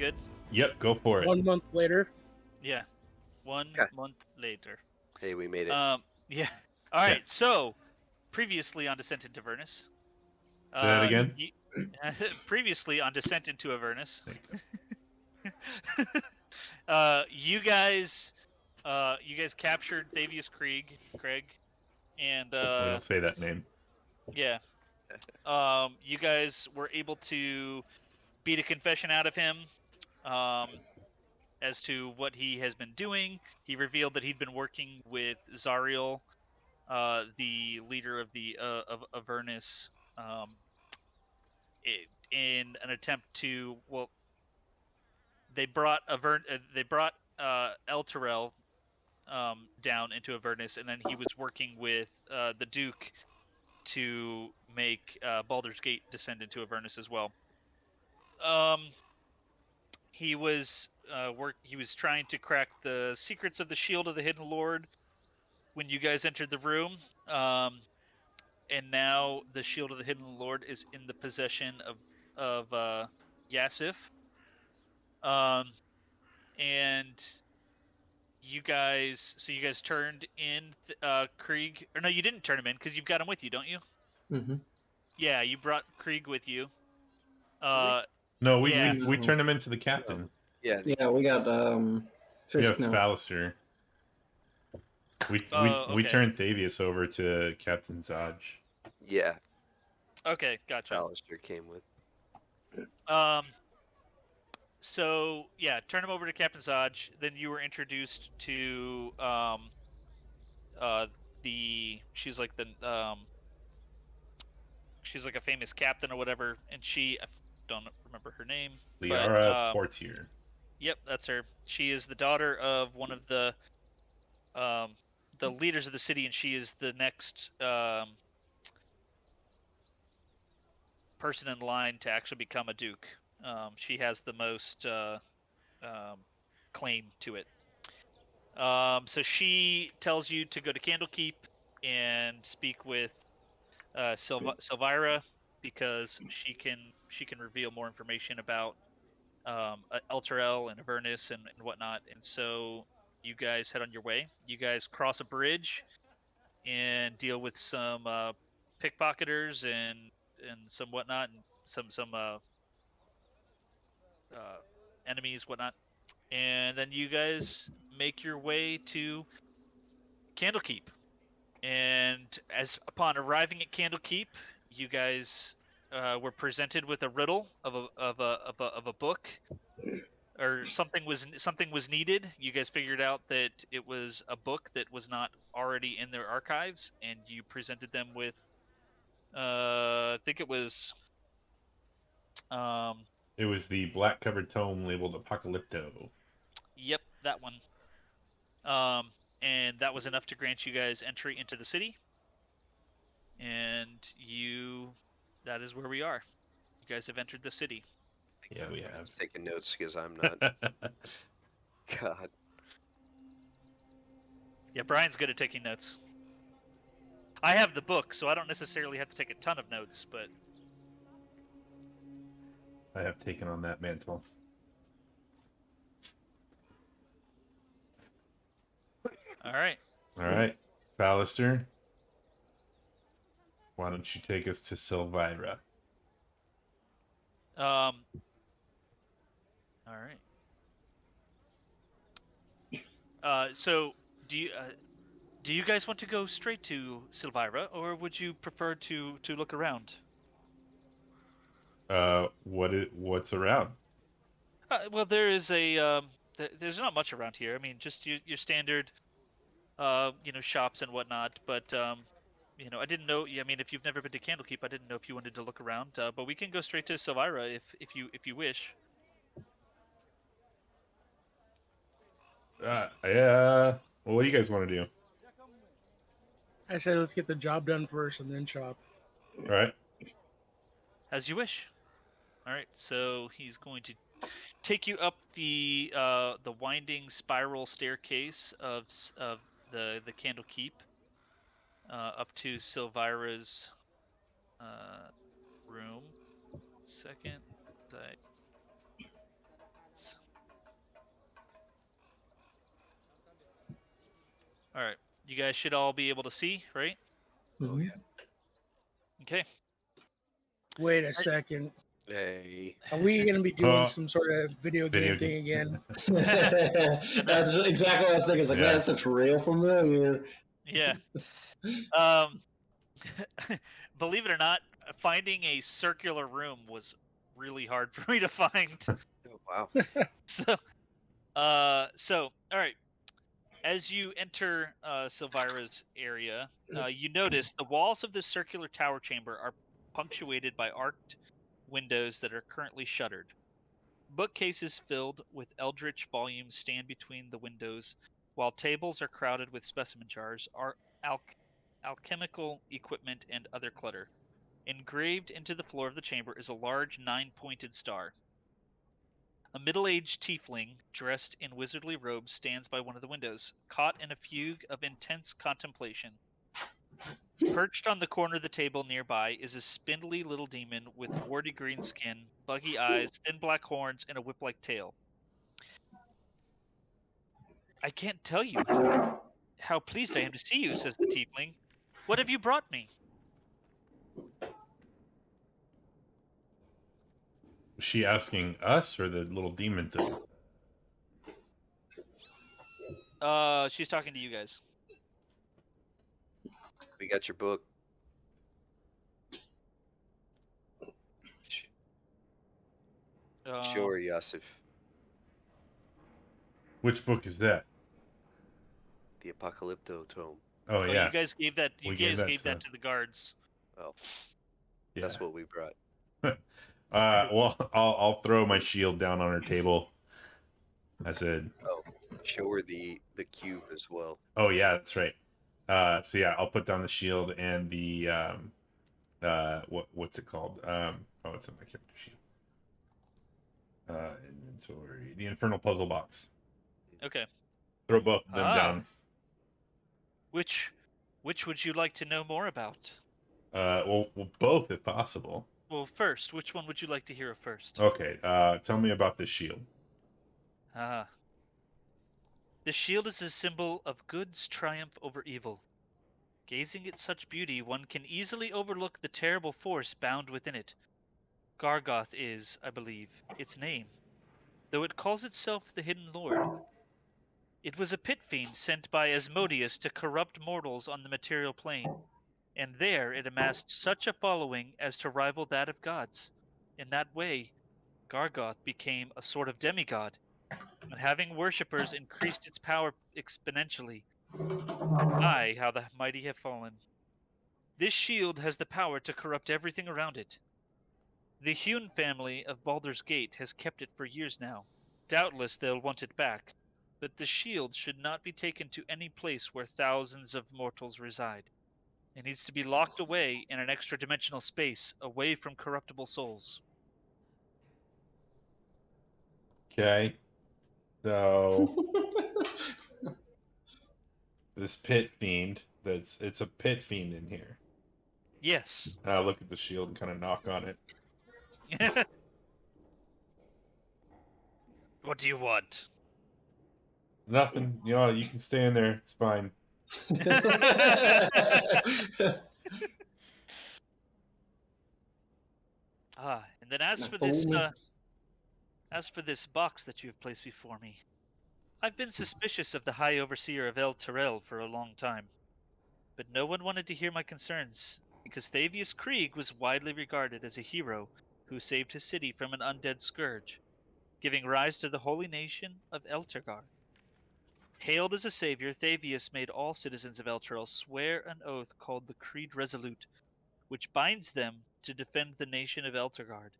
good? Yep, go for it. 1 month later. Yeah. 1 Okay. month later. Hey, we made it. Yeah. All right. Yeah. So, previously on Descent into Avernus. Say that again? Previously on Descent into Avernus. You guys captured Thavius Craig, and We don't say that name. yeah. You guys were able to beat a confession out of him. As to what he has been doing. He revealed that he'd been working with Zariel, the leader of the of Avernus, in an attempt to they brought El Terrell down into Avernus, and then he was working with the Duke to make Baldur's Gate descend into Avernus as well. He was he was trying to crack the secrets of the Shield of the Hidden Lord when you guys entered the room. And now the Shield of the Hidden Lord is in the possession of Yassif. And you guys turned in Krieg, or no, you didn't turn him in because you've got him with you, don't you? Mm-hmm. Yeah, you brought Krieg with you. No, we Yeah. turned him into the captain. Yeah. Yeah, we got We Fisk have now. Palliser. We Okay. turned Thavius over to Captain Zaj. Yeah. Okay, gotcha. Alistair came with. So yeah, turn him over to Captain Zaj. Then you were introduced to she's like she's like a famous captain or whatever, and I don't remember her name. Liara Portier. Yep, that's her. She is the daughter of one of the leaders of the city, and she is the next person in line to actually become a duke. She has the most claim to it. So she tells you to go to Candlekeep and speak with Silvira, because she can reveal more information about Elturel and Avernus and whatnot. And so you guys head on your way. You guys cross a bridge and deal with some pickpocketers and some whatnot, and some enemies, whatnot. And then you guys make your way to Candlekeep. And as upon arriving at Candlekeep, you guys were presented with a riddle of a book, or something was needed. You guys figured out that it was a book that was not already in their archives, and you presented them with I think it was It was the black covered tome labeled Apocalypto. Yep, that one. And that was enough to grant you guys entry into the city. And that is where we are. You guys have entered the city. Yeah, we have. Taking notes because I'm not. God. Yeah, Brian's good at taking notes. I have the book, so I don't necessarily have to take a ton of notes, but I have taken on that mantle. all right. All right, Pallister. Why don't you take us to Silvira? All right. So do you guys want to go straight to Silvira, or would you prefer to look around? What's around? Well, there is there's not much around here. I mean, just your standard, shops and whatnot. But I didn't know. I mean, if you've never been to Candlekeep, I didn't know if you wanted to look around. But we can go straight to Silvira if you wish. Yeah. Well, what do you guys want to do? I say let's get the job done first and then shop. All right. As you wish. All right. So he's going to take you up the winding spiral staircase of the Candlekeep, up to Silvira's room. Second, All right. You guys should all be able to see, right? Oh yeah. Okay. Wait a second. Hey. Are we going to be doing Oh. some sort of video Video game thing again? That's exactly what I was thinking. It's like, Yeah. man, that's such real familiar. Yeah. Believe it or not, finding a circular room was really hard for me to find. Oh wow. So, all right. As you enter Silvira's area, you notice the walls of this circular tower chamber are punctuated by arched windows that are currently shuttered. Bookcases filled with eldritch volumes stand between the windows, while tables are crowded with specimen jars, alchemical equipment, and other clutter. Engraved into the floor of the chamber is a large nine-pointed star. A middle-aged tiefling, dressed in wizardly robes, stands by one of the windows, caught in a fugue of intense contemplation. Perched on the corner of the table nearby is a spindly little demon with warty green skin, buggy eyes, thin black horns, and a whip-like tail. I can't tell you how pleased I am to see you, says the tiefling. What have you brought me? Was she asking us or the little demon thing? She's talking to you guys. We got your book. Sure, Yasif. Which book is that? The Apocalypto tome. Oh, yeah. You guys gave that. You We guys gave gave that that to the guards. Oh, Yeah. that's what we brought. Well, I'll throw my shield down on her table. I said, Oh, show her the cube as well. "Oh yeah, that's right." So yeah, I'll put down the shield and the what's it called? Oh, it's in my character sheet. Inventory, the Infernal Puzzle Box. Okay. Throw both of them Ah. down. Which would you like to know more about? Well, both if possible. Well, first, which one would you like to hear of first? Okay. Tell me about this shield. Ah. The shield is a symbol of good's triumph over evil. Gazing at such beauty, one can easily overlook the terrible force bound within it. Gargoth is, I believe, its name, though it calls itself the Hidden Lord. It was a pit fiend sent by Asmodeus to corrupt mortals on the material plane, and there it amassed such a following as to rival that of gods. In that way, Gargoth became a sort of demigod, and having worshippers increased its power exponentially. My, how the mighty have fallen. This shield has the power to corrupt everything around it. The Hune family of Baldur's Gate has kept it for years now. Doubtless they'll want it back, but the shield should not be taken to any place where thousands of mortals reside. It needs to be locked away in an extra-dimensional space, away from corruptible souls. Okay. So this pit fiend, it's a pit fiend in here. Yes. I look at the shield and kind of knock on it. What do you want? Nothing. You know, you can stay in there. It's fine. And then as for this box that you have placed before me, I've been suspicious of the High Overseer of El Terrell for a long time, but no one wanted to hear my concerns, because Thavius Krieg was widely regarded as a hero who saved his city from an undead scourge, giving rise to the holy nation of Elturgar. Hailed as a savior, Thavius made all citizens of Elturel swear an oath called the Creed Resolute, which binds them to defend the nation of Elturgard.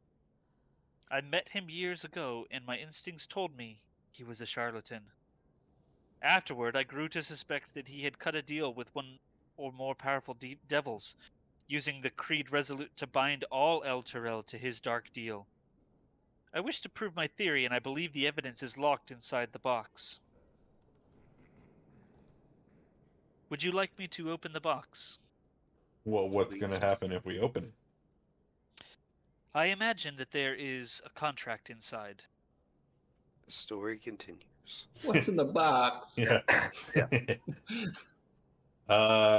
I met him years ago, and my instincts told me he was a charlatan. Afterward, I grew to suspect that he had cut a deal with one or more powerful devils, using the Creed Resolute to bind all El Terrell to his dark deal. I wish to prove my theory, and I believe the evidence is locked inside the box. Would you like me to open the box? Well, what's Please. going to happen if we open it? I imagine that there is a contract inside. The story continues. What's in the box? Yeah.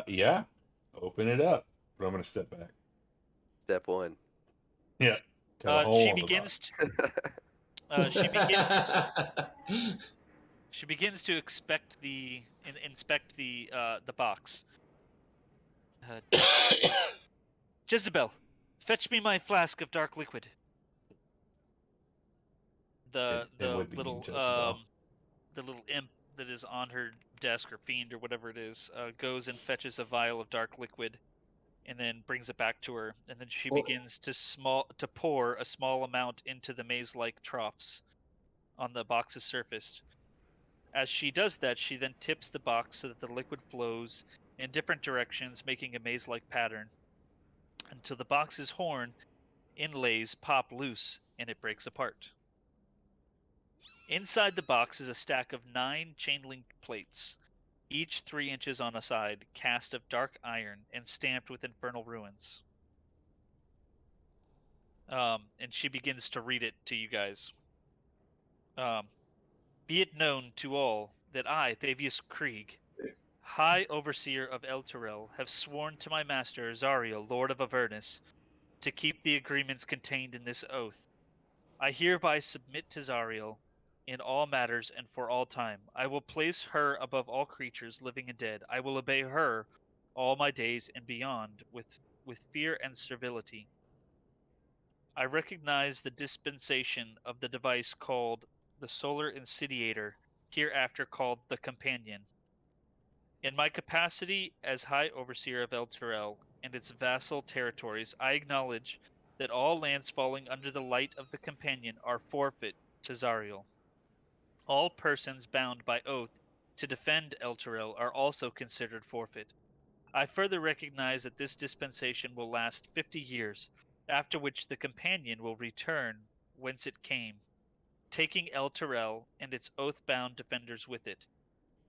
Yeah. Open it up. But I'm gonna step back. Step 1. Yeah. Got a hole She in the begins. box. She begins to inspect the box. Jezebel, fetch me my flask of dark liquid. The It would be little Jezebel. the little imp that is on her desk, or fiend or whatever it is, goes and fetches a vial of dark liquid, and then brings it back to her. And then she Well- begins to pour a small amount into the maze-like troughs on the box's surface. As she does that, she then tips the box so that the liquid flows in different directions, making a maze-like pattern, until the box's horn inlays pop loose and it breaks apart. Inside the box is a stack of 9 chain link plates, each 3 inches on a side, cast of dark iron and stamped with infernal runes. And she begins to read it to you guys. Be it known to all that I, Thavius Krieg, High Overseer of Elturel, have sworn to my master Zariel, Lord of Avernus, to keep the agreements contained in this oath. I hereby submit to Zariel in all matters and for all time. I will place her above all creatures, living and dead. I will obey her all my days and beyond with fear and servility. I recognize the dispensation of the device called the Solar Insidiator, hereafter called the Companion. In my capacity as High Overseer of El Turel and its vassal territories, I acknowledge that all lands falling under the light of the Companion are forfeit to Zariel. All persons bound by oath to defend El Turel are also considered forfeit. I further recognize that this dispensation will last 50 years, after which the Companion will return whence it came, taking El Turel and its oath-bound defenders with it,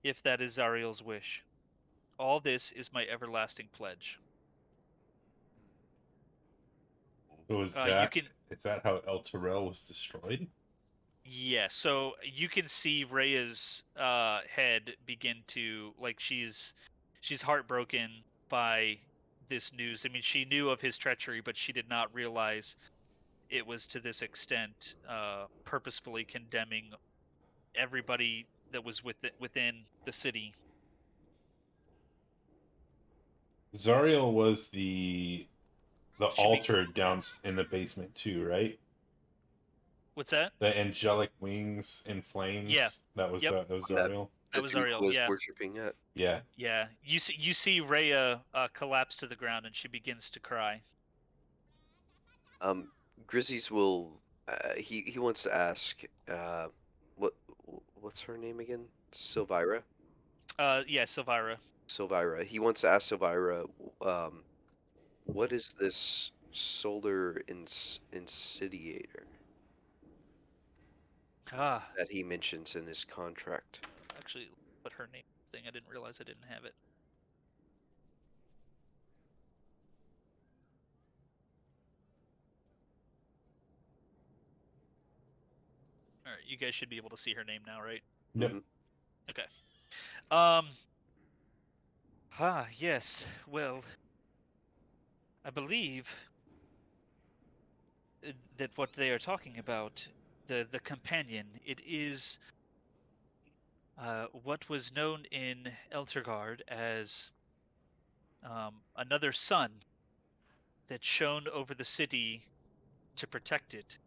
if that is Zariel's wish. All this is my everlasting pledge. So is You can, that how El Terrell was destroyed? yeah. So you can see Rhea's head begin to, like, she's heartbroken by this news. I mean, she knew of his treachery, but she did not realize it was to this extent, purposefully condemning everybody that was within the city. Zariel was the She be, altar down in the basement too, right? what's that? The angelic wings in flames. Yeah. That was Yep. that was That- Zariel. That was dude Ariel. was Yeah. worshiping it. Yeah. Yeah. You see Rhea collapse to the ground, and she begins to cry. Grizzlies will. He wants to ask. What what's her name again? Silvira. Yeah, Silvira. Silvira. He wants to ask Silvira. What is this solar insidiator Ah, that he mentions in his contract? actually, put her name thing. I didn't realize I didn't have it. All right, you guys should be able to see her name now, right? Yep. Mhm. Okay. Yes. Well, I believe that what they are talking about, the companion, it is what was known in Eltergard as another sun that shone over the city to protect it.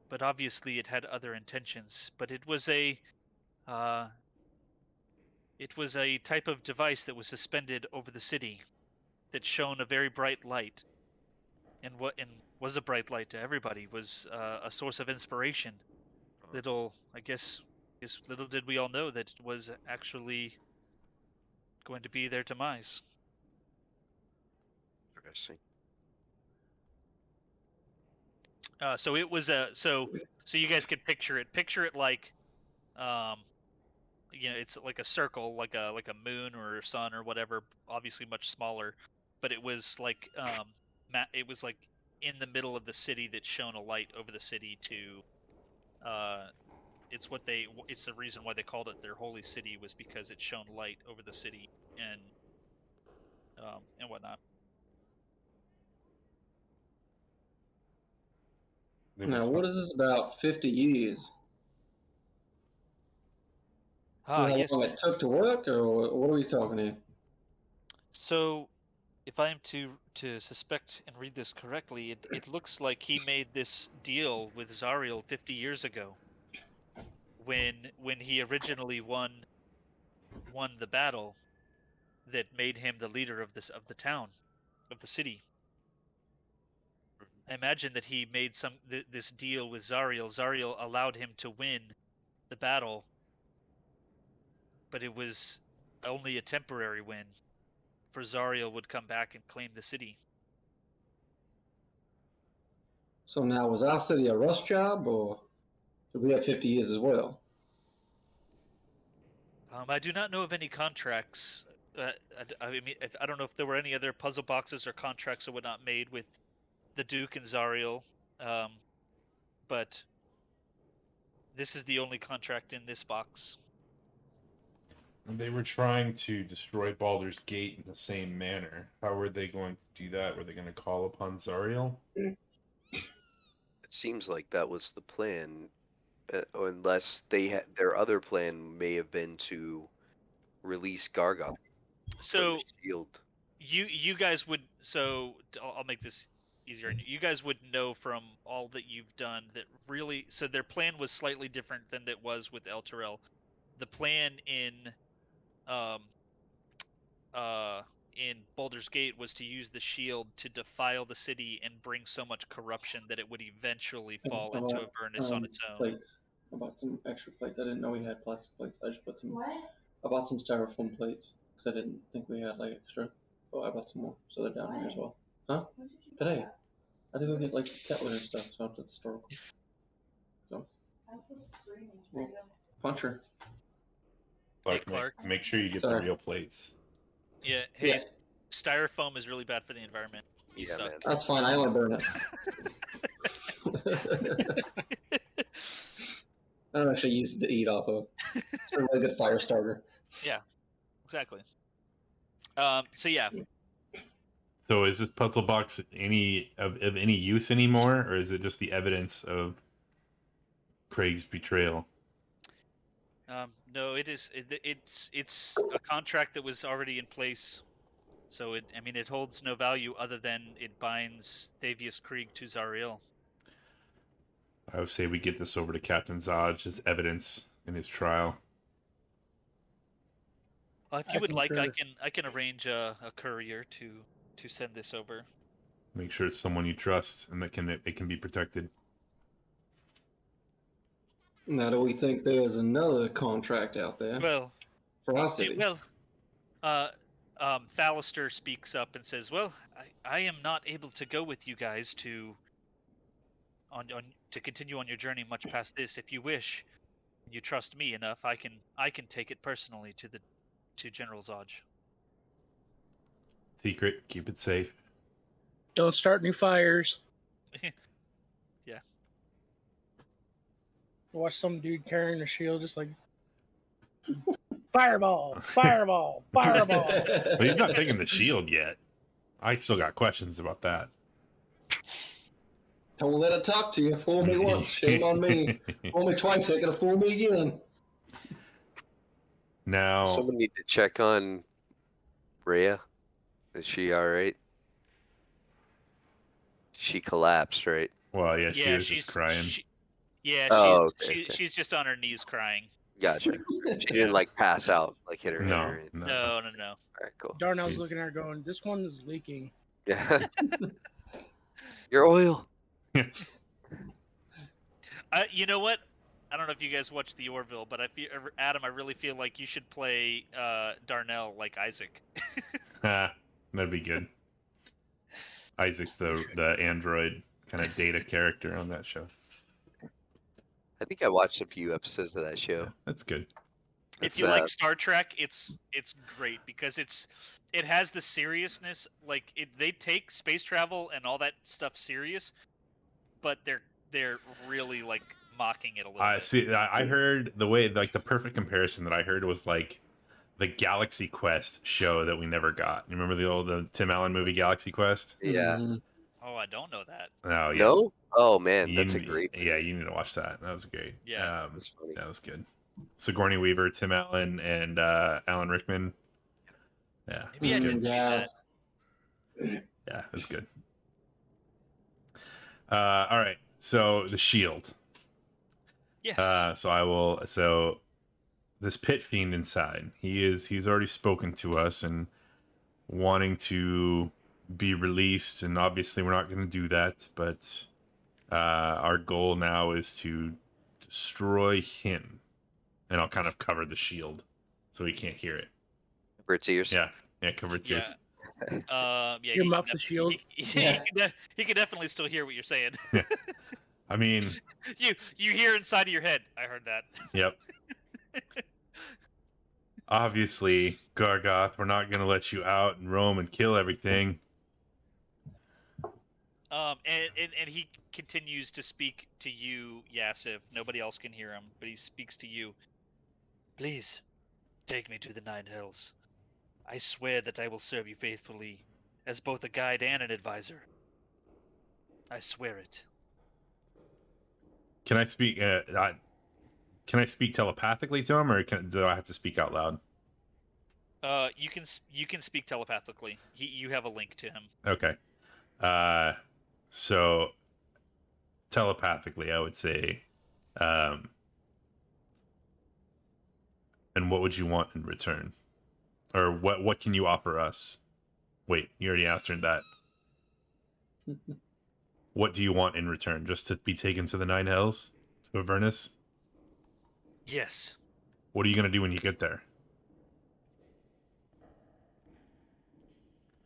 But obviously, it had other intentions. But uh, it was a type of device that was suspended over the city that shone a very bright light, and was a bright light to everybody, was a source of inspiration. I guess little did we all know that it was actually going to be their demise. Interesting. So it was so you guys could picture it. Picture it like, um, it's like a circle, like a moon or a sun or whatever. Obviously, much smaller, but it was like it was like in the middle of the city that shone a light over the city to It's the reason why they called it their holy city, was because it shone light over the city and whatnot. They were Now, ta- what is this about 50 years? You know how Yes. long it took to work, or what are we talking here? So, if I am to suspect and read this correctly, it looks like he made this deal with Zariel 50 years ago, when he originally won the battle that made him the leader of the town, of the city. I imagine that he made this deal with Zariel. Zariel allowed him to win the battle, but it was only a temporary win, for Zariel would come back and claim the city. So now, was our city a rush job, or did we have 50 years as well? I do not know of any contracts. I mean, I don't know if there were any other puzzle boxes or contracts or whatnot made with the Duke and Zariel, but this is the only contract in this box. They were trying to destroy Baldur's Gate in the same manner. How were they going to do that? Were they going to call upon Zariel? It seems like that was the plan, unless they had their other plan may have been to release Gargoth from So the shield. you guys would, so I'll make this easier. You guys would know from all that you've done that really, so their plan was slightly different than it was with El Terrell. The plan um in Baldur's Gate was to use the shield to defile the city and bring so much corruption that it would eventually fall into Avernus on its own. Plates. I bought some extra plates. I didn't know we had plastic plates. I just put some. What? I bought some styrofoam plates because I didn't think we had like extra. Oh, I bought some more, so they're down here as well. Huh? Today. I had to go get like cat litter and stuff, so I went to the store. So. Well, punch her. Clark, Hey, Clark. make sure you get Sorry. the real plates. Yeah, hey, Yeah. styrofoam is really bad for the environment. You Yeah, suck. man. That's fine. I only burn it. I don't actually use it to eat off of. It's a really good fire starter. Yeah, exactly. So yeah, So is this puzzle box of any use anymore, or is it just the evidence of Craig's betrayal? no, it's a contract that was already in place. So it holds no value other than it binds Thavius Krieg to Zariel. I would say we get this over to Captain Zodge as evidence in his trial. If you would like, concur. I can arrange a courier to send this over. Make sure it's someone you trust and that it can be protected. Now, do we think there's another contract out there Well, for our city? Fallister speaks up and says, "Well, I am not able to go with you guys to continue on your journey much past this. If you wish, you trust me enough, I can take it personally to General Zodge." Secret, keep it safe. Don't start any fires. Yeah. Watch some dude carrying a shield, just like fireball, fireball, fireball. But he's not taking the shield yet. I still got questions about that. Don't let it talk to you. Fool me once, shame on me. Fool me twice, ain't gonna fool me again. Now, Someone need to check on Rhea. Is she alright? She collapsed, right? well, yeah, Yeah, was just crying. She's just on her knees crying. Gotcha. She didn't like pass out, like hit her head No, or anything. no. No. Alright, cool. Darnell's Jeez. looking at her going, this one is leaking. Yeah. Your oil. You know what? I don't know if you guys watched the Orville, but Adam, I really feel like you should play Darnell like Isaac. That'd be good. Isaac's the android kind of data character on that show. I think I watched a few episodes of that show. Yeah, that's good. If you like Star Trek, it's great because it has the seriousness. Like they take space travel and all that stuff serious, but they're really like mocking it a little I bit. see. I heard the way, like, the perfect comparison that I heard was like the Galaxy Quest show that we never got. You remember the Tim Allen movie Galaxy Quest? Yeah. Mhm. Oh, I don't know that. Oh yeah. No? Oh man, that's a great. Yeah, you need to watch that. That was great. Yeah. That's funny. That was good. Sigourney Weaver, Tim Allen, and Alan Rickman. Yeah, it Maybe I was did good. see that. Yes. Yeah, it was good. All right. So the shield. Yes. So I will. So this pit fiend inside. He's already spoken to us and wanting to be released. And obviously we're not going to do that. But our goal now is to destroy him. And I'll kind of cover the shield so he can't hear it. For its ears. Yeah. Yeah. Cover its ears. Yeah. Your mouth the shield. He can definitely still hear what you're saying. I mean, you hear inside of your head. I heard that. yep. Obviously, Gargoth, we're not going to let you out and roam and kill everything. And he continues to speak to you, Yasif. Nobody else can hear him, but he speaks to you. Please, take me to the Nine Hells. I swear that I will serve you faithfully, as both a guide and an advisor. I swear it. Can I speak? Can I speak telepathically to him, or do I have to speak out loud? You can speak telepathically. You have a link to him. Okay. So telepathically, I would say, and what would you want in return, or what can you offer us? Wait, you already answered that. What do you want in return? Just to be taken to the Nine Hells, to Avernus? Yes. What are you gonna do when you get there?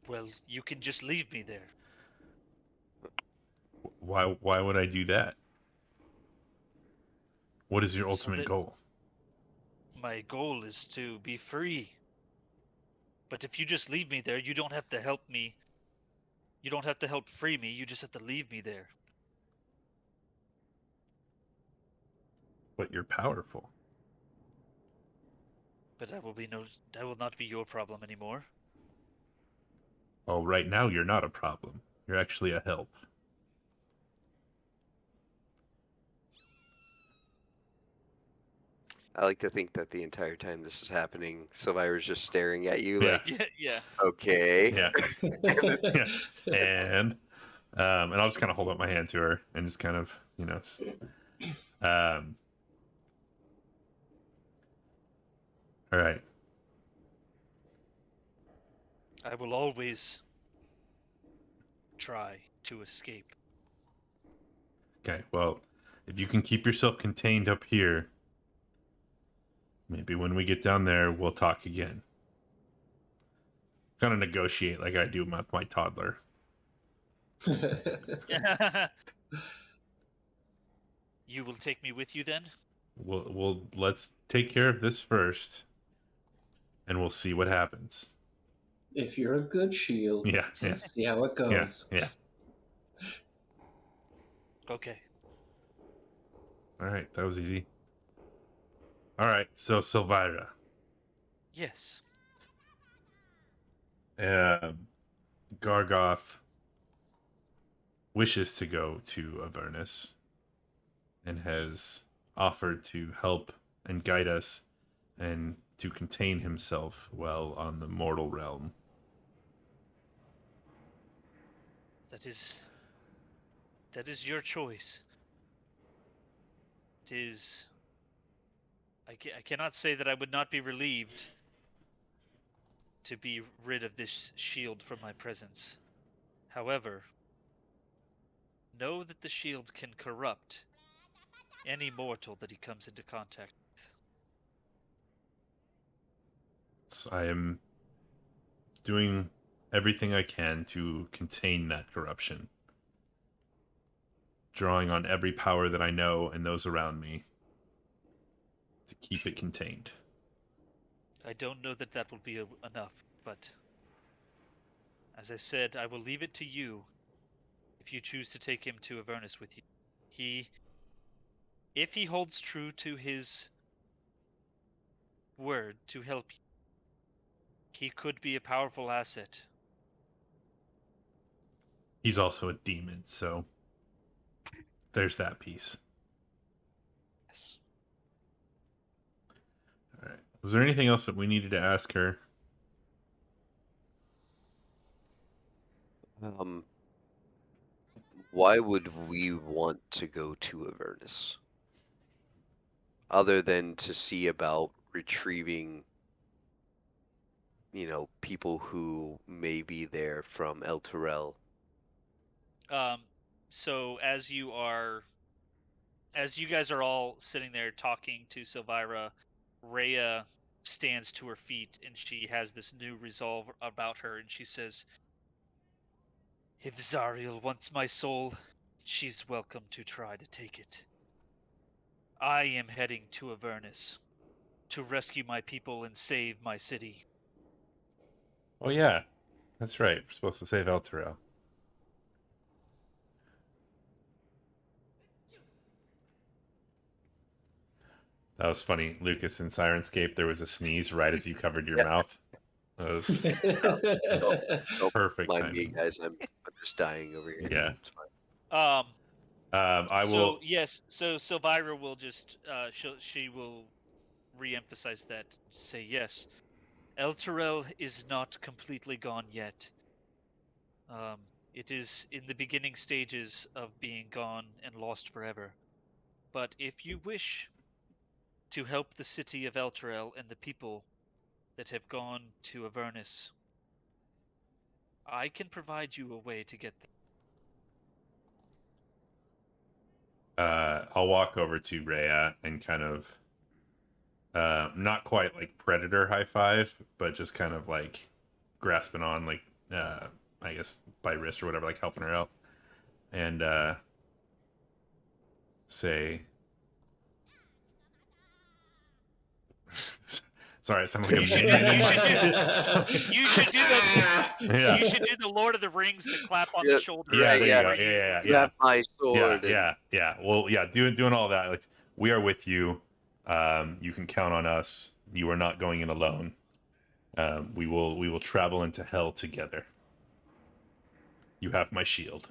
Well, you can just leave me there. Why would I do that? What is your So ultimate that- goal? My goal is to be free. But if you just leave me there, you don't have to help me. You don't have to help free me. You just have to leave me there. But you're powerful. But that will not be your problem anymore. Oh, right now you're not a problem. You're actually a help. I like to think that the entire time this is happening, Sylvira's just staring at you Yeah. like, Yeah. okay. Yeah. Yeah. And I'll just kind of hold up my hand to her and just kind of, all right. I will always try to escape. Okay. Well, if you can keep yourself contained up here, maybe when we get down there, we'll talk again. Kind of negotiate like I do with my toddler. You will take me with you then? We'll let's take care of this first, and we'll see what happens. If you're a good shield, Yeah. let's see how it goes. Yeah. Okay. All right, that was easy. All right, so Silvira. Yes. Gargoth wishes to go to Avernus and has offered to help and guide us and to contain himself well on the mortal realm. That is your choice. It is. I cannot say that I would not be relieved to be rid of this shield from my presence. However, know that the shield can corrupt any mortal that he comes into contact with. So I am doing everything I can to contain that corruption. Drawing on every power that I know and those around me to keep it contained. I don't know that that will be enough, but as I said, I will leave it to you if you choose to take him to Avernus with you. if he holds true to his word to help you, he could be a powerful asset. He's also a demon, so there's that piece. Yes. All right. Was there anything else that we needed to ask her? Why would we want to go to Avernus? Other than to see about retrieving, people who may be there from El Terrell. So as you guys are all sitting there talking to Silvira, Rhea stands to her feet and she has this new resolve about her, and she says, "If Zariel wants my soul, she's welcome to try to take it. I am heading to Avernus to rescue my people and save my city." Oh yeah, that's right. We're supposed to save El Terrell. That was funny, Lucas. In Sirenscape, there was a sneeze right as you covered your Yeah. mouth. That was Don't perfect mind me, timing. guys. I'm just dying over here. Yeah. It's fine. I So will. yes, so Silvira will just she will re-emphasize that. Say yes, El Terrell is not completely gone yet. It is in the beginning stages of being gone and lost forever. But if you wish to help the city of El Terrell and the people that have gone to Avernus, I can provide you a way to get there. I'll walk over to Rhea and kind of, not quite like predator high five, but just kind of like grasping on, like, I guess by wrist or whatever, like helping her out, and say, sorry, it sounded like a minion. You should do the Yeah. you should do the Lord of the Rings, the clap on Yeah, the shoulder. Yeah, Right, there yeah. you go. Yeah. You have my sword. Yeah. Well, yeah, doing all that. Like, we are with you. You can count on us. You are not going in alone. We will travel into hell together. You have my shield.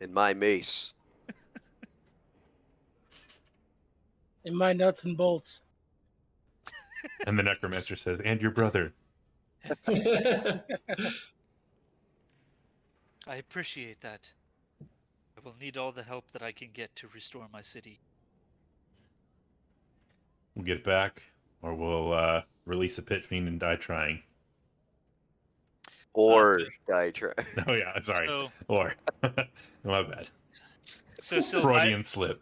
And my mace. In my nuts and bolts. And the necromancer says, "And your brother." I appreciate that. I will need all the help that I can get to restore my city. We'll get back, or we'll release a pit fiend and die trying. Or die try. Oh yeah, sorry. So, Or my bad. so Freudian slip.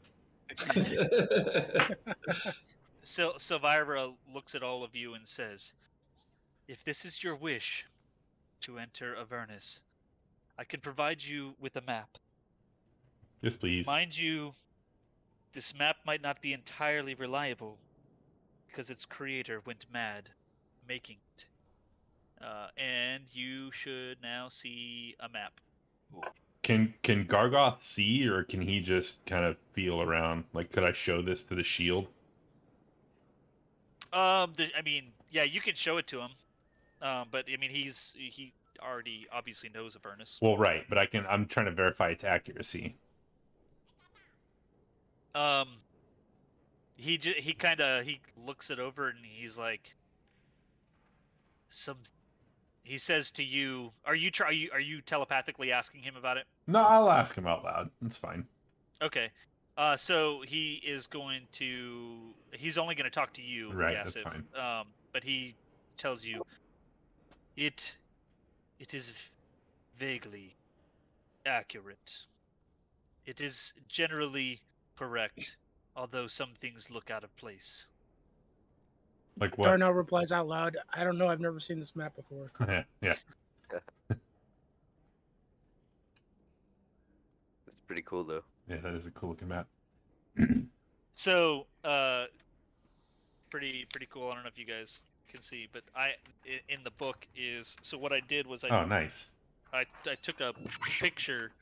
Silvira looks at all of you and says, "If this is your wish to enter Avernus, I can provide you with a map. Yes, please. Mind you, this map might not be entirely reliable because its creator went mad making it. And you should now see a map." Can Gargoth see, or can he just kind of feel around? Like, could I show this to the shield? I mean, yeah, you can show it to him. But I mean, he already obviously knows Avernus. Well, right, but I'm trying to verify its accuracy. He kind of looks it over and he's like, he says to you, are you telepathically asking him about it? No, I'll ask him out loud. It's fine. Okay. So he's only going to talk to you. Right, yes, that's fine. But he tells you it is vaguely accurate. It is generally correct, although some things look out of place. Like what? Darnell replies out loud, "I don't know. I've never seen this map before." Yeah. That's pretty cool, though. Yeah, that is a cool looking map. So, pretty cool. I don't know if you guys can see, but in the book is, so what I did was Oh, nice. I took a picture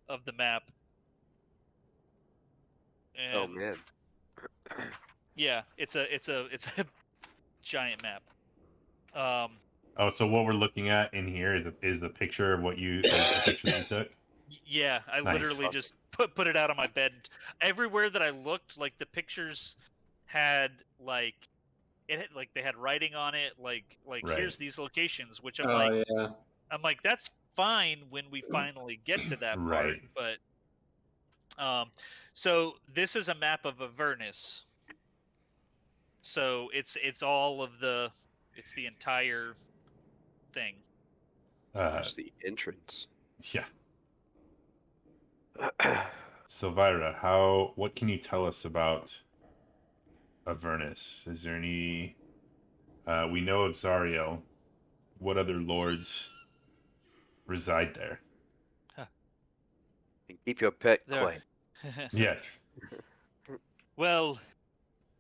of the map And Oh man. yeah, it's a giant map. Oh, so what we're looking at in here is the picture of what the picture that you took. Yeah, I Nice. literally just put it out on my bed. Everywhere that I looked, like the pictures had like they had writing on it, like Right. here's these locations, which I'm Oh like yeah. that's fine when we finally get to that part, Right. but so this is a map of Avernus. So it's all of it's the entire thing. There's the entrance. Yeah. Silvira, what can you tell us about Avernus? Is there any we know of Zariel. What other lords reside there? And keep your pet There- quiet. Yes. Well,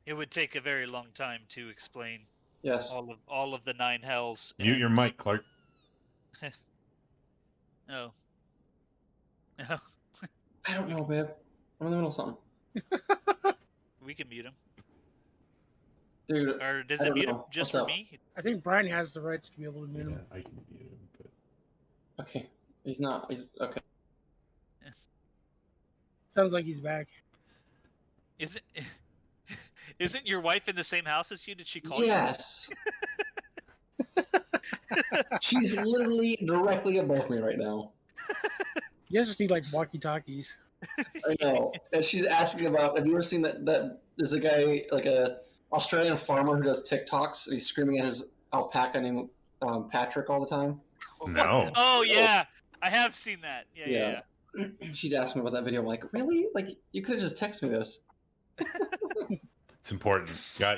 it would take a very long time to explain Yes. all of the 9 hells. Mute your and- mic, Clark. Oh. I don't know, babe. I'm in the middle of something. We can mute him. Dude, Or does I it don't mute him know. just What's for up? me? I think Brian has the rights to be able to mute him. I can mute him, but okay. He's not. He's okay. Sounds like he's back. Isn't your wife in the same house as you? Did she call Yes. She's literally directly above me right now. You guys just need like walkie-talkies. I know. And she's asking about, have you ever seen that there's a guy, like a Australian farmer who does TikToks, and he's screaming at his alpaca named Patrick all the time? no. Oh yeah, I have seen that. Yeah. She's asking me about that video. I'm like, really? Like, you could have just texted me this. It's important.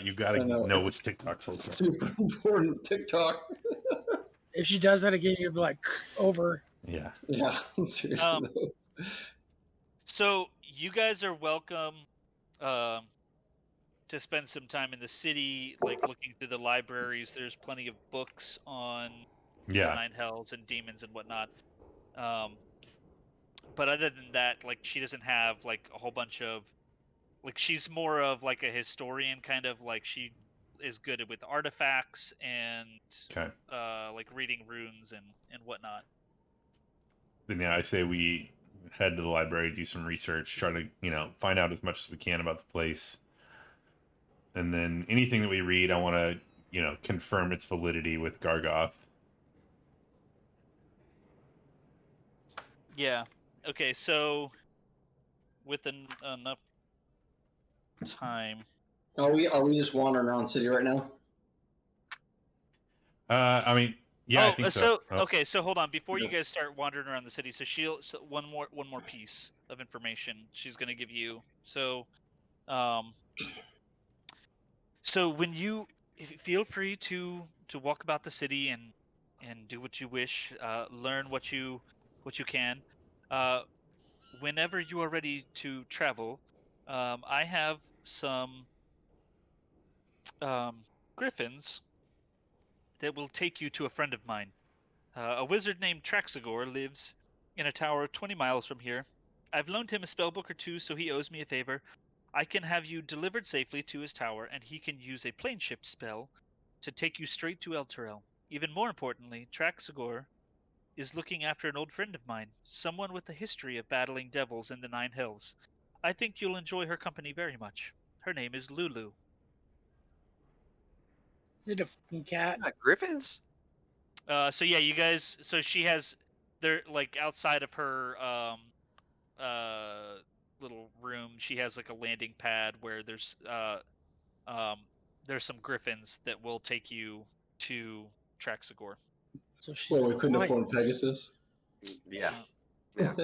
You gotta I know, which TikToks will Super important TikTok. If she does that again, you'll be like, over. Yeah. Yeah, seriously. though. So you guys are welcome to spend some time in the city, like looking through the libraries. There's plenty of books on the Yeah. 9 hells and demons and whatnot. But other than that, like she doesn't have like a whole bunch of like she's more of like a historian kind of, like she is good with artifacts and Okay. like reading runes and whatnot. Then yeah, I say we head to the library, do some research, try to, find out as much as we can about the place. And then anything that we read, I want to, confirm its validity with Gargoth. Yeah. Okay, so with enough time. Are we just wandering around the city right now? I mean, yeah, I think so. Okay, so hold on before you Yeah. guys start wandering around the city. So one more piece of information she's going to give you. So so when feel free to walk about the city and do what you wish, learn what you can. Whenever you are ready to travel, I have some griffins that will take you to a friend of mine. A wizard named Traxagor lives in a tower 20 miles from here. I've loaned him a spellbook or two, so he owes me a favor. I can have you delivered safely to his tower, and he can use a planeship spell to take you straight to Elturel. Even more importantly, Traxagor is looking after an old friend of mine, someone with a history of battling devils in the 9 hells. I think you'll enjoy her company very much. Her name is Lulu. Is it a fucking cat? Not griffins? So yeah, you guys. So she has, they're like outside of her little room. She has like a landing pad where there's some griffins that will take you to Traxagor. So she's Well, we couldn't afford alliance. Pegasus. Yeah. Yeah.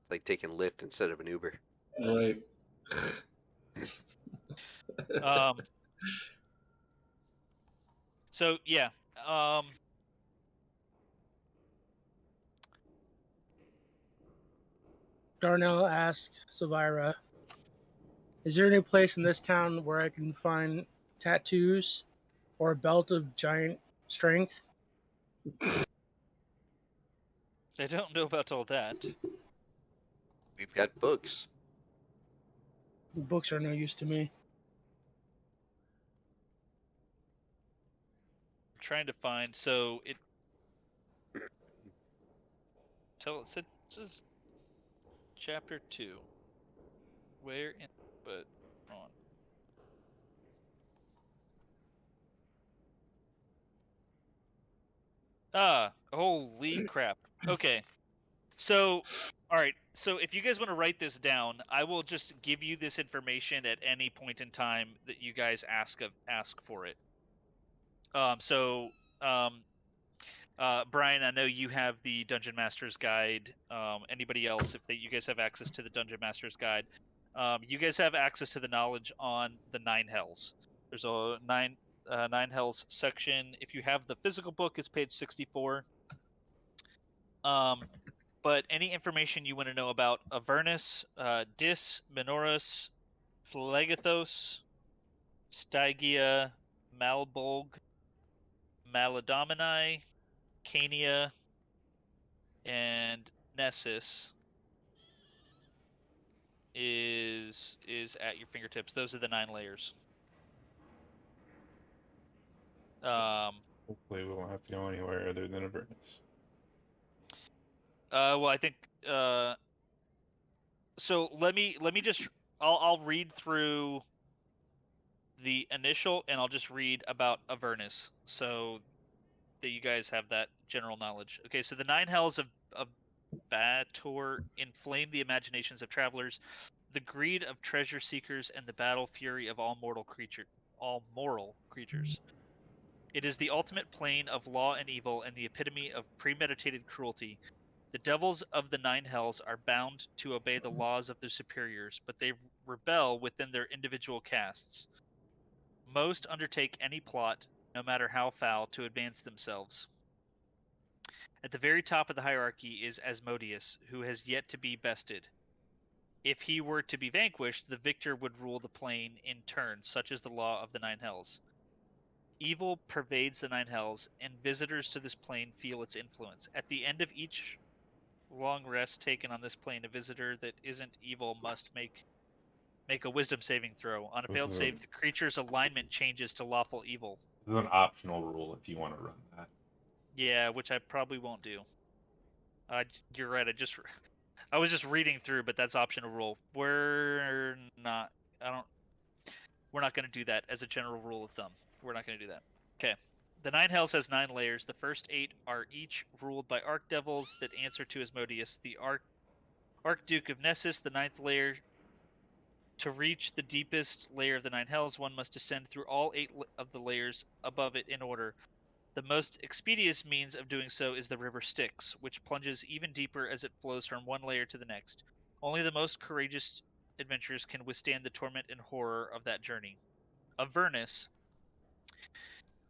Like taking Lyft instead of an Uber. Right. So yeah. Darnell asked Silvira, is there any place in this town where I can find tattoos or a belt of giant strength? I don't know about all that. We've got books. Books are no use to me. I'm trying to find. So it says chapter 2. Where in? But hold on. Holy crap. Okay. So, all right. So if you guys want to write this down, I will just give you this information at any point in time that you guys ask for it. So, Brian, I know you have the Dungeon Master's Guide. Anybody else, if you guys have access to the Dungeon Master's Guide, you guys have access to the knowledge on the Nine Hells. There's a nine Hells section. If you have the physical book, it's page 64. But any information you want to know about Avernus, Dis, Minoros, Phlegethos, Stygia, Malbolg, Maladomini, Cania, and Nessus is at your fingertips. Those are the 9 layers. Hopefully, we won't have to go anywhere other than Avernus. Well, I think so. Let me just. I'll read through the initial, and I'll just read about Avernus, so that you guys have that general knowledge. Okay, so the 9 hells of Bator inflame the imaginations of travelers, the greed of treasure seekers, and the battle fury of all moral creatures. It is the ultimate plane of law and evil and the epitome of premeditated cruelty. The devils of the 9 hells are bound to obey the laws of their superiors, but they rebel within their individual castes. Most undertake any plot, no matter how foul, to advance themselves. At the very top of the hierarchy is Asmodeus, who has yet to be bested. If he were to be vanquished, the victor would rule the plane in turn, such is the law of the 9 hells. Evil pervades the 9 hells, and visitors to this plane feel its influence. At the end of each long rest taken on this plane, a visitor that isn't evil must make a wisdom saving throw. On a failed save, the creature's alignment changes to lawful evil. This is an optional rule if you want to run that. Yeah, which I probably won't do. You're right. I was just reading through, but that's optional rule. We're not going to do that as a general rule of thumb. We're not going to do that. Okay. The 9 hells has 9 layers. The first 8 are each ruled by archdevils that answer to Asmodeus. The Archduke of Nessus, the 9th layer. To reach the deepest layer of the 9 hells, one must descend through all 8 of the layers above it in order. The most expeditious means of doing so is the river Styx, which plunges even deeper as it flows from one layer to the next. Only the most courageous adventurers can withstand the torment and horror of that journey. Avernus.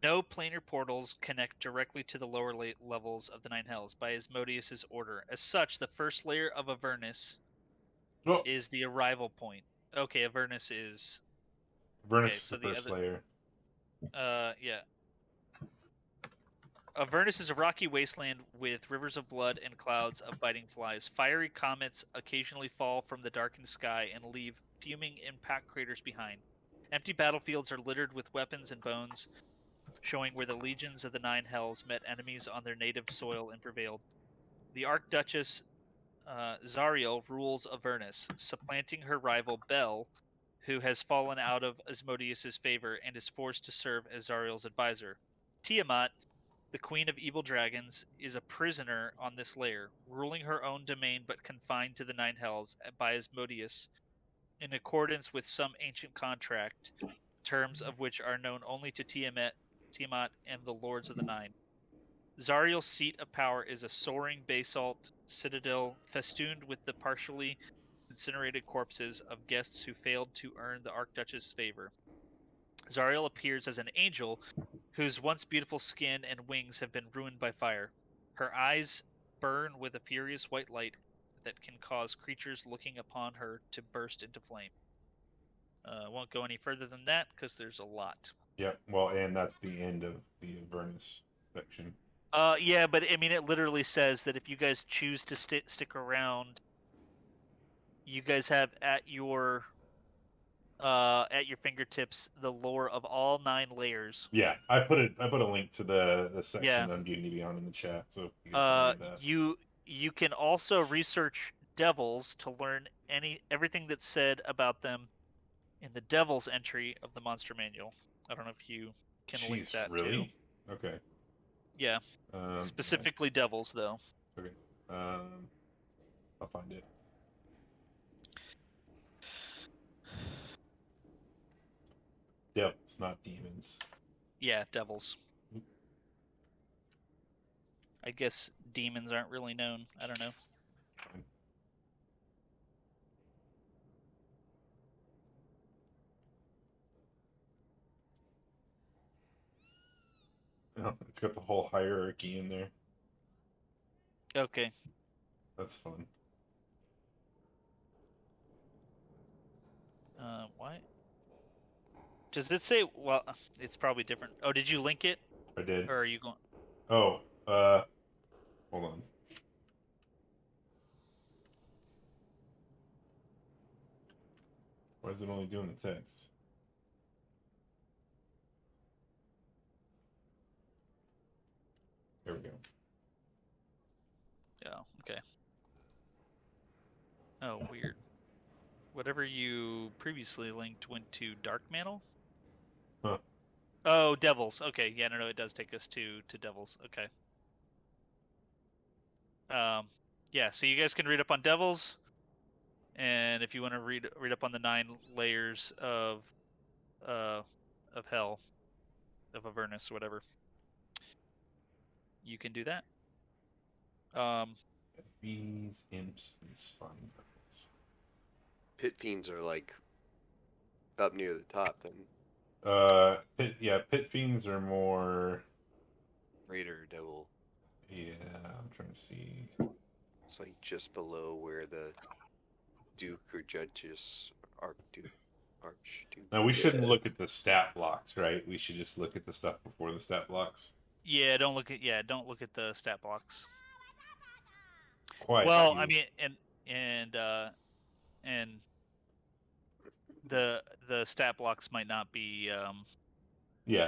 No planar portals connect directly to the lower levels of the 9 hells by Asmodeus' order. As such, the first layer of Avernus is the arrival point. Okay, Avernus is... Avernus okay, is so the first layer. Yeah. Avernus is a rocky wasteland with rivers of blood and clouds of biting flies. Fiery comets occasionally fall from the darkened sky and leave fuming impact craters behind. Empty battlefields are littered with weapons and bones, showing where the legions of the 9 hells met enemies on their native soil and prevailed. The Archduchess Zariel rules Avernus, supplanting her rival Bel, who has fallen out of Asmodeus' favor and is forced to serve as Zariel's advisor. Tiamat, the queen of evil dragons, is a prisoner on this layer, ruling her own domain but confined to the 9 hells by Asmodeus in accordance with some ancient contract, terms of which are known only to Tiamat and the lords of the 9. Zariel's seat of power is a soaring basalt citadel festooned with the partially incinerated corpses of guests who failed to earn the Archduchess' favor. Zariel appears as an angel whose once beautiful skin and wings have been ruined by fire. Her eyes burn with a furious white light that can cause creatures looking upon her to burst into flame. I won't go any further than that because there's a lot. Yeah, well, and that's the end of the Avernus section. Yeah, but I mean, it literally says that if you guys choose to stick around, you guys have at your at your fingertips the lore of all 9 layers. Yeah, I put a link to the section Yeah. that I'm getting to be on in the chat, so you guys can read that. You can also research devils to learn everything that's said about them in the devil's entry of the monster manual. I don't know if you can link Jeez, that really? too. Okay. Yeah, Yeah. specifically devils though. Okay. I'll find it. Devils, not demons. Yeah, devils. Oop. I guess demons aren't really known. I don't know. Fine. Oh, it's got the whole hierarchy in there. Okay. That's fun. Why? Does it say? Well, it's probably different. Oh, did you link it, I did. or are you going? Oh, hold on. Why is it only doing the text? There we go. Oh, okay. Oh, weird. Whatever you previously linked went to Dark Mantle? Huh. Oh, Devils. Okay, yeah, no, it does take us to Devils. Okay. Yeah, so you guys can read up on Devils, and if you want to read up on the 9 layers of hell, of Avernus, or whatever, you can do that. Bees, imps, and spine devils. Pit fiends are like up near the top then. Pit fiends are more. Raider devil. Yeah, I'm trying to see. It's like just below where the Duke or Judges Archduke. Now we shouldn't look at the stat blocks, right? We should just look at the stuff before the stat blocks. Yeah, don't look at the stat blocks. Quiet. Well, you. I mean, and the stat blocks might not be Yeah.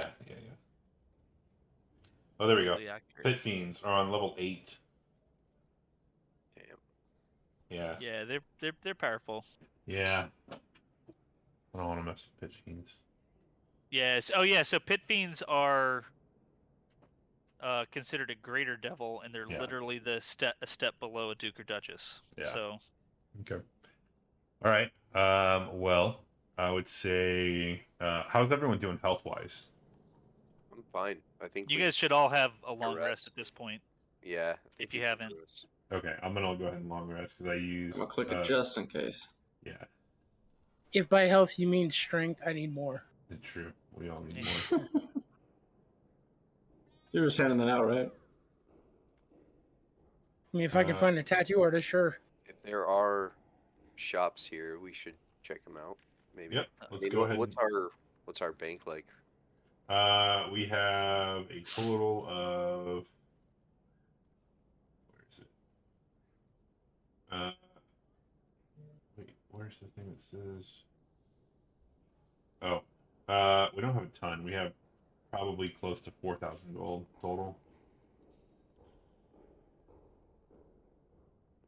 Oh, there we go. totally accurate. Pit fiends are on level 8. Damn. Yeah. Yeah, they're powerful. Yeah. I don't want to mess with pit fiends. Yes. Oh yeah. So pit fiends are considered a greater devil, and they're literally a step below a duke or duchess. Yeah. So. Okay. All right. Well, I would say, how's everyone doing health wise? I'm fine. I think You guys should all have a long rest. rest at this point. Yeah. If you haven't. Okay, I'm gonna go ahead and long rest because I use. I'm gonna click it just in case. Yeah. If by health you mean strength, I need more. It's true. We all need more. You're just handing that out, right? I mean, if I can find a tattoo artist, sure. If there are shops here, we should check them out. Maybe. Yep. Let's go ahead. What's our bank like? We have a total of. Where is it? Wait, where's the thing that says? Oh, we don't have a ton. We have probably close to 4,000 gold total.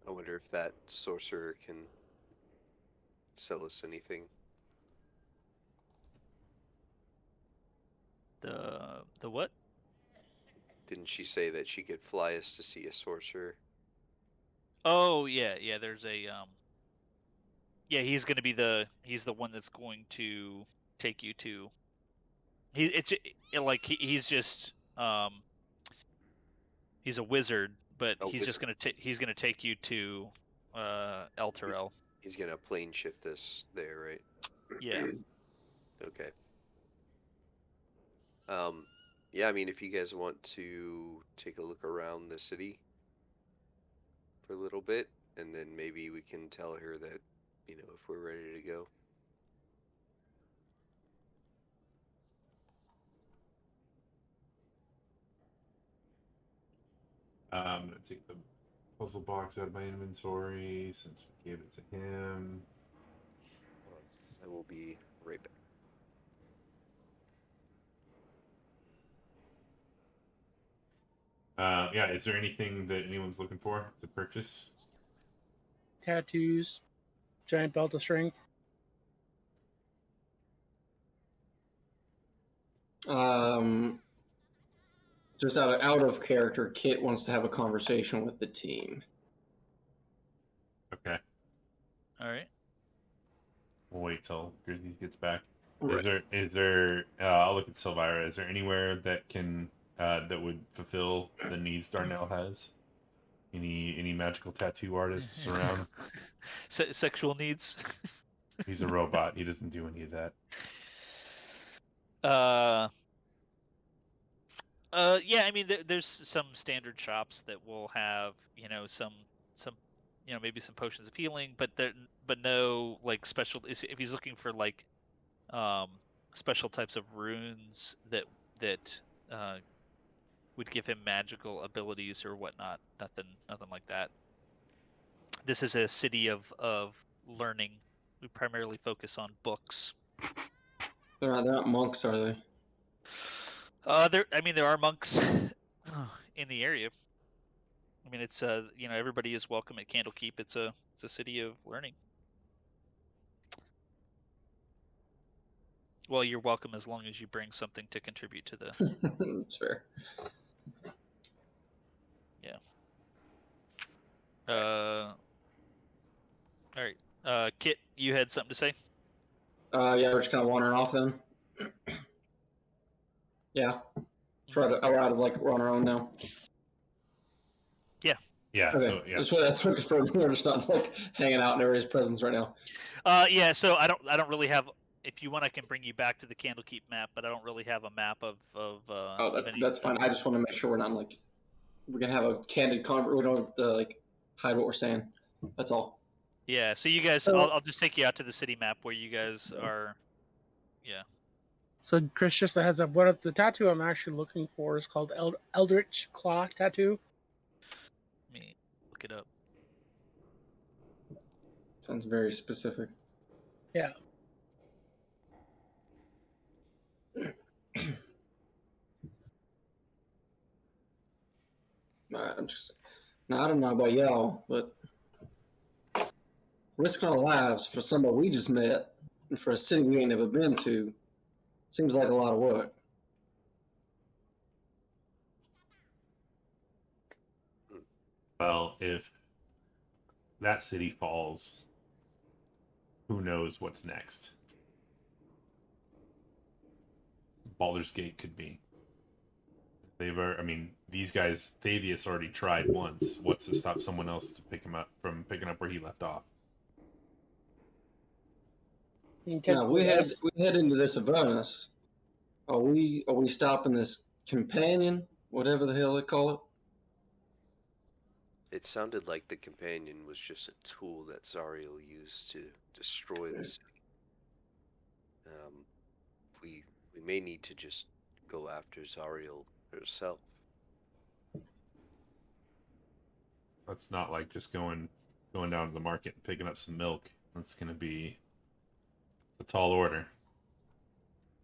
I wonder if that sorcerer can sell us anything. The what? Didn't she say that she could fly us to see a sorcerer? Oh yeah. There's a Yeah, he's gonna be he's the one that's going to take you to. He's just he's a wizard, but he's just gonna take you to El Terrell. He's gonna plane shift us there, right? Yeah. Okay. Yeah, I mean, if you guys want to take a look around the city for a little bit, and then maybe we can tell her that, if we're ready to go. I'm gonna take the puzzle box out of my inventory since we gave it to him. I will be Right back. Yeah, is there anything that anyone's looking for to purchase? Tattoos, giant belt of strength. Just out of character, Kit wants to have a conversation with the team. Okay. All right. We'll wait till Grizzlies gets back. Right. Is there I'll look at Silvira. Is there anywhere that can that would fulfill the needs Darnell has? Any magical tattoo artists around? Sexual needs. He's a robot. He doesn't do any of that. Yeah, I mean, there's some standard shops that will have, some, maybe some potions of healing, but no like special. If he's looking for like, special types of runes that would give him magical abilities or whatnot, nothing like that. This is a city of learning. We primarily focus on books. They're not monks, are they? There are monks in the area. I mean, it's everybody is welcome at Candlekeep. It's a city of learning. Well, you're welcome as long as you bring something to contribute to the. Sure. Yeah. All right. Kit, you had something to say? Yeah, we're just kind of wandering off then. Yeah. Try to. We're out of we're on our own now. Yeah. Okay. So yeah. That's what we're just not hanging out in everybody's presence right now. Yeah. So I don't really have. If you want, I can bring you back to the Candlekeep map, but I don't really have a map of. That's fine. I just want to make sure we're not we're gonna have a candid conversation. We don't have to hide what we're saying. That's all. Yeah. So you guys, I'll just take you out to the city map where you guys are. Yeah. So Chris, just a heads up. What the tattoo I'm actually looking for is called Eldritch Claw tattoo. Let me look it up. Sounds very specific. Yeah. I don't know about y'all, but risking our lives for somebody we just met and for a city we ain't never been to seems like a lot of work. Well, if that city falls, who knows what's next? Baldur's Gate could be. These guys, Thavius already tried once. What's to stop someone else to pick him up from picking up where he left off? Now we head into this Avernus. Are we stopping this companion, whatever the hell they call it? It sounded like the companion was just a tool that Zariel used to destroy the city. We may need to just go after Zariel herself. That's not like just going down to the market and picking up some milk. That's gonna be a tall order.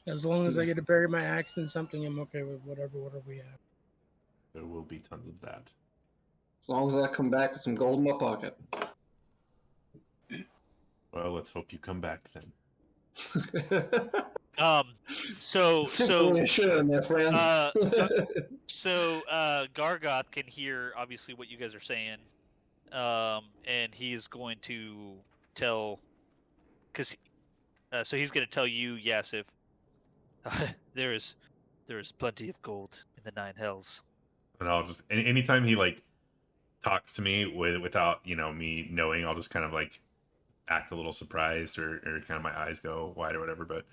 As long as I get to bury my axe in something, I'm okay with whatever order we have. There will be tons of that. As long as I come back with some gold in my pocket. Well, let's hope you come back then. So my friend. So Gargoth can hear obviously what you guys are saying, and he's going to tell, so he's going to tell you, yes, if there is plenty of gold in the nine hells. And I'll just anytime he talks to me without me knowing, I'll just kind of act a little surprised or kind of my eyes go wide or whatever. But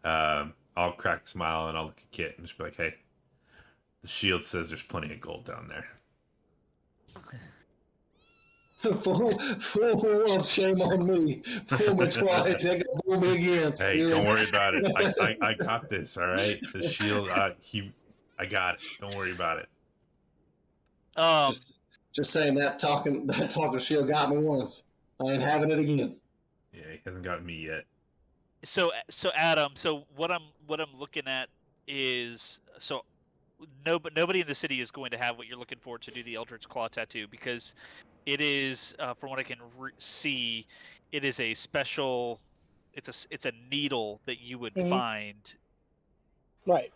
I'll crack a smile and I'll look at Kit and just be like, hey, the shield says there's plenty of gold down there. For once, shame on me. Fool me twice, they gonna fool me again. Hey, don't worry about it. I got this, all right? The shield, I got it. Don't worry about it. Just saying that talking shield got me once. I ain't having it again. Yeah, he hasn't gotten me yet. So Adam, so what I'm looking at is nobody in the city is going to have what you're looking for to do the Eldritch Claw tattoo, because it is, from what I can see, it is a special. It's a needle that you would Mhm. find. Right.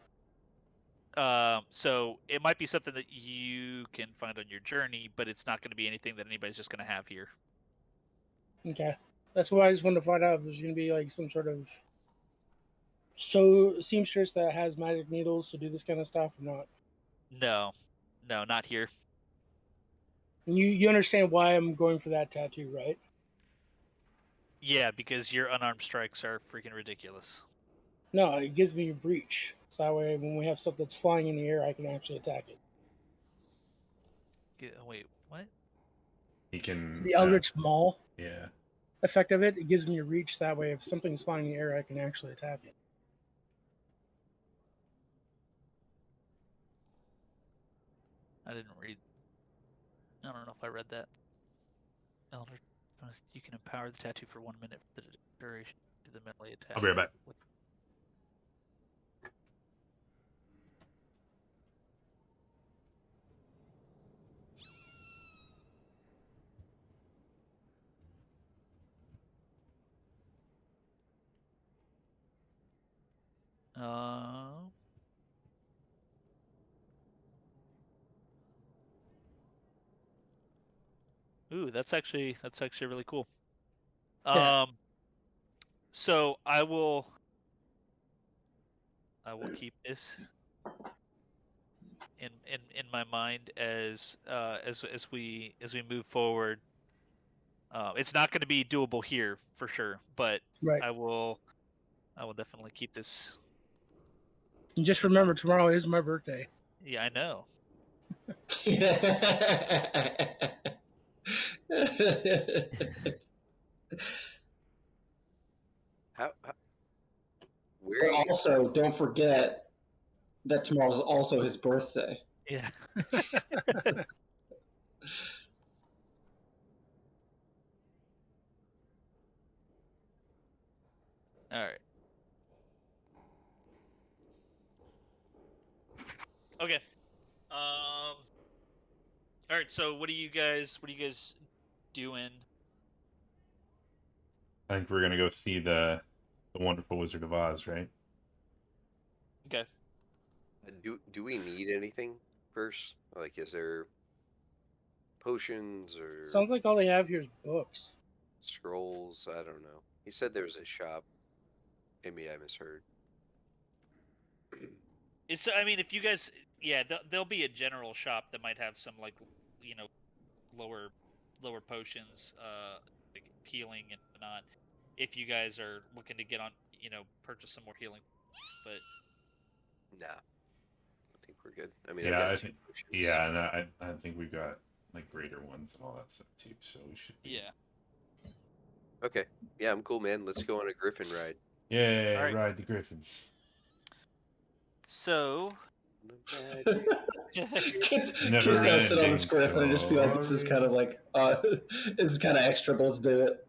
So it might be something that you can find on your journey, but it's not going to be anything that anybody's just going to have here. Okay. That's why I just wanted to find out if there's going to be like some sort of seamstress that has magic needles to do this kind of stuff or not. No, not here. And you understand why I'm going for that tattoo, right? Yeah, because your unarmed strikes are freaking ridiculous. No, it gives me a breach. So that way when we have stuff that's flying in the air, I can actually attack it. Wait, what? He can. The Eldritch Maul Yeah. effect of it gives me a reach. That way if something's flying in the air, I can actually attack it. I didn't read. I don't know if I read that. Eldritch, you can empower the tattoo for 1 minute for the duration to the melee attack. I'll be right back. Ooh, that's actually really cool. Yeah. So I will keep this in my mind as we move forward. It's not going to be doable here for sure, but Right. I will definitely keep this. And just remember, tomorrow is my birthday. Yeah, I know. How where But are you? also, don't forget that tomorrow is also his birthday. Yeah. All right. Okay. All right. So what are you guys doing? I think we're gonna go see the Wonderful Wizard of Oz, right? Okay. Do we need anything first? Like, is there potions or Sounds like all they have here is books. scrolls? I don't know. He said there was a shop. Maybe I misheard. I mean, if you guys, yeah, there'll be a general shop that might have some, like, lower potions, like healing and whatnot. If you guys are looking to get on, purchase some more healing, but Nah, I think we're good. I mean, I've Yeah, got I two think. potions. Yeah, and I think we got like greater ones and all that stuff too, so we should. yeah. Okay. Yeah, I'm cool, man. Let's go on a griffin ride. Yay! All right. Ride the Griffins. So Kids Never gotta sit on this ending griffin and just be like, this is story. kind of like, this is kind of extra, but let's do it.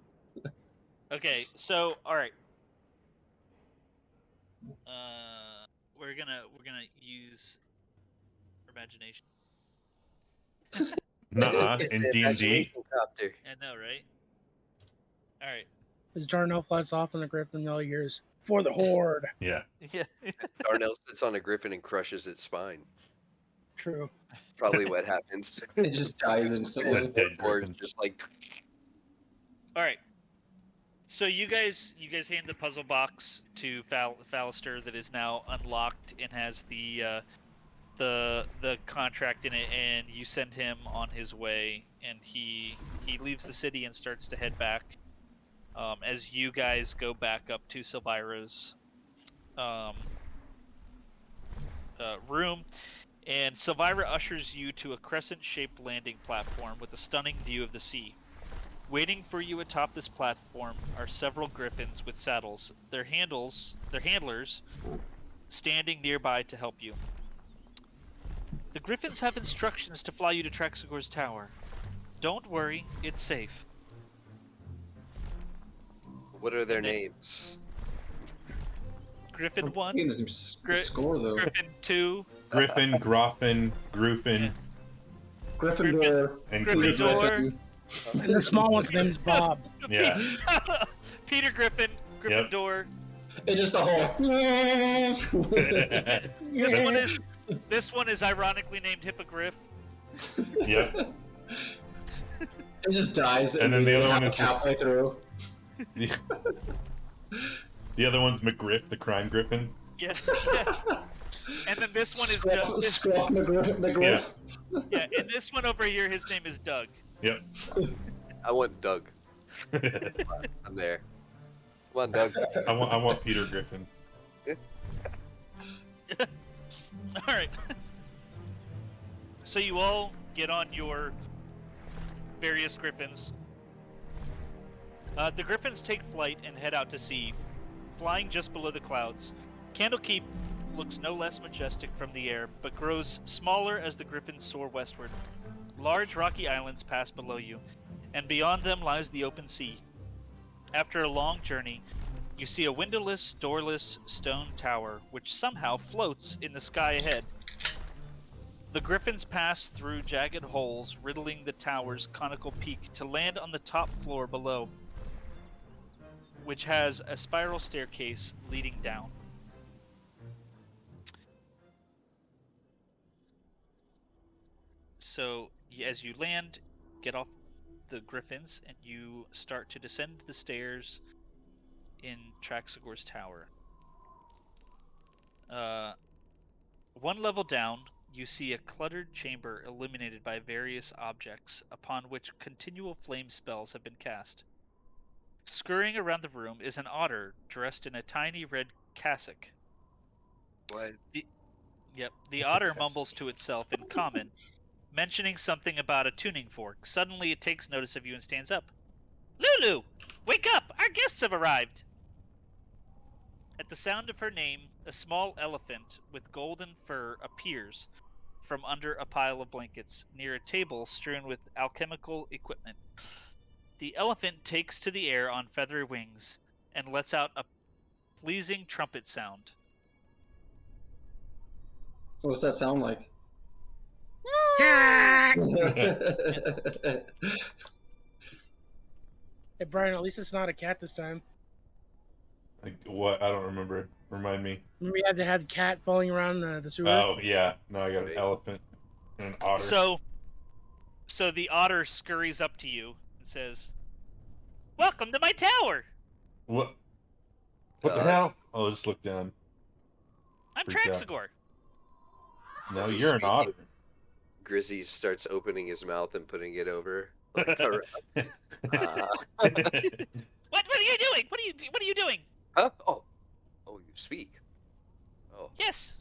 okay, so all right. We're gonna use imagination. Nuh-uh. In The D&D. imagination copter. I know, right? All right. As Darnell flies off on the griffin, all he hears, for the horde. Yeah. Yeah. Darnell sits on a griffin and crushes its spine. True. Probably what happens. It just dies It's a instantly. dead Or Griffin. it's just like All right. So you guys hand the puzzle box to Fallister that is now unlocked and has the contract in it, and you send him on his way, and he leaves the city and starts to head back. As you guys go back up to Silvira's room, and Silvira ushers you to a crescent-shaped landing platform with a stunning view of the sea. Waiting for you atop this platform are several griffins with saddles, their handlers standing nearby to help you. The griffins have instructions to fly you to Traxagor's tower. Don't worry, it's safe. what are their names? Griffin 1, Getting some score though. Griffin 2, Griffin, Groffin, Groofin, Yeah. Gryffindor. and Gryffindor. Gleefin. And the small one's name's Bob. Yeah. Peter Griffin, Gryffindor. It just the whole. This one is ironically named Hippogriff. Yep. It just dies, And then the other one is just- halfway through. The other one's McGriff, the crime griffin. Yeah. And then this one is Scruff McGriff. Yeah, and this one over here, his name is Doug. Yep. I want Doug. I'm there. Come on, Doug. I want Peter Griffin. All right. So you all get on your various griffins. The griffins take flight and head out to sea, flying just below the clouds. Candlekeep looks no less majestic from the air, but grows smaller as the griffins soar westward. Large rocky islands pass below you, and beyond them lies the open sea. After a long journey, you see a windowless, doorless stone tower, which somehow floats in the sky ahead. The griffins pass through jagged holes, riddling the tower's conical peak, to land on the top floor below, which has a spiral staircase leading down. So, as you land, get off the griffins, and you start to descend the stairs in Traxagor's tower. One level down, you see a cluttered chamber illuminated by various objects, upon which continual flame spells have been cast. Scurrying around the room is an otter dressed in a tiny red cassock. What? The otter mumbles to itself in common, mentioning something about a tuning fork. Suddenly it takes notice of you and stands up. Lulu! Wake up! Our guests have arrived! At the sound of her name, a small elephant with golden fur appears from under a pile of blankets near a table strewn with alchemical equipment. The elephant takes to the air on feathery wings and lets out a pleasing trumpet sound. What's that sound like? Hey, Brian, at least it's not a cat this time. Like what? I don't remember. Remind me. Remember you had to have the cat falling around the sewer? Oh yeah. No, I got an elephant and an otter. So the otter scurries up to you and says, "Welcome to my tower! What? What the hell? I'll just look down. I'm Freaked out. Traxagor." No, Is he you're an speaking? otter. Grizzy starts opening his mouth and putting it over. Like, around. What are you doing? What are you doing? Huh? Oh, you speak. Oh, Yes.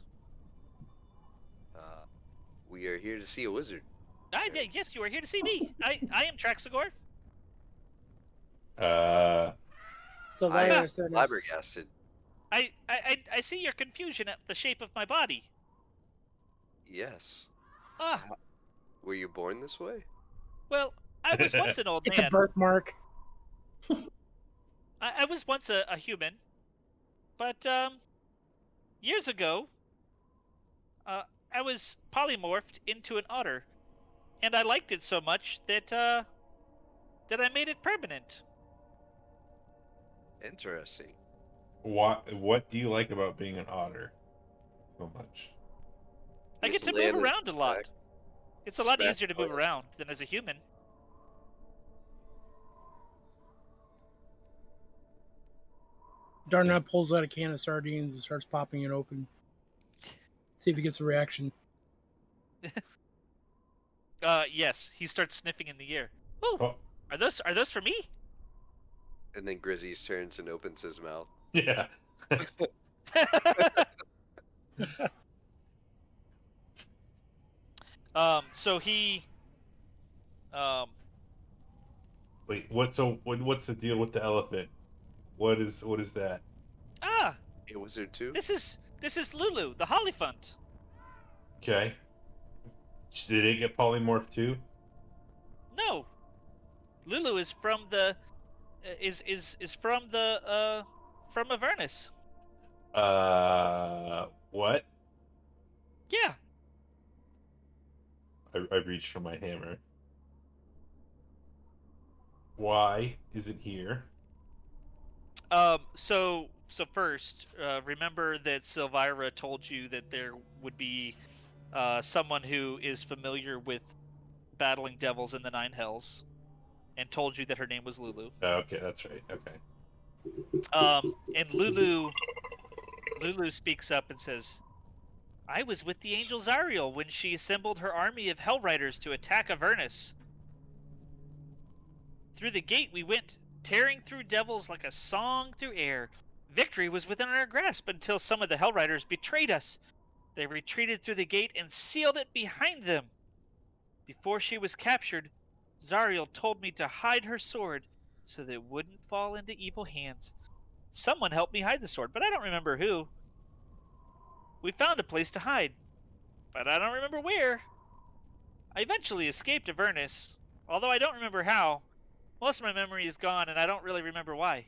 we are here to see a wizard. Yes, you are here to see me. I am Traxagor. So I Lyra am said it's- flabbergasted. I see your confusion at the shape of my body. Yes. Ah, Were you born this way? well, I was once an old it's a man. birthmark. I was once a human, but years ago, I was polymorphed into an otter, and I liked it so much that I made it permanent. Interesting. What do you like about being an otter so much? I get Just to land move in around a the lot. back. It's a lot Smack easier to move buttons. around than as a human. Darnell pulls out a can of sardines and starts popping it open. See if he gets a reaction. Yes, he starts sniffing in the air. Ooh, Oh, are those for me? And then Grizzy turns and opens his mouth. yeah. So he, Wait, what's the deal with the elephant? What is that? A wizard too? this is Lulu, the Hollyphant. Okay. Did it get polymorphed too? No, Lulu is from the, from Avernus. What? Yeah. I reached for my hammer. Why is it here? So first, remember that Silvira told you that there would be someone who is familiar with battling devils in the Nine Hells, and told you that her name was Lulu. Oh, okay, that's right. Okay. And Lulu speaks up and says, "I was with the angel Zariel when she assembled her army of Hell Riders to attack Avernus. Through the gate we went, tearing through devils like a song through air. Victory was within our grasp until some of the Hell Riders betrayed us. They retreated through the gate and sealed it behind them. Before she was captured, Zariel told me to hide her sword so that it wouldn't fall into evil hands. Someone helped me hide the sword, but I don't remember who. We found a place to hide, but I don't remember where. I eventually escaped Avernus, although I don't remember how. Most of my memory is gone, and I don't really remember why."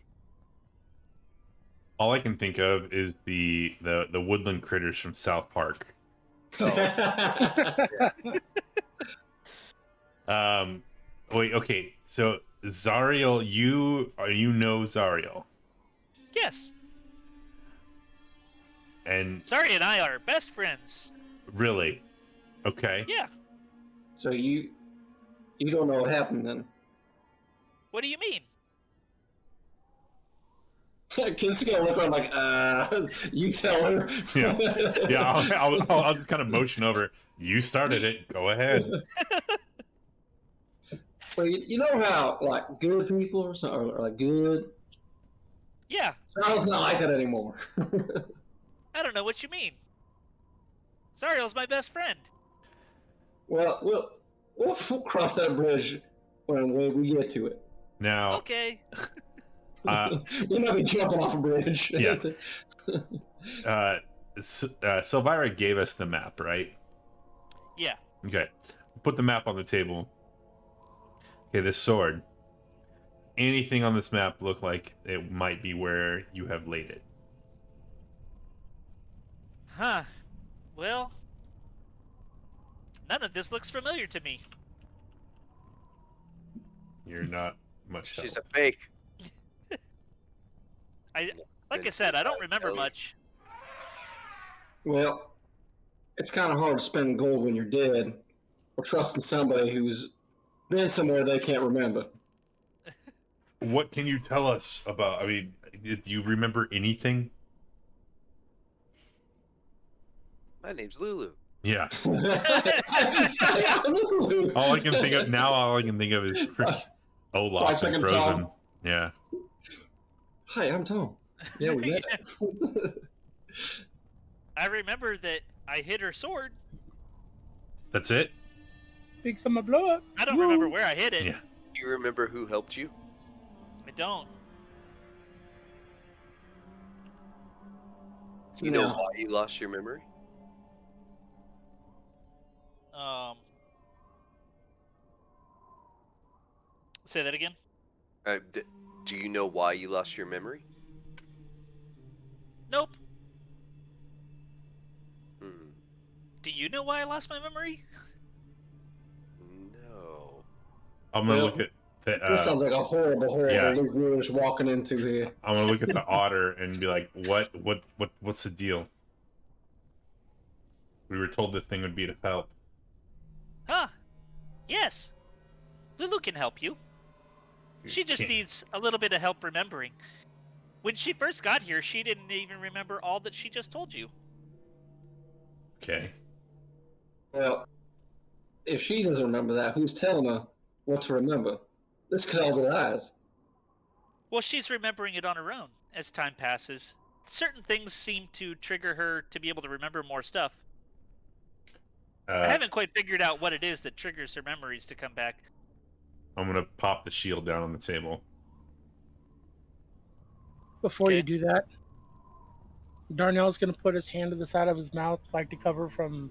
All I can think of is the woodland critters from South Park. Wait, okay. So Zariel, you know Zariel, Yes, and Zari and I are best friends. really, okay. Yeah. So you don't know what happened then? What do you mean? Ken's gonna look around like, you tell her. Yeah. I'll just kind of motion over. You started it. Go ahead. Well, you know how like good people or something, or like good. Yeah, Sounds not like it anymore. I don't know what you mean. Zariel's my best friend. Well, we'll cross that bridge when we get to it. Now, Okay. We might be jumping off a bridge. Yeah. Silvira gave us the map, right? Yeah. Okay. Put the map on the table. Okay, this sword. Anything on this map look like it might be where you have laid it? Huh. Well, none of this looks familiar to me. You're not much help. She's a fake. Like I said, I don't remember much. Well, it's kind of hard to spend gold when you're dead, or trusting somebody who's been somewhere they can't remember. What can you tell us about? I mean, do you remember anything? My name's Lulu. Yeah. All I can think of is freaking Olaf 5 and second Frozen. Tom. Yeah. Hi, I'm Tom. Yeah, we met. I remember that I hid her sword. That's it? Big summer blow up. I don't remember where I hid it. Yeah. Do you remember who helped you? I don't. Do you know No. why you lost your memory? Say that again. Do you know why you lost your memory? Nope. Hmm. Do you know why I lost my memory? No. I'm gonna Well, look at the, This sounds like a horrible yeah. Luke we're just walking into here. I'm gonna look at the otter and be like, what's the deal? We were told this thing would be to help. Huh. Yes. Lulu can help you. She just Can't- needs a little bit of help remembering. When she first got here, she didn't even remember all that she just told you. Okay. Well, if she doesn't remember that, who's telling her what to remember? This could all be lies. Well, she's remembering it on her own as time passes. Certain things seem to trigger her to be able to remember more stuff. I haven't quite figured out what it is that triggers her memories to come back. I'm gonna pop the shield down on the table. Before Okay. you do that, Darnell's going to put his hand to the side of his mouth, like to cover from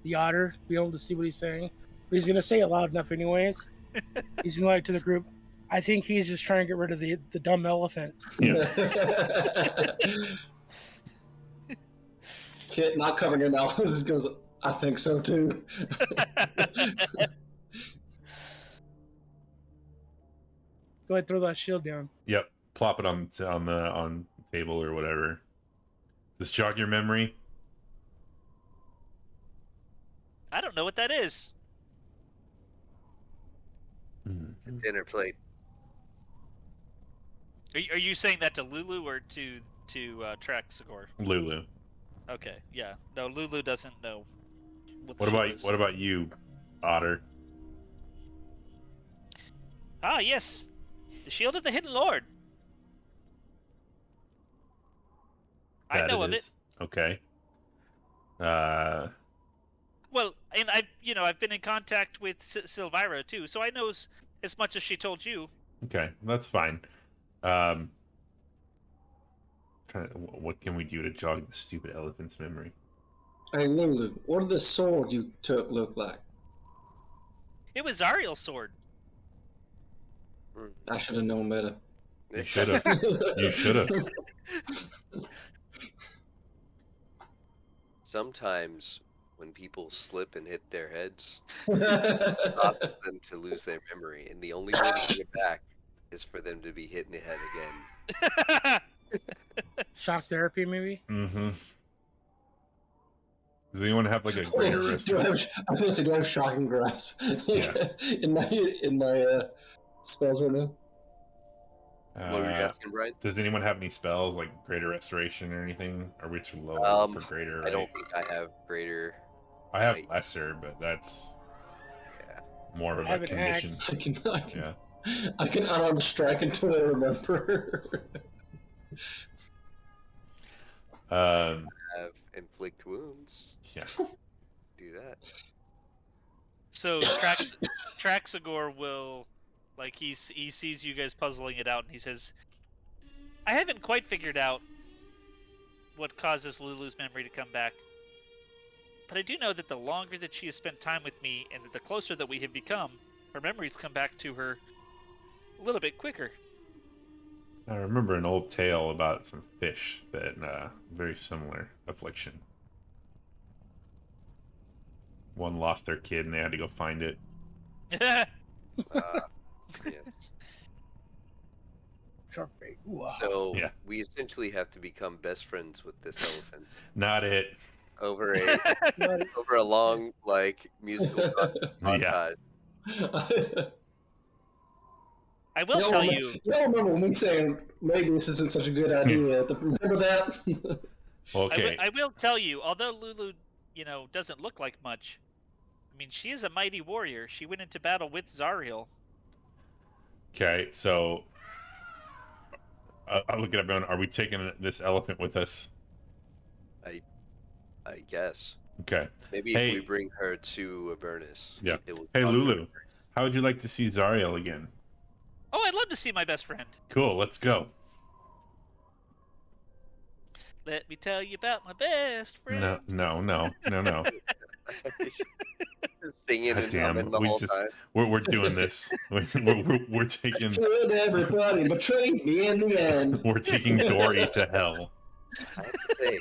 the otter, be able to see what he's saying. But he's going to say it loud enough anyways. He's going to like to the group. I think he's just trying to get rid of the dumb elephant. Yeah. Kit not covering your mouth. Just goes, I think so too. Go ahead, throw that shield down. Yep. Plop it on the table or whatever. Does this jog your memory? I don't know what that is. It's a dinner plate. Are you saying that to Lulu or to Traxagor? Lulu. Okay, yeah. No, Lulu doesn't know what the What shield about is. what about you, Otter? Ah, yes. The shield of the Hidden Lord. I That know of it. is. Okay. Well, and I've been in contact with Silvira too, so I know as much as she told you. Okay, that's fine. What can we do to jog the stupid elephant's memory? Hey Lulu, what did the sword you took look like? It was Ariel's sword. I should have known better. You should have. You should have. Sometimes when people slip and hit their heads, it causes them to lose their memory, and the only way to get it back is for them to be hit in the head again. Shock therapy, maybe. Mm-hmm. Does anyone have like a greater Do I restoration? have, I was going to say, do I have shocking grasp Yeah. in my spells right now? What were you asking, Brian? Does anyone have any spells like greater restoration or anything? Are we too low for greater? I don't think I have greater. I have Right. lesser, but that's Yeah. more of I have a an condition. axe. Yeah. I can unarmed strike until I remember. Have inflict wounds. Yeah. Do that. So Traxagor will, like, he sees you guys puzzling it out, and he says, "I haven't quite figured out what causes Lulu's memory to come back, but I do know that the longer that she has spent time with me, and that the closer that we have become, her memories come back to her a little bit quicker." I remember an old tale about some fish that very similar affliction. One lost their kid and they had to go find it. Yes. Shark bait. Ooh, ah. So Yeah. we essentially have to become best friends with this elephant Not it. over a long musical montage. I will tell you. Y'all remember me saying maybe this isn't such a good idea? Remember that? Okay. I will tell you, although Lulu, doesn't look like much, I mean, she is a mighty warrior. She went into battle with Zariel. Okay, so I'll look at everyone. Are we taking this elephant with us? I guess. Okay. Maybe Hey. if we bring her to Avernus. Yeah. It will Hey, jog her Lulu. memory. How would you like to see Zariel again? Oh, I'd love to see my best friend. Cool, let's go. Let me tell you about my best friend. No. Singing God and damn, humming the whole time. we're doing this. We're taking Killed everybody, betrayed me in the end. we're taking Dory to hell. I have to say,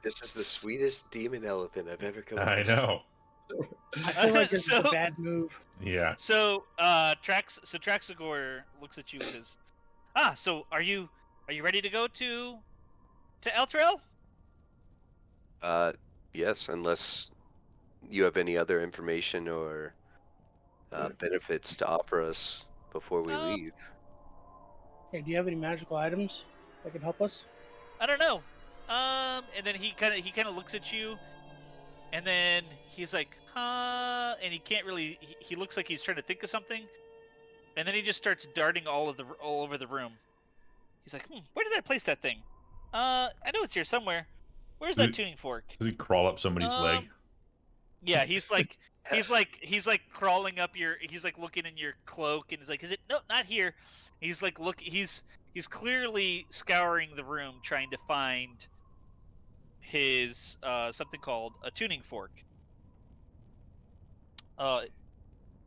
this is the sweetest demon elephant I've ever come I across. know. I feel like this is a So- bad move. Yeah. So, Traxagor looks at you and says, so are you ready to go to Eltrell? Yes, unless you have any other information or benefits to offer us before we leave. Hey, do you have any magical items that can help us? I don't know. And then he kind of looks at you, and then he's like, huh? And he can't really. He looks like he's trying to think of something, and then he just starts darting all over the room. He's like, where did I place that thing? I know it's here somewhere. Where's that tuning fork? Does he crawl up somebody's leg? Yeah, he's like crawling up he's like looking in your cloak, and he's like, is it? No, not here. He's like, he's clearly scouring the room trying to find his something called a tuning fork.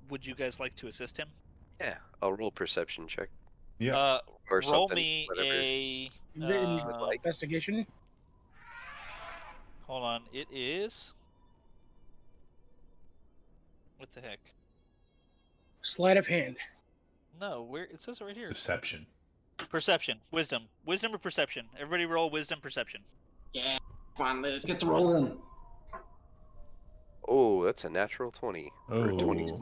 Would you guys like to assist him? Yeah, I'll roll perception check Yeah. or Roll something. me Whatever. a Written like. investigation. Hold on. It is. What the heck? Sleight of hand. No, where it says it right here. Deception. Perception, wisdom, wisdom or perception. Everybody roll wisdom, perception. Yeah, fine, let's get the rolling. Oh, that's a natural 20 or Oh. 27.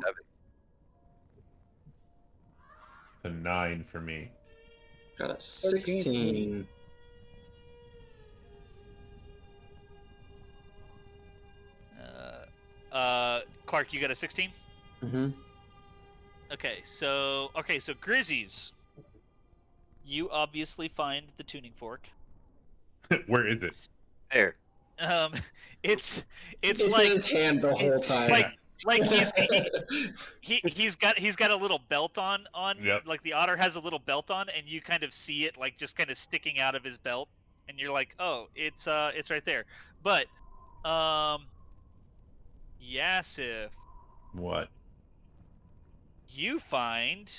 It's a 9 for me. Got a 13. 16. Clark, you got a 16? Mm-hmm. Okay, so Grizzies. You obviously find the tuning fork. Where is it? There. It's It's like in his hand the whole time. like he's got a little belt on. Yep. Like the otter has a little belt on, and you kind of see it like just kind of sticking out of his belt, and you're like, oh, it's right there. But Yasif, What? you find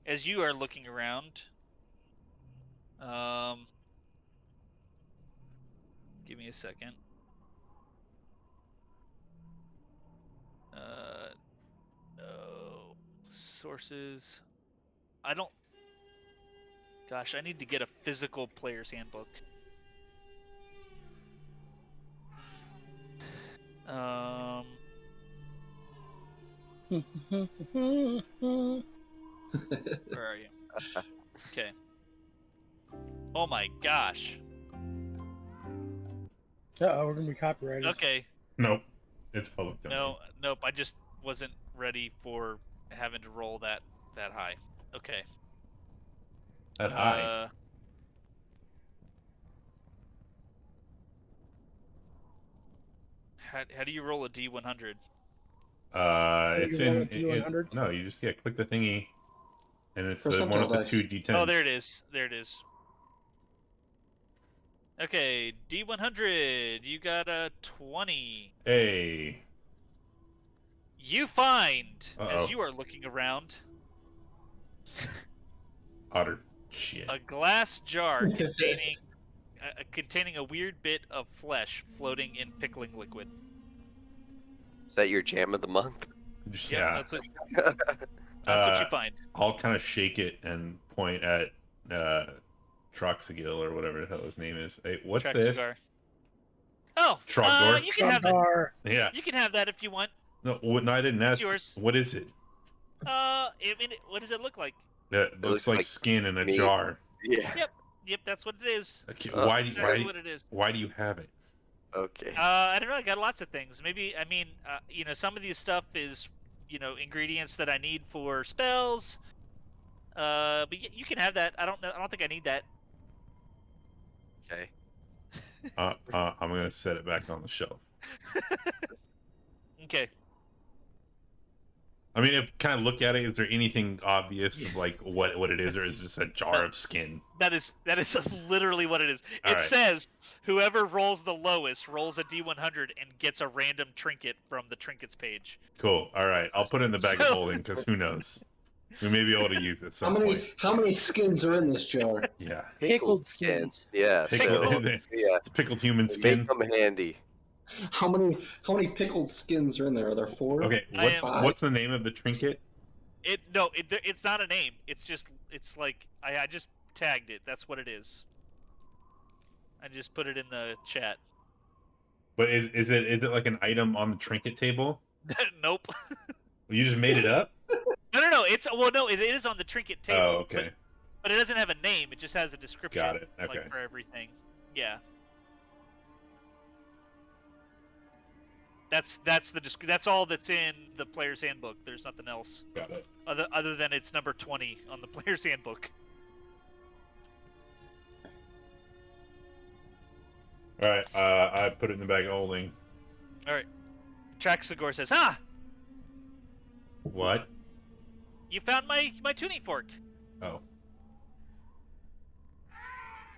as you are looking around. Give me a second. No sources. I don't. Gosh, I need to get a physical player's handbook. Where are you? Okay. Oh my gosh. Uh-oh, we're gonna be copyrighted. Okay. Nope. It's public domain. Nope. I just wasn't ready for having to roll that high. Okay. That high. How do you roll a D100? It's you roll in. a D100? No, you just click the thingy, and it's the one Percentile with the dice. 2 d10s. Oh, there it is. There it is. Okay, D100. You got a 20. Hey. You find, Uh-oh. as you are looking around, Otter. Shit. a glass jar containing a weird bit of flesh floating in pickling liquid. Is that your jam of the month? Yeah. That's what you find. I'll kind of shake it and point at Troxagil or whatever the hell his name is. Hey, what's Track this? cigar. Oh, Trogdor? you can have that. Trogdor. Yeah. You can have that if you want. No, I didn't ask. yours. What is it? I mean, what does it look like? It looks like skin in a meat. jar. Yeah. Yep, that's what it is. Okay, Exactly what it is. why do you have it? Okay. I don't know. I got lots of things. Maybe some of these stuff is, ingredients that I need for spells. But you can have that. I don't know. I don't think I need that. Okay. I'm gonna set it back on the shelf. Okay. I mean, if kind of look at it, is there anything obvious of like what it is, or is it just a jar of skin? That is literally what it is. All It right. says whoever rolls the lowest rolls a D100 and gets a random trinket from the trinkets page. Cool. All right, I'll put it in the bag of holding because who knows? We may be able to use it at some point. How many skins are in this jar? Yeah. Pickled skins. Yeah. Pickled, So yeah, it's pickled human skin. make them handy. How many pickled skins are in there? Are there 4? Okay, what's the name of the trinket? It's not a name. It's like I just tagged it. That's what it is. I just put it in the chat. But is it like an item on the trinket table? Nope. You just made it up? No. It is on the trinket table. Oh, okay. But it doesn't have a name. It just has a description. Got it. Okay. Like for everything. Yeah. That's all that's in the player's handbook. There's nothing else. Got it. Other than it's number 20 on the player's handbook. All right. I put it in the bag of holding. All right. Traxagor says, "Ah, What? you found my tuning fork." Oh.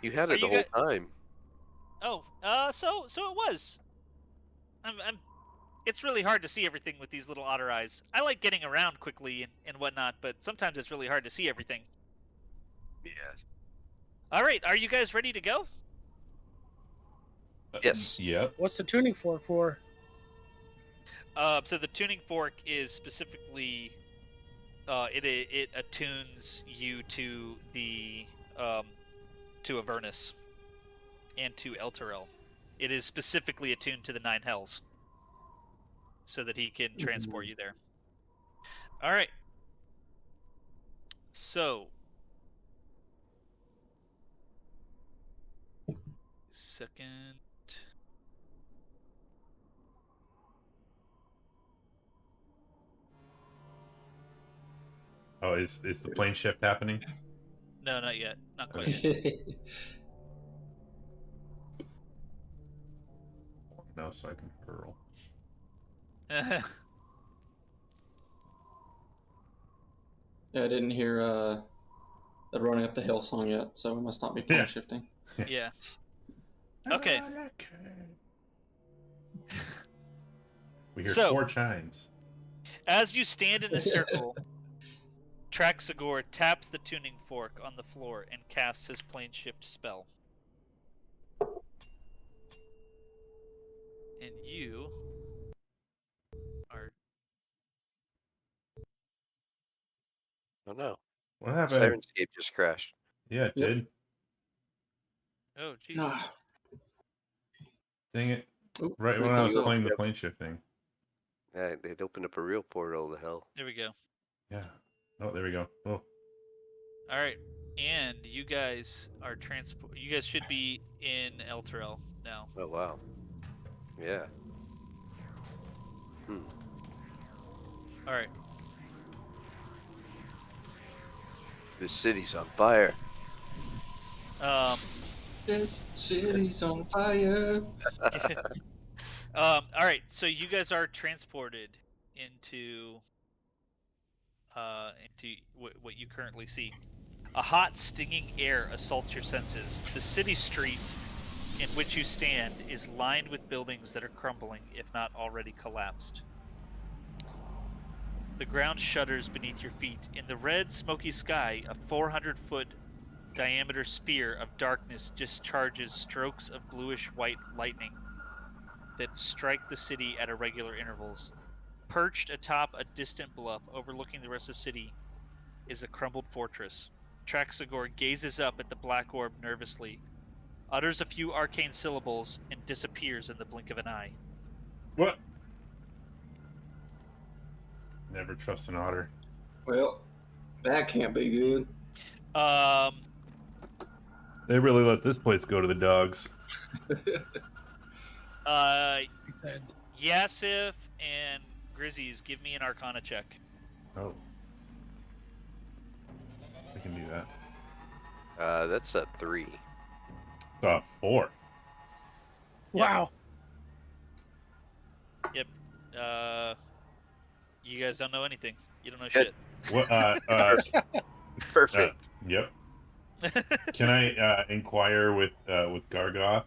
You had Are it the you whole time. Oh, so it was. It's really hard to see everything with these little otter eyes. I like getting around quickly and whatnot, but sometimes it's really hard to see everything. Yeah. All right, are you guys ready to go? Yes. Yep. What's the tuning fork for? So the tuning fork is specifically, it attunes you to the to Avernus and to Elturel. It is specifically attuned to the Nine Hells, so that he can transport you there. All right. So, second. Oh, is the plane shift happening? No, not yet. Not quite Okay. No, so I can hurl. yet. Yeah, I didn't hear the running up the hill song yet, so we must not be plunge shifting. Yeah. Okay. We hear So- 4 chimes. As you stand in a circle, Traxagor taps the tuning fork on the floor and casts his plane shift spell. And you are. Oh no. What happened? Sirenscape just crashed. Yeah, it Yep. did. Oh, jeez. Ah. Dang it. Oop, Right can we when I was close playing up? the plane shift thing. Yeah, they'd opened up a real portal to hell. There we go. Yeah. Oh, there we go. Oh. All right, and you guys are transport. You guys should be in Elturel now. Oh wow. Yeah. All right. This city's on fire. This city's on fire. All right. So you guys are transported into what you currently see. A hot, stinging air assaults your senses. The city street in which you stand is lined with buildings that are crumbling, if not already collapsed. The ground shudders beneath your feet. In the red, smoky sky, a 400-foot diameter sphere of darkness discharges strokes of bluish-white lightning that strike the city at irregular intervals. Perched atop a distant bluff overlooking the rest of the city is a crumbled fortress. Traxagor gazes up at the black orb nervously, utters a few arcane syllables, and disappears in the blink of an eye. What? Never trust an otter. Well, that can't be good. They really let this place go to the dogs. He said. Yasif and Grizzies, give me an Arcana check. Oh. I can do that. That's a 3. 4. Wow. Yep. You guys don't know anything. You don't know Good. shit. What? Perfect. Yep. Can I inquire with Gargoth?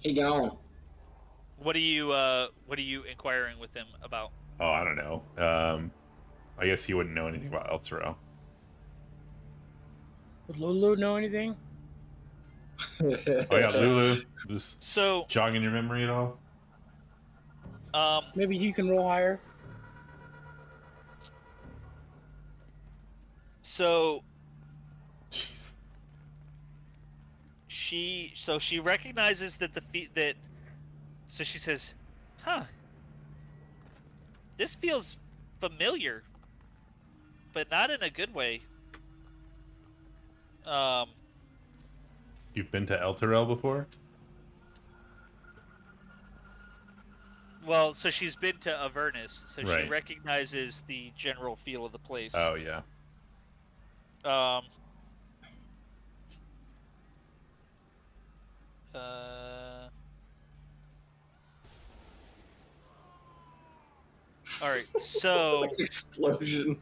He gone. What are you inquiring with him about? Oh, I don't know. I guess he wouldn't know anything about Elturel. Would Lulu know anything? Oh yeah, Lulu. Just So, jogging your memory at all? Maybe you can roll higher. So Jeez. she recognizes that so she says, "Huh. This feels familiar, but not in a good way." You've been to Elturel before? Well, so she's been to Avernus, so Right. she recognizes the general feel of the place. Oh yeah. All right, so Explosion.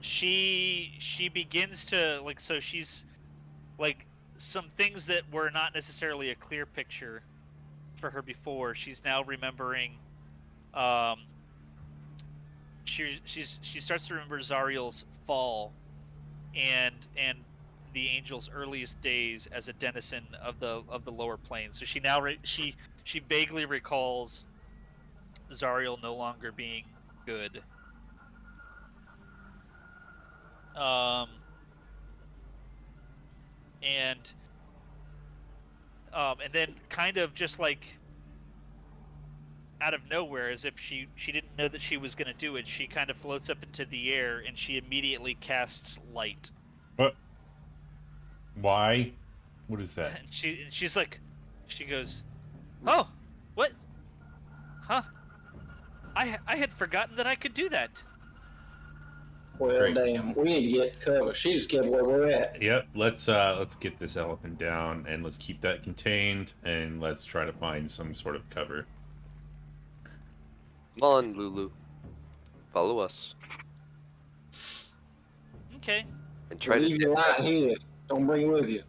she begins to so she's like some things that were not necessarily a clear picture for her before. She's now remembering. She starts to remember Zariel's fall, and the angel's earliest days as a denizen of the lower planes. So she now she vaguely recalls Zariel no longer being good. And then kind of just like out of nowhere, as if she didn't know that she was going to do it, she kind of floats up into the air and she immediately casts light. What? Why? What is that? And she's like, she goes, "Oh, what? Huh? I had forgotten that I could do that." Well, Great. damn, we need to get cover. She just kept where we're at. Yep, let's get this elephant down and let's keep that contained and let's try to find some sort of cover. Come on, Lulu. Follow us. Okay. And try to Leave your light here. Don't bring it with you.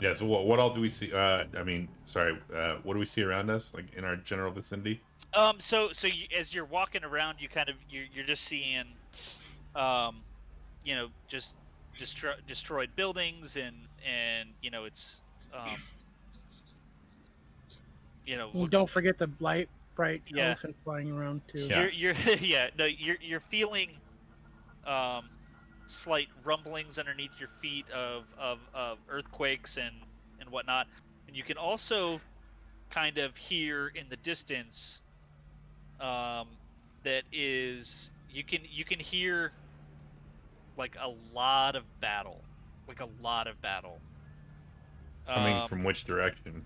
Yeah, so what all do we see? What do we see around us, like in our general vicinity? So as you're walking around, you're just seeing, just destroyed buildings and it's, Don't forget the bright Yeah. elephant flying around too. Yeah. You're you're feeling slight rumblings underneath your feet of earthquakes and whatnot, and you can also kind of hear in the distance that is you can hear like a lot of battle. Coming from which direction?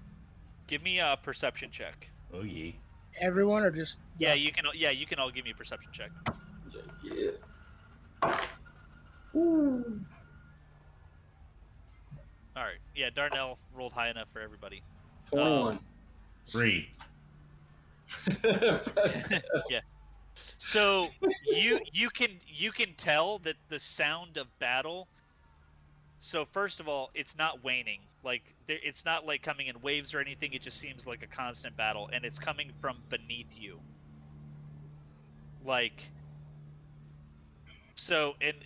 Give me a perception check. Oh yeah. Everyone or just Yeah, us? you can all give me a perception check. Yeah. Ooh. All right. Yeah, Darnell rolled high enough for everybody. 21. 3. Yeah. So you can tell that the sound of battle. So first of all, it's not waning. Like it's not like coming in waves or anything. It just seems like a constant battle, and it's coming from beneath you. Like. So, and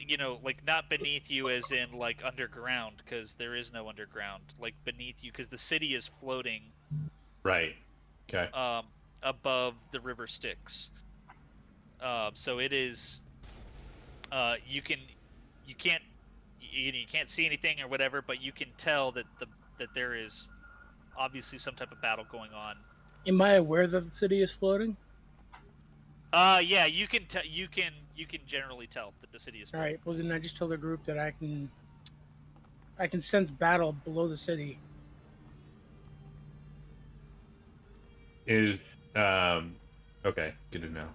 like not beneath you as in like underground, because there is no underground. Like beneath you, because the city is floating Right. Okay. above the river Styx. So it is. You can't see anything or whatever, but you can tell that there is obviously some type of battle going on. Am I aware that the city is floating? Yeah, you can generally tell that the city is All floating. right. Well, then I just tell the group that I can sense battle below the city. Is okay, good to know.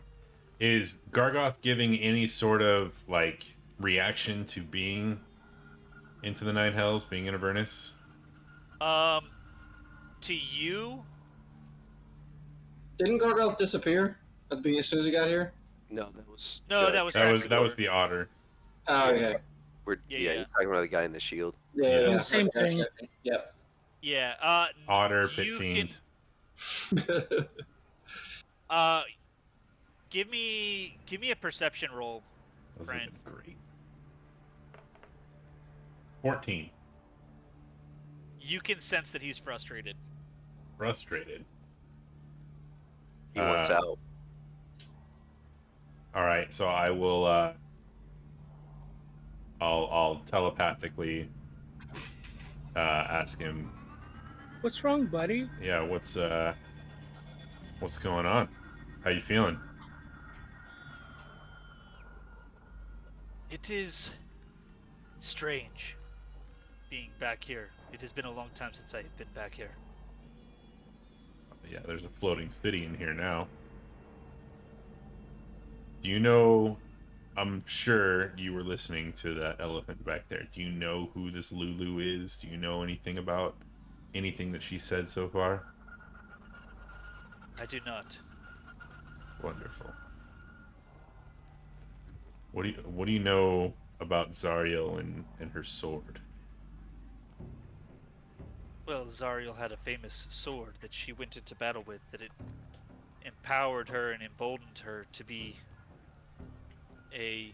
Is Gargoth giving any sort of like reaction to being into the Nine Hells, being in Avernus? To you, Didn't Gargoth disappear as soon as he got here? No, that was That was the otter. Oh, okay. Yeah. You're talking about the guy in the shield. Yeah. Same thing. Yep. Yeah. Otter, pit you fiend. Give me a perception roll. Those Brian. have been great. 14. You can sense that he's frustrated. Frustrated. He wants out. All right, so I will. I'll telepathically ask him. What's wrong, buddy? Yeah, what's going on? How you feeling? It is strange being back here. It has been a long time since I've been back here. Yeah, there's a floating city in here now. Do you know? I'm sure you were listening to that elephant back there. Do you know who this Lulu is? Do you know anything about anything that she said so far? I do not. Wonderful. What do you know about Zariel and her sword? Well, Zariel had a famous sword that she went into battle with, that it empowered her and emboldened her to be a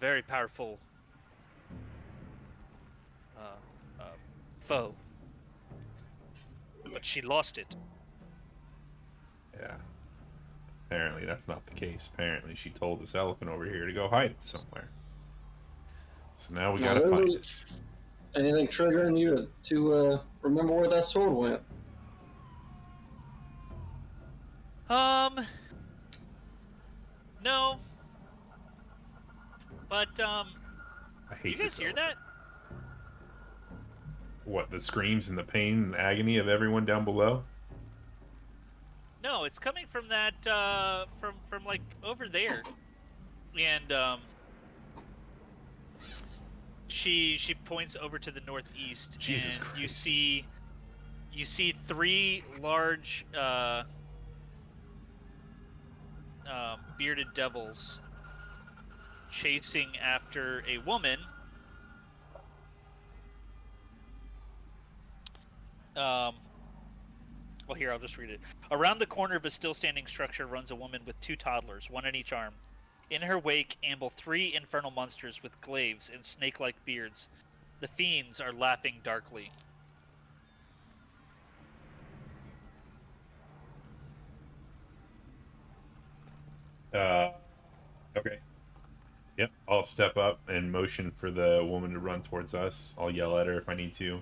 very powerful foe. But she lost it. Yeah. Apparently that's not the case. Apparently she told this elephant over here to go hide it somewhere. So now we gotta find it. Anything triggering you to remember where that sword went? No. But I hate you guys this hear elephant. that? What, the screams and the pain and agony of everyone down below? No, it's coming from that from like over there. And she points over to the northeast. Jesus and Christ. you see 3 large bearded devils chasing after a woman. Well, here, I'll just read it. Around the corner of a still-standing structure runs a woman with 2 toddlers, one in each arm. In her wake amble 3 infernal monsters with glaives and snake-like beards. The fiends are laughing darkly. Okay. Yep, I'll step up and motion for the woman to run towards us. I'll yell at her if I need to.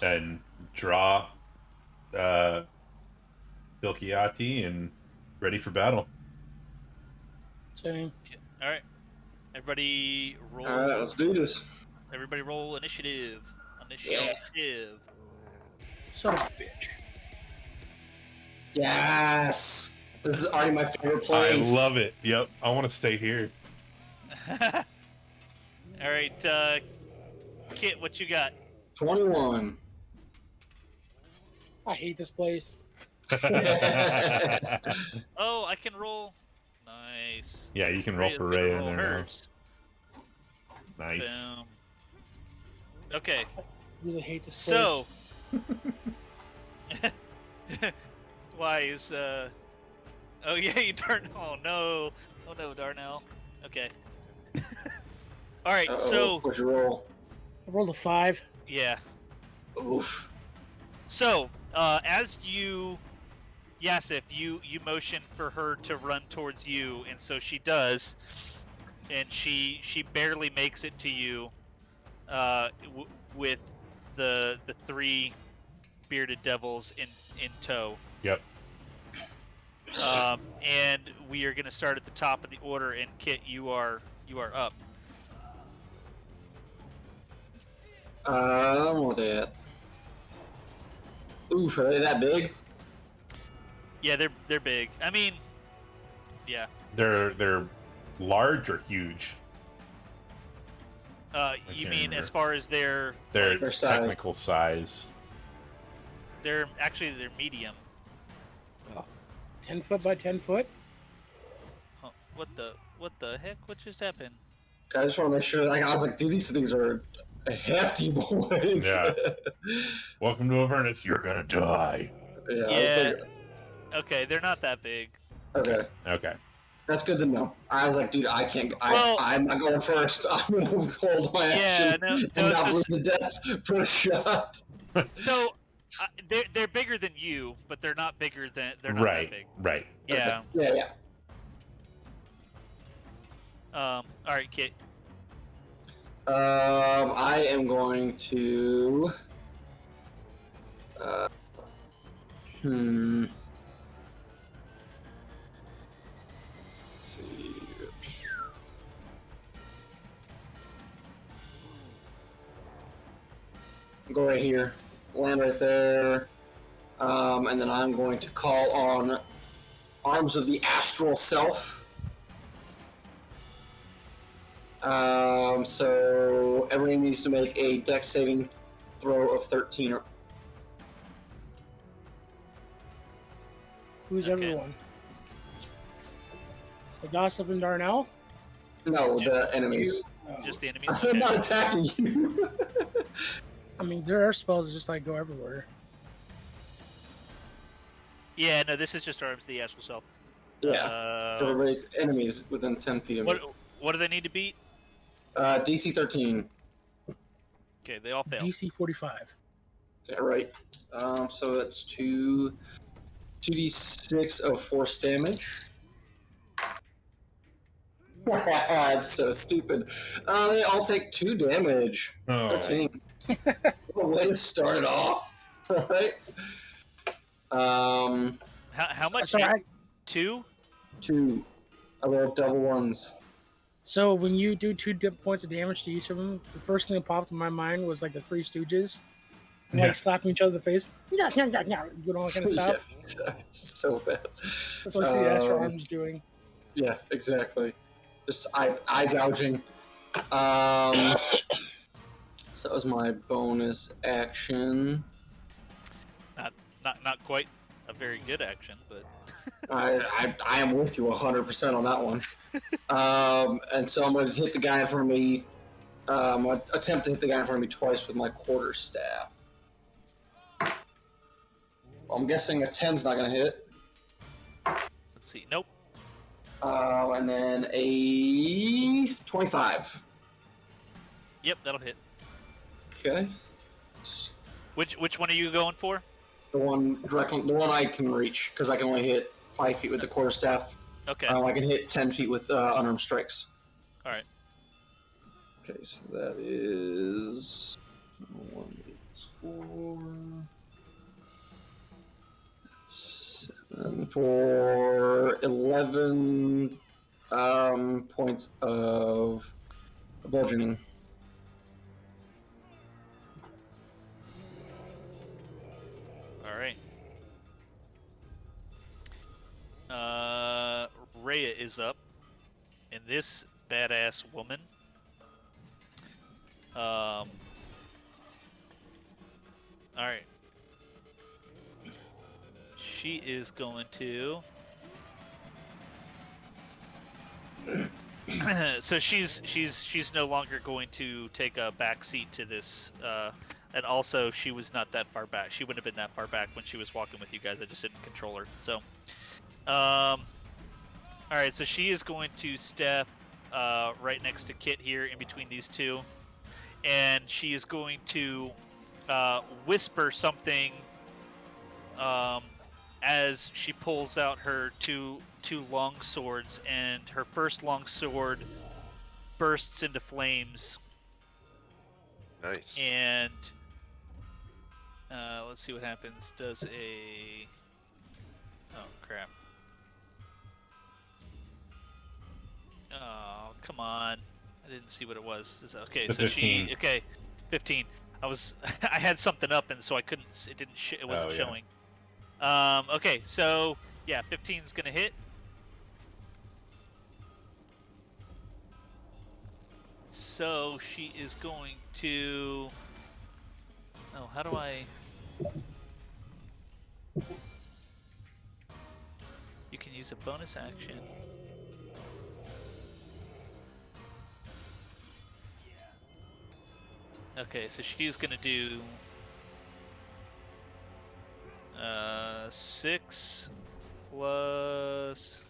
And draw Bilkiati and ready for battle. Same. All right, everybody roll. All right, let's do this. Everybody roll initiative. Initiative. Son of a bitch. Yes! This is already my favorite I place. love it. Yep, I want to stay here. All right, Kit, what you got? 21. I hate this place. Oh, I can roll. Nice. Yeah, you can roll Rhea's for gonna Rhea in roll there now. hers. Nice. Boom. Okay, Really hate this place. so why is oh yeah, you turn. Oh no, Darnell. Okay. All right, so What'd you roll? I rolled a 5. yeah. Oof. So, as you, Yasif, you motion for her to run towards you, and so she does, and she barely makes it to you, with the 3 bearded devils in tow. Yep. And we are going to start at the top of the order, and Kit, you are up. What are they at? Oof, are they that big? Yeah, they're big. I mean, yeah. They're large or huge? You can't mean remember. as far as their Their Their size. technical size. they're medium. 10 foot by 10 foot? Huh, what the heck? What just happened? I just want to make sure. Like, I was like, dude, these things are hefty boys. Yeah. Welcome to Avernus. You're gonna die. Yeah. I Yeah. was like, Okay, they're not that big. okay. Okay. That's good to know. I was like, dude, I can't. Well- I'm not going first. I'm gonna hold my Yeah, action no, and it's not just- bleed to death for a shot. So they're bigger than you, but they're not they're not Right. that big. Right. Yeah. Okay. Yeah. All right, Kit. I am going to. Let's see. Go right here. Land right there. And then I'm going to call on Arms of the Astral Self. So everybody needs to make a dex saving throw of 13. Who's Okay. everyone? The Gossip and Darnell? No, the enemies. Just the enemies. I'm Okay. not attacking you. I mean, there are spells that just like go everywhere. Yeah, no, this is just Arms of the Astral Self. Yeah. So everybody's enemies within 10 feet of me. What do they need to beat? DC 13. Okay, they all fail. DC 45. Yeah, right. So that's 2d6 of force damage. That's so stupid. They all take 2 damage. Oh. 13. What a way to start it off, right? How much? So, 2? 2. I rolled double ones. so when you do 2 points of damage to each of them, the first thing that popped in my mind was like the Three Stooges, Yeah. like slapping each other in the face. Yeah, you know, all that kind of stuff. Yeah, it's so bad. That's what I see the extra arms doing. Yeah, exactly. Just eye gouging. So that was my bonus action. Not quite a very good action, but I am with you 100% on that one. And so I'm going to hit the guy in front of me. Attempt to hit the guy in front of me twice with my quarterstaff. I'm guessing a 10's not going to hit. let's see. Nope. And then a 25. Yep, that'll hit. Okay. Which one are you going for? The one I can reach, because I can only hit 5 feet with the quarterstaff. Okay. I can hit 10 feet with unarmed strikes. All right. Okay, so that is 1, 4, 7 for 11 points of bludgeoning. All right. Rhea is up, and this badass woman. All right. She is going to. So she's no longer going to take a back seat to this, and also she was not that far back. She wouldn't have been that far back when she was walking with you guys. I just didn't control her. So, all right. So she is going to step right next to Kit here, in between these two, and she is going to whisper something as she pulls out her two long swords, and her first long sword bursts into flames. Nice. And let's see what happens. Does a... Oh, crap. Oh, come on. I didn't see what it was. Okay, The so 15. she... Okay, 15. I had something up, and so I couldn't... It wasn't Oh, yeah. showing. Okay, so... Yeah, 15's gonna hit. So she is going to... Oh, how do I... You can use a bonus action. Okay, so she's gonna do... 6 plus...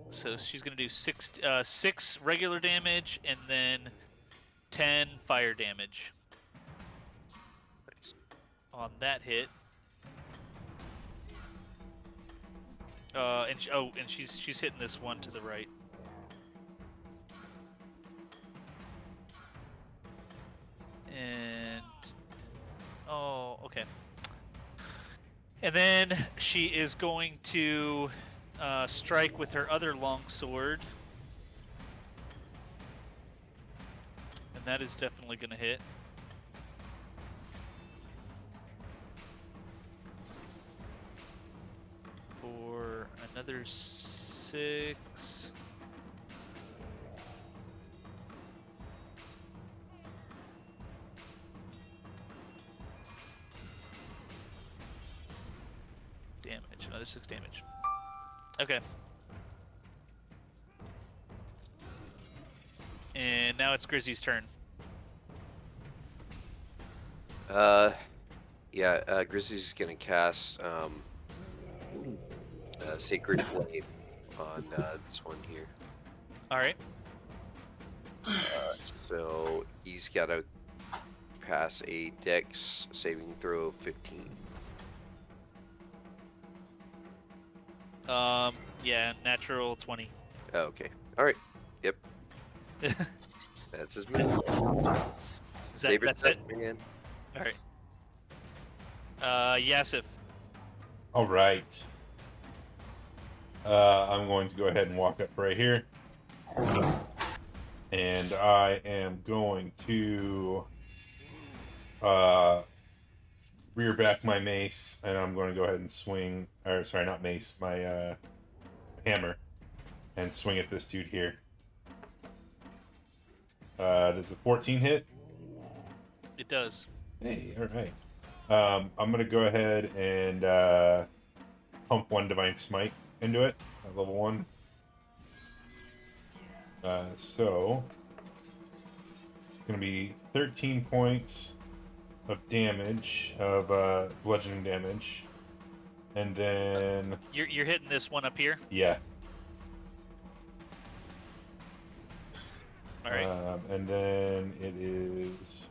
So she's gonna do 6 regular damage and then 10 fire damage Nice. on that hit. And she's hitting this one to the right. And oh, okay. And then she is going to strike with her other long sword, and that is definitely going to hit. For another 6. Damage, another 6 damage. Okay. And now it's Grizzy's turn. Yeah, Grizzly's gonna cast Sacred Flame on this one here. All right. So he's gotta pass a Dex saving throw of 15. Yeah, natural 20. Oh, okay. All right. Yep. That's his move. Saber That's step it? again. All right. Yasif. All right. I'm going to go ahead and walk up right here. And I am going to rear back my mace, and I'm going to go ahead and swing, or sorry, not mace, my hammer, and swing at this dude here. Does a 14 hit? It does. Hey, all right. I'm going to go ahead and pump one Divine Smite into it at level 1. So, it's going to be 13 points of damage, of bludgeoning damage. And then... You're hitting this one up here? Yeah. All right. And then it is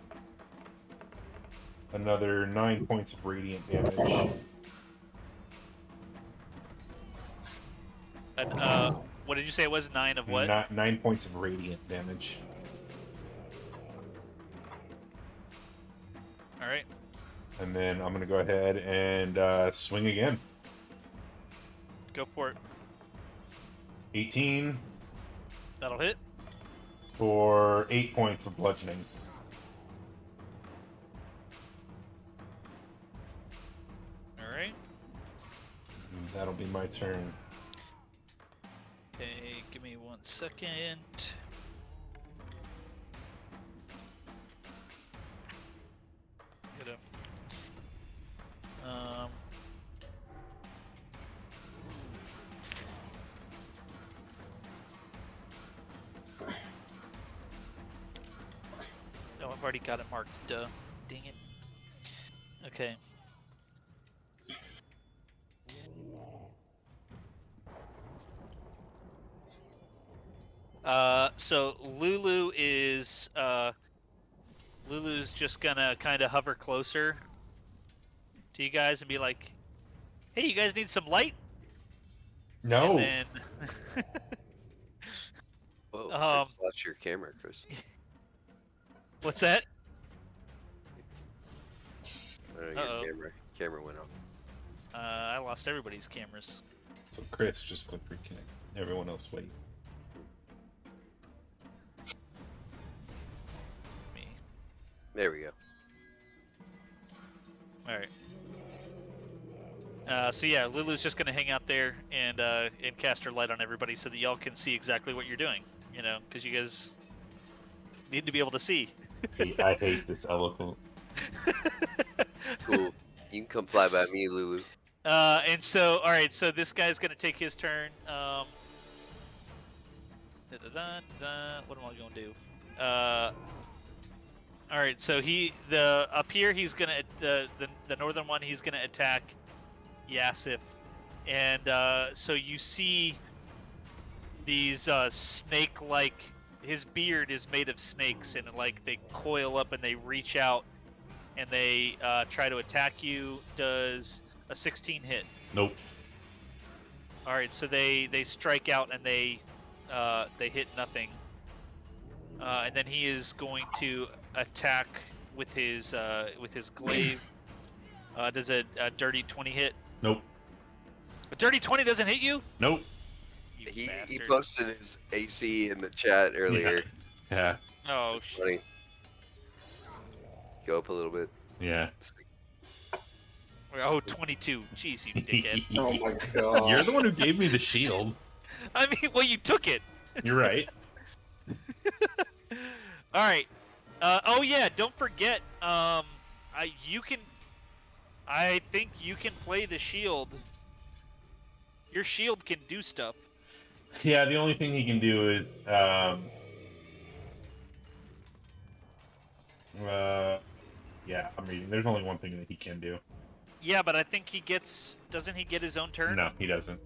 another 9 points of radiant damage. And, what did you say it was? 9 of what? 9 points of radiant damage. All right. And then I'm going to go ahead and swing again. Go for it. 18 That'll hit. for 8 points of bludgeoning. All right. And that'll be my turn. Okay, give me 1 second. Get up. No, I've already got it marked. Duh. Dang it. Okay. So Lulu's just gonna kind of hover closer to you guys and be like, "Hey, you guys need some light?" No. And then, Whoa, I just lost your camera, Chris. what's that? Your camera went off. I lost everybody's cameras. So Chris, just click reconnect. Everyone else wait. Me. There we go. All right. So yeah, Lulu's just gonna hang out there and cast her light on everybody so that y'all can see exactly what you're doing. You know, because you guys need to be able to see. I hate this elephant. Cool. You can come fly by me, Lulu. And so, all right, so this guy's gonna take his turn. What am I gonna do? All right, so up here he's gonna the northern one he's gonna attack Yasif, and so you see these snake-like. His beard is made of snakes, and like they coil up and they reach out, and they try to attack you. Does a 16 hit? Nope. All right, so they strike out and they hit nothing. And then he is going to attack with his glaive. Does a dirty 20 hit? Nope. A dirty 20 doesn't hit you? Nope. You He bastard. posted his AC in the chat earlier. Yeah. Oh, Funny. Go up a little bit. Yeah. Oh, 22. Jeez, you dickhead. Oh my god. You're the one who gave me the shield. I mean, well, you took it. You're right. All right. Oh yeah, don't forget. I think you can play the shield. Your shield can do stuff. Yeah, the only thing he can do is Yeah, I'm reading. There's only one thing that he can do. Yeah, but I think he gets. Doesn't he get his own turn? No, he doesn't.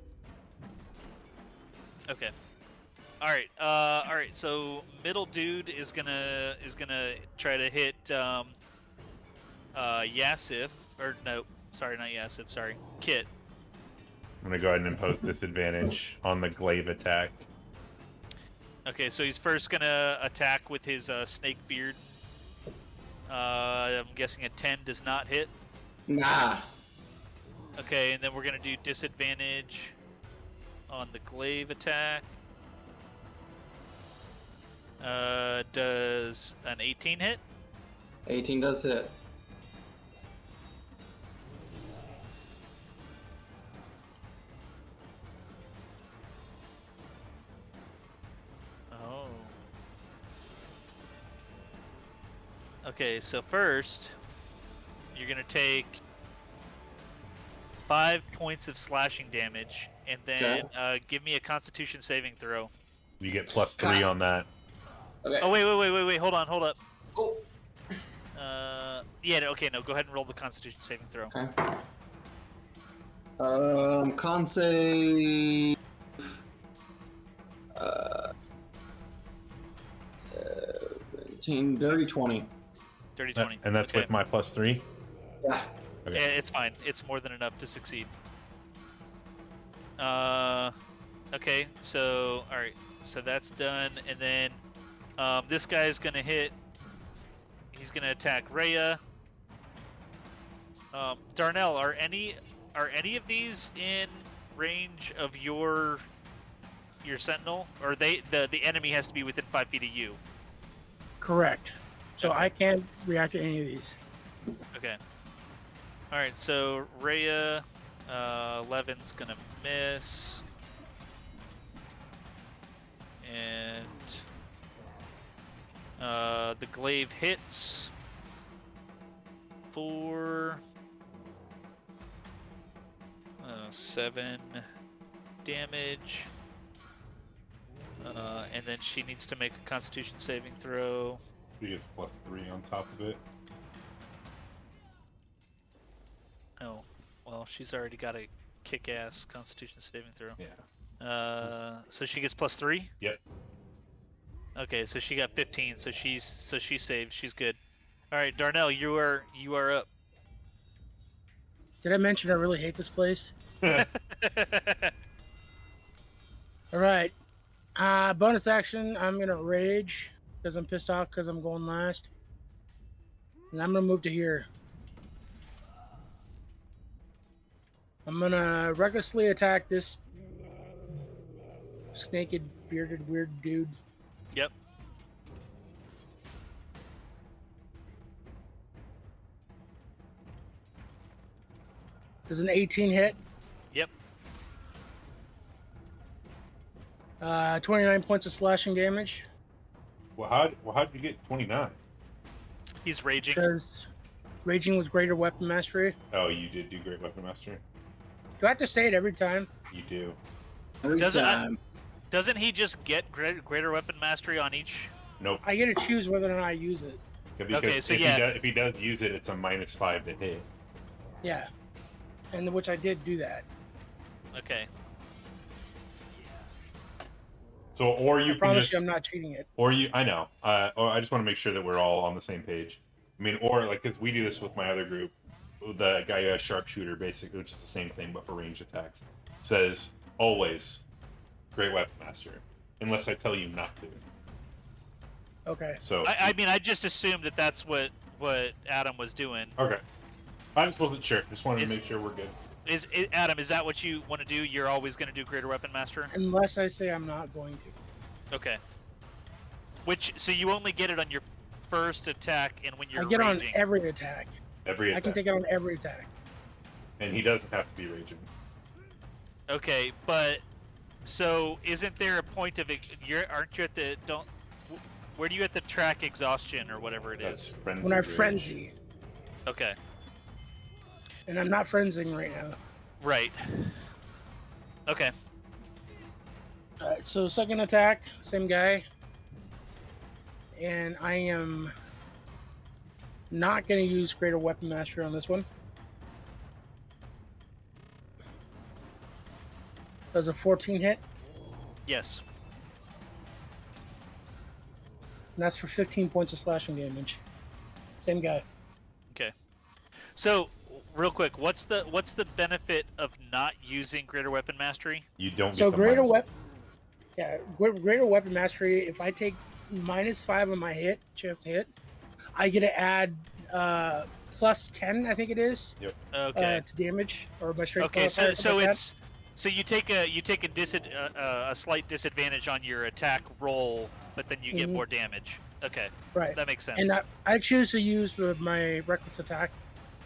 Okay. All right. All right. So middle dude is gonna try to hit Yasif, or no, sorry, not Yasif. Sorry, Kit. I'm gonna go ahead and impose disadvantage on the glaive attack. Okay, so he's first gonna attack with his snake beard. I'm guessing a 10 does not hit. Nah. Okay, and then we're gonna do disadvantage on the glaive attack. Does an 18 hit? 18 does hit. Oh. Okay, so first, you're gonna take 5 points of slashing damage, and then give me a Constitution saving throw. You get +3 on that. Okay. Oh wait! Hold up. Oh. Yeah. Okay. No. Go ahead and roll the Constitution saving throw. Okay. Con save. Dirty 20. Dirty 20. And that's okay. with my +3? Yeah. Yeah, it's fine. It's more than enough to succeed. Okay. So all right. So that's done, and then this guy's gonna hit. He's gonna attack Rhea. Darnell, are any of these in range of your sentinel, or the enemy has to be within 5 feet of you? Correct. So Okay. I can't react to any of these. Okay. All right. So Rhea, 11's gonna miss, and the glaive hits for 7 damage, and then she needs to make a Constitution saving throw. He gets +3 on top of it. Oh, well, she's already got a kick-ass Constitution saving throw. Yeah. So she gets +3. Yep. Okay, so she got 15. So she saved. She's good. All right, Darnell, you are up. Did I mention I really hate this place? All right. Bonus action. I'm gonna rage because I'm pissed off because I'm going last, and I'm gonna move to here. I'm gonna recklessly attack this naked, bearded, weird dude. Yep. Does an 18 hit? Yep. 29 points of slashing damage. Well, how'd you get 29? He's raging. Because raging with greater weapon mastery. Oh, you did do Great Weapon Master? Do I have to say it every time? You do. Every Doesn't time. Doesn't he just get greater weapon mastery on each? Nope. I get to choose whether or not I use it. Because Okay, so if yeah. if he does use it, it's a -5 to hit. Yeah. And which I did do that. Okay. So, or you I can promise just, you I'm not cheating it. or you, I know. Or I just want to make sure that we're all on the same page. I mean, or like, because we do this with my other group, the guy who has sharpshooter, basically, which is the same thing but for ranged attacks, says always Great Weapon Master, unless I tell you not to. Okay. So, I mean, I just assumed that that's what Adam was doing. okay. I just wasn't sure. Just wanted Is- to make sure we're good. Adam, is that what you want to do? You're always going to do greater weapon master? Unless I say I'm not going to. Okay. So you only get it on your first attack and when you're I get raging. on every attack. Every I attack. can take it on every attack. And he doesn't have to be raging. Okay, but so isn't there a point of aren't you at the where do you at the track exhaustion or whatever it That's is? frenzy. When I rage. frenzy. Okay. And I'm not frenzying right now. Right. Okay. Alright, so second attack, same guy. And I am Not going to use Greater Weapon Mastery on this one. Does a 14 hit? Yes. And that's for 15 points of slashing damage. Same guy. Okay. So, real quick, what's the benefit of not using Greater Weapon Mastery? You don't So get the Greater minus. Weapon... Yeah, Greater Weapon Mastery, if I take -5 on my hit, chance to hit, I get to add plus 10, I think it is, Okay. to damage, or my strength Okay, modifier, so something like it's so you take a slight disadvantage on your attack roll, but then you get Mhm. more damage. Okay, that. Right. that makes sense. And I choose to use my Reckless Attack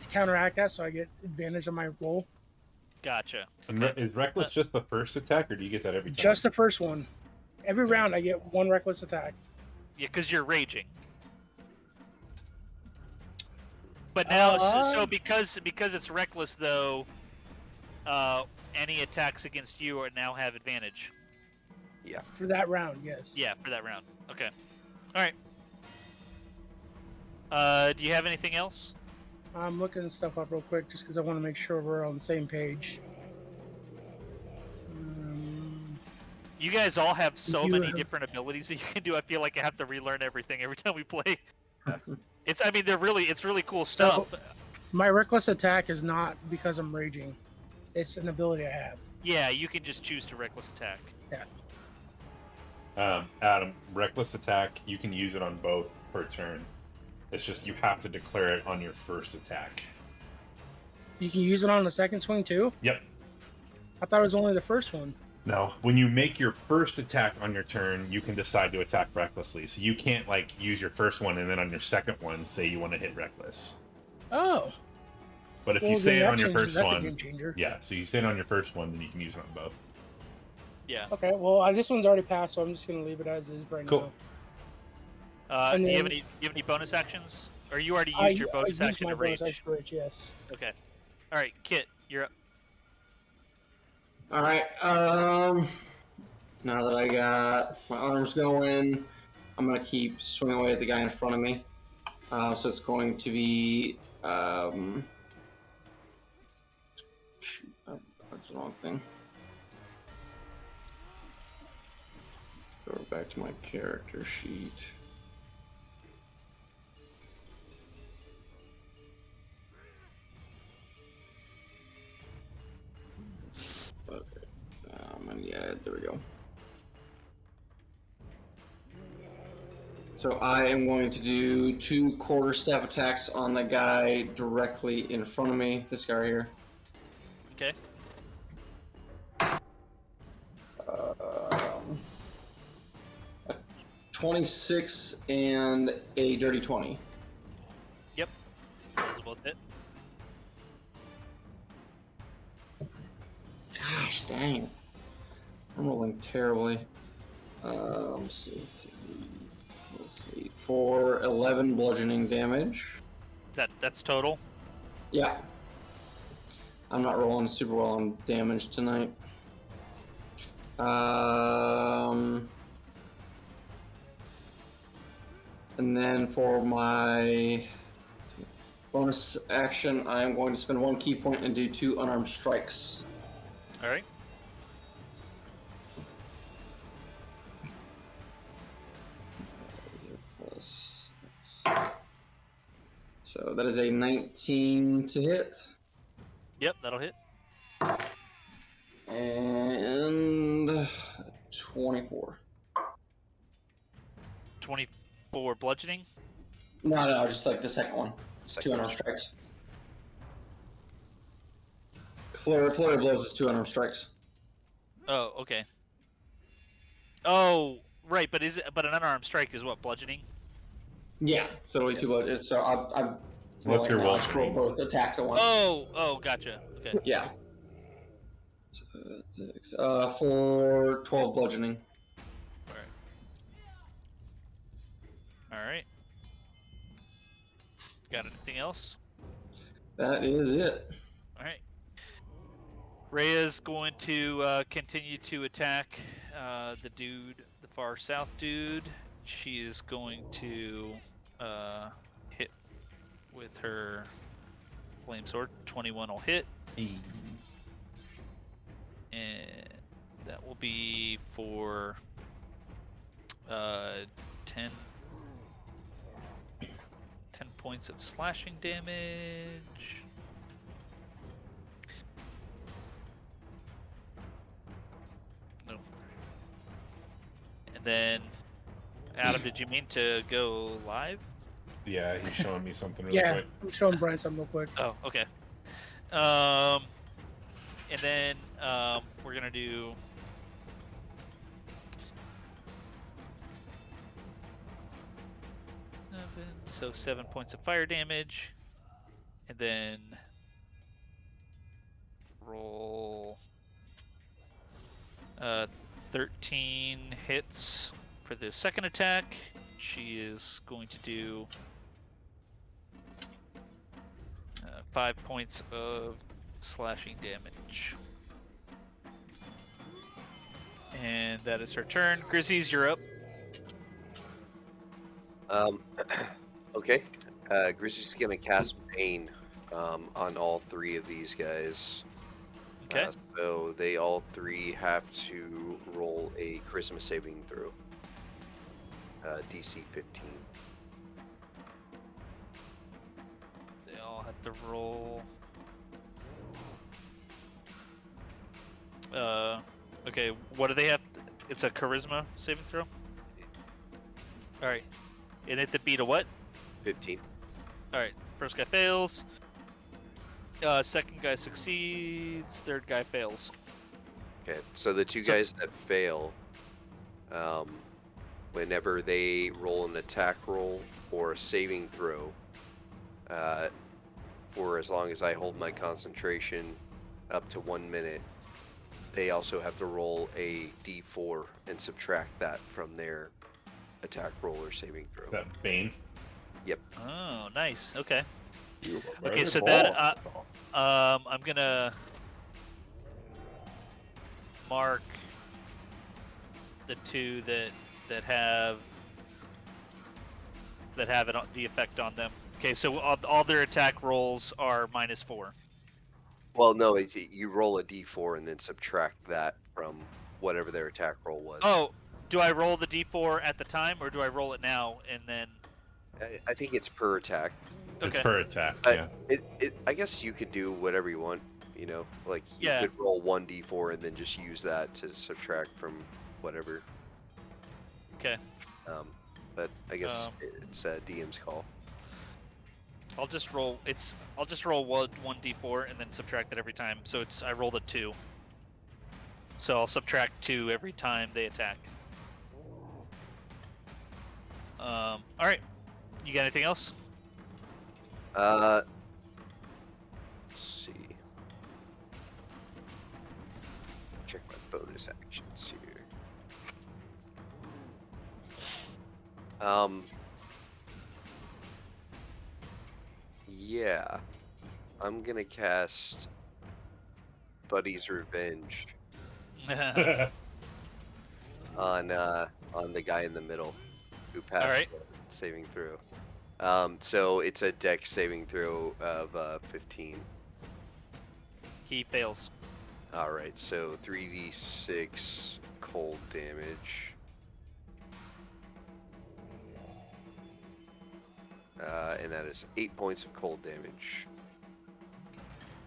to counteract that, so I get advantage on my roll. Gotcha. And Okay. is Reckless just the first attack, or do you get that every time? Just the first one. Every round I get one Reckless Attack. Yeah, because you're raging. But now, so because it's reckless though, any attacks against you are now have advantage. Yeah. For that round, yes. Yeah, for that round. Okay. All right. Do you have anything else? I'm looking stuff up real quick just because I want to make sure we're on the same page. You guys all have so do many have- different abilities that you can do. I feel like I have to relearn everything every time we play. It's really cool stuff. My Reckless Attack is not because I'm raging. It's an ability I have. Yeah, you can just choose to reckless attack. Yeah. Adam, Reckless Attack, you can use it on both per turn. It's just you have to declare it on your first attack. You can use it on the second swing too? Yep. I thought it was only the first one. No, when you make your first attack on your turn, you can decide to attack recklessly. So you can't use your first one and then on your second one say you want to hit reckless. Oh. But if Well, you say it then on your first that's a one, game changer. yeah. So you say it on your first one, then you can use it on both. Yeah. Okay, well, this one's already passed, so I'm just gonna leave it as is right Cool. now. Do you have any bonus actions? Or you already used your bonus I action used to my rage? bonus action to rage, yes. Okay. All right, Kit, you're up. All right. Now that I got my arms going, I'm gonna keep swinging away at the guy in front of me. So it's going to be shoot, that's the wrong thing. Go back to my character sheet. Okay. And yeah, there we go. So I am going to do 2 quarterstaff attacks on the guy directly in front of me. This guy right here. Okay. A 26 and a dirty 20. Yep. Those are both hit. Gosh dang. I'm rolling terribly. Let's see. For 11 bludgeoning damage. That's total. Yeah. I'm not rolling super well on damage tonight. And then for my bonus action, I'm going to spend 1 key point and do 2 unarmed strikes. All right. So that is a 19 to hit. Yep, that'll hit. And 24. 24 bludgeoning. No, just like the second one. Second 2 unarmed strikes. Flurry of blows is 2 unarmed strikes. Oh, okay. Oh, right, but an unarmed strike is what, bludgeoning? Yeah, so it'll be 2 blows. So I'm What's your roll? I just roll both attacks at once. Oh, gotcha. Okay. Yeah. So that's 6. For 12 bludgeoning. All right. Got anything else? That is it. All right. Rhea's going to continue to attack the far south dude. She is going to hit with her flame sword. 21 will hit, and that will be for 10 points of slashing damage. No. And then, Adam, did you mean to go live? Yeah, he's showing me something really Yeah, quick. I'm showing Brian something real quick. Oh, okay. And then we're gonna do. So 7 points of fire damage, and then roll 13 hits for the second attack. She is going to do 5 points of slashing damage. And that is her turn. Grizzlies, you're up. Okay. Grizzly's gonna cast Pain on all three of these guys. Okay. So they all three have to roll a charisma saving throw. DC 15. They all have to roll. Okay, what do they have? It's a charisma saving throw? Alright. And they have to beat a what? 15. Alright, first guy fails. Second guy succeeds. Third guy fails. Okay, so the two So- guys that fail, whenever they roll an attack roll or a saving throw, for as long as I hold my concentration up to 1 minute, they also have to roll a d4 and subtract that from their attack roll or saving throw. That Bane. Oh, nice. Okay. You Okay, so that I'm gonna mark the two that have it on, the effect on them. Okay, so all their attack rolls are -4. Well, no, you roll a d4 and then subtract that from whatever their attack roll was. Oh, do I roll the d4 at the time, or do I roll it now and then? I think it's per attack. It's Okay. per attack, But yeah. I guess you could do whatever you want, you know? Like, you Yeah. could roll 1d4 and then just use that to subtract from whatever. Okay. But I guess Um, it's DM's call. I'll just roll one d4 and then subtract it every time. So I rolled a 2. So I'll subtract 2 every time they attack. All right. You got anything else? Let's see. Check my bonus actions here. Yeah. I'm gonna cast Buddy's Revenge on the guy in the middle who passed Alright. the saving throw. So it's a dex saving throw of 15. He fails. Alright, so 3d6 cold damage. And that is 8 points of cold damage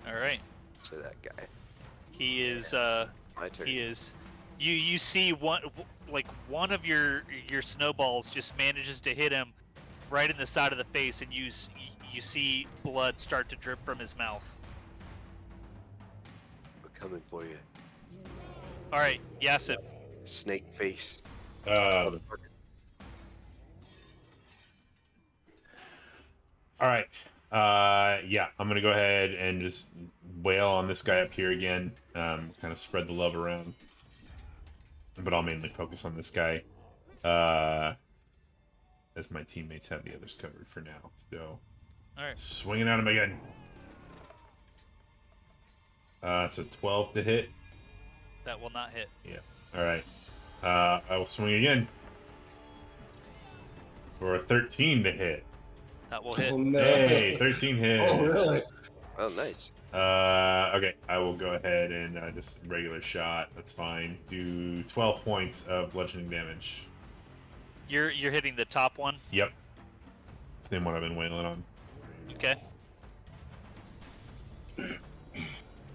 All right. to that guy. He is My turn. he is you see one of your snowballs just manages to hit him right in the side of the face, and you see blood start to drip from his mouth. We're coming for you. All right, Yasip. Snake face. All right. Yeah, I'm gonna go ahead and just wail on this guy up here again. Kind of spread the love around, but I'll mainly focus on this guy, as my teammates have the others covered for now. So, All right. swinging at him again. So 12 to hit. That will not hit. Yeah. All right. I will swing again for a 13 to hit. That will hit. Oh, no. Hey, 13 hits. Oh, really? Oh, nice. Okay, I will go ahead and just regular shot. That's fine. Do 12 points of bludgeoning damage. You're hitting the top one. Yep. Same one I've been wailing on. Okay.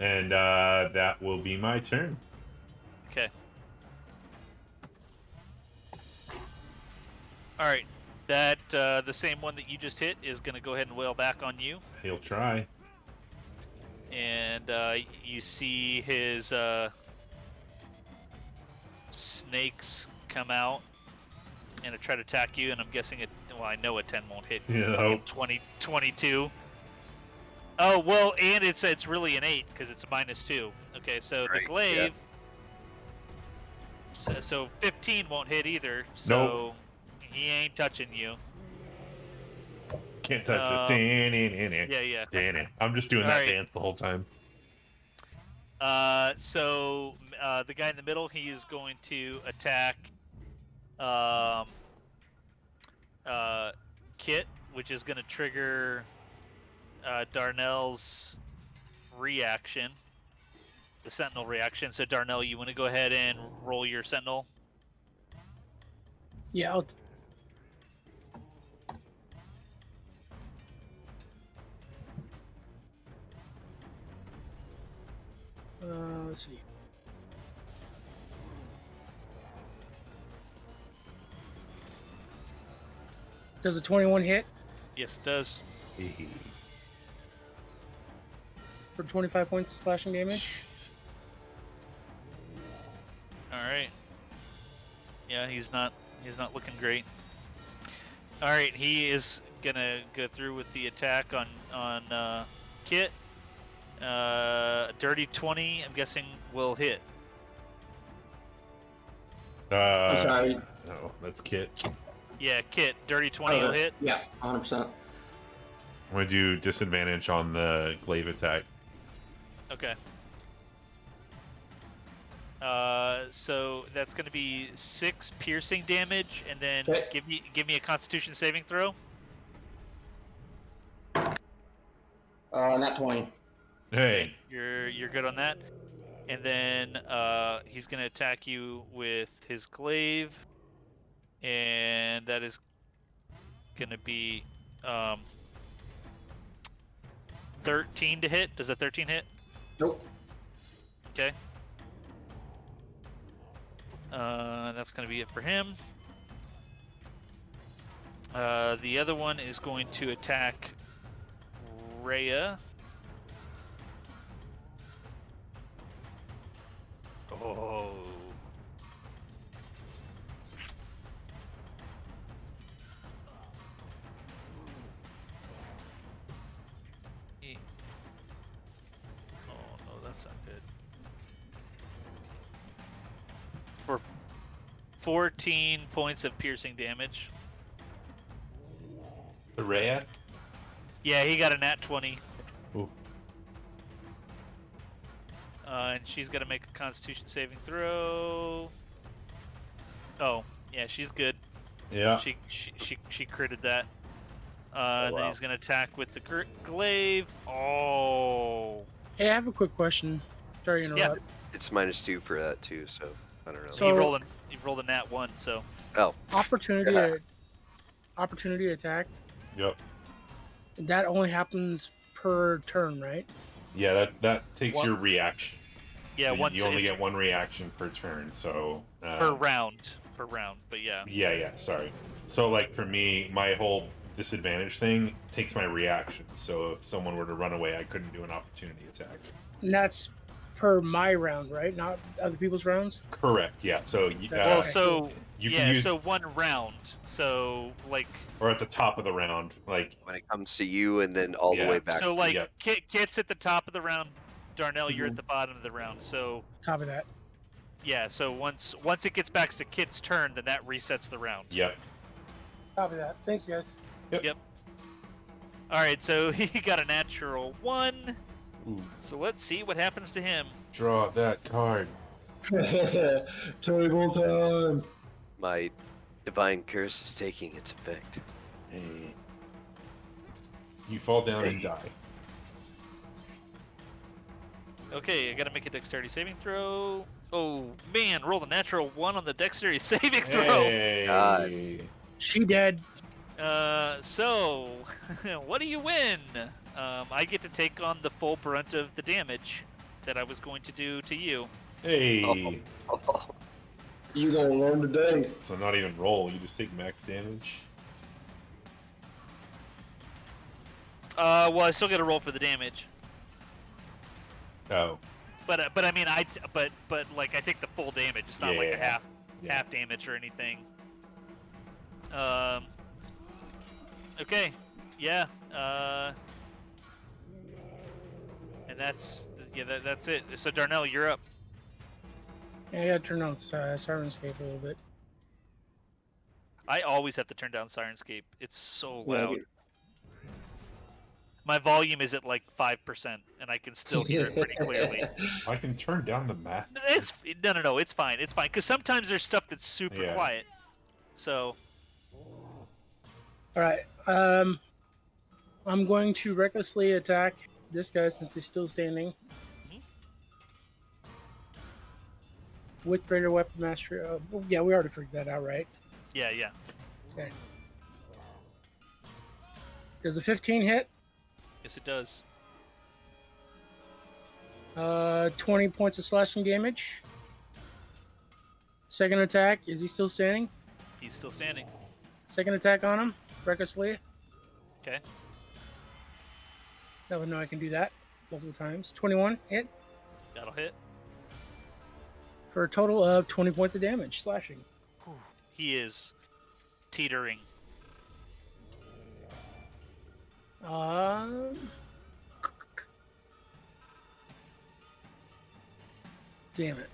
And that will be my turn. Okay. All right. That the same one that you just hit is going to go ahead and wail back on you, He'll try. and you see his snakes come out and try to attack you. And I'm guessing it. Well, I know a 10 won't hit. Yeah. 20, 22. Oh well, and it's really an 8 because it's a -2. Okay, so Right, the glaive. Yeah. So 15 won't hit either. So Nope. he ain't touching you. Can't touch this. Yeah. I'm just doing that Alright. dance the whole time. So the guy in the middle, he is going to attack Kit, which is going to trigger Darnell's reaction, the Sentinel reaction. So Darnell, you want to go ahead and roll your Sentinel? Yeah, I'll... let's see. Does a 21 hit Yes, it does. for 25 points of slashing damage? All right. Yeah, he's not looking great. All right, he is gonna go through with the attack on Kit. Dirty 20, I'm guessing, will hit. I'm sorry. No, that's Kit. Yeah, Kit, dirty 20 will hit. Yeah, 100%. I'm gonna do disadvantage on the glaive attack. Okay. So that's gonna be 6 piercing damage, and then Okay. give me a Constitution saving throw. Not 20. Hey, You're good on that. And then he's gonna attack you with his glaive, and that is gonna be 13 to hit. Does a 13 hit? Nope. Okay. That's gonna be it for him. The other one is going to attack Rhea. Oh. Oh no, that's not good. For 14 points of piercing damage. the Rhea? Yeah, he got a nat 20. Ooh. And she's got to make a Constitution saving throw. Oh, yeah, she's good. Yeah. She critted that. And then wow. he's gonna attack with the glaive. Oh. Hey, I have a quick question. Sorry to Yeah. interrupt. It's -2 for that too, so I don't know. So- You rolled a nat 1, so Oh, Opportunity attack. Yep. That only happens per turn, right? Yeah, that takes One- your reaction. yeah, So once you only it's get one reaction per turn, so per round, but yeah. Yeah, sorry. So like for me, my whole disadvantage thing takes my reaction. So if someone were to run away, I couldn't do an opportunity attack. And that's per my round, right? Not other people's rounds? Correct. Yeah. So Well, Okay. so you yeah, can use so one round. So like or at the top of the round, like when it comes to you and then all the Yeah. way back. so like Yep. Kit's at the top of the round. Darnell, you're Mhm. at the bottom of the round. So Copy that. yeah, so once it gets back to Kit's turn, then that resets the round. yep. Copy that. Thanks, guys. All right, so he got a natural 1. Ooh, So let's see what happens to him. draw that card. Table time. My divine curse is taking its effect. Hey. You fall down and die. Okay, I gotta make a dexterity saving throw. Oh man, roll the natural 1 on the dexterity saving throw. Hey. God. She dead. So, what do you win? I get to take on the full brunt of the damage that I was going to do to you. Hey. Oh, You gonna learn today. So not even roll. You just take max damage. Well, I still got to roll for the damage. Oh. But I mean, but like I take the full damage. It's not like a Yeah. half damage or anything. Okay. Yeah. And that's it. So Darnell, you're up. Yeah, I gotta turn on Sirenscape a little bit. I always have to turn down Sirenscape. It's so Yeah, loud. My volume is at like 5%, and I can still hear it pretty clearly. I can turn down the math. No. It's fine. It's fine. Because sometimes there's stuff that's super Yeah. quiet. So All right. I'm going to recklessly attack this guy since he's still standing. Mhm. With greater weapon mastery. Well, yeah, we already figured that out, right? yeah. Okay. Does a 15 hit? Yes, it does. 20 points of slashing damage. Second attack. Is he still standing? He's still standing. Second attack on him. Recklessly. Okay. No, I can do that multiple times. 21 hit That'll hit. for a total of 20 points of damage slashing. Whew. He is teetering. Damn it.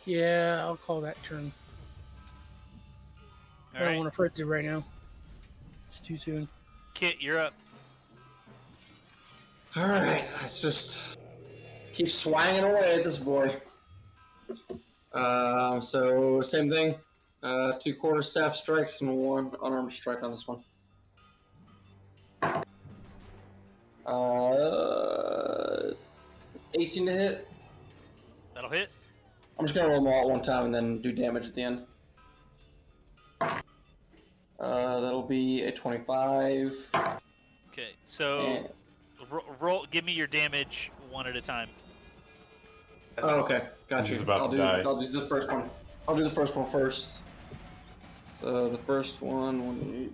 Yeah, I'll call that turn. All I don't right. want to fret it right now. It's too soon. Kit, you're up. Alright, let's just keep swanging away at this boy. So same thing. 2 quarterstaff strikes and 1 unarmed strike on this one. 18 to hit. That'll hit. I'm just gonna roll them all at one time and then do damage at the end. That'll be a 25. Okay. So And, roll. Give me your damage one at a time. oh, okay, got He's you. about I'll to do. die. I'll do the first one. I'll do the first one first. So the first one,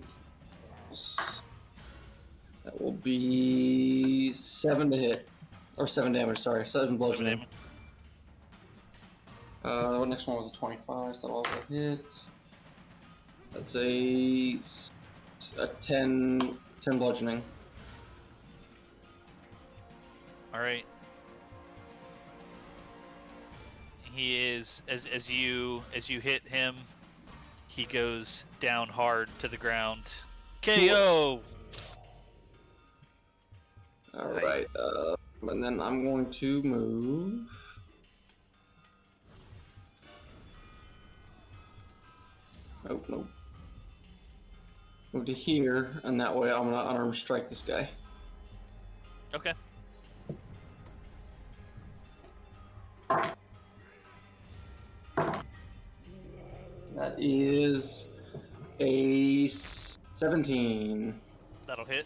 1d8. That will be 7 to hit, or 7 damage. Sorry, 7 bludgeoning. The next one was a 25, so that'll also hit. That's a 10 bludgeoning. All right. He is as you hit him, he goes down hard to the ground. KO. Alright, and then I'm going to move. Oh, no. Move to here, and that way I'm gonna unarmed strike this guy. Okay. That is a 17 That'll hit.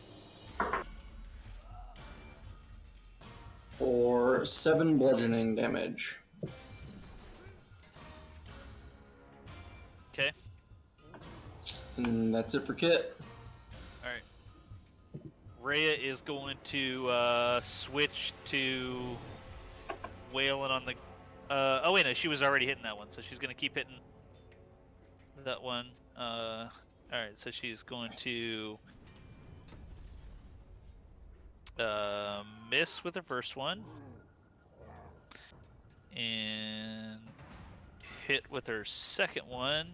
for 7 bludgeoning damage. Okay. And that's it for Kit. All right. Rhea is going to switch to wailing on the. Oh wait, no, she was already hitting that one, so she's going to keep hitting that one. All right, so she's going to miss with her first one, and hit with her second one.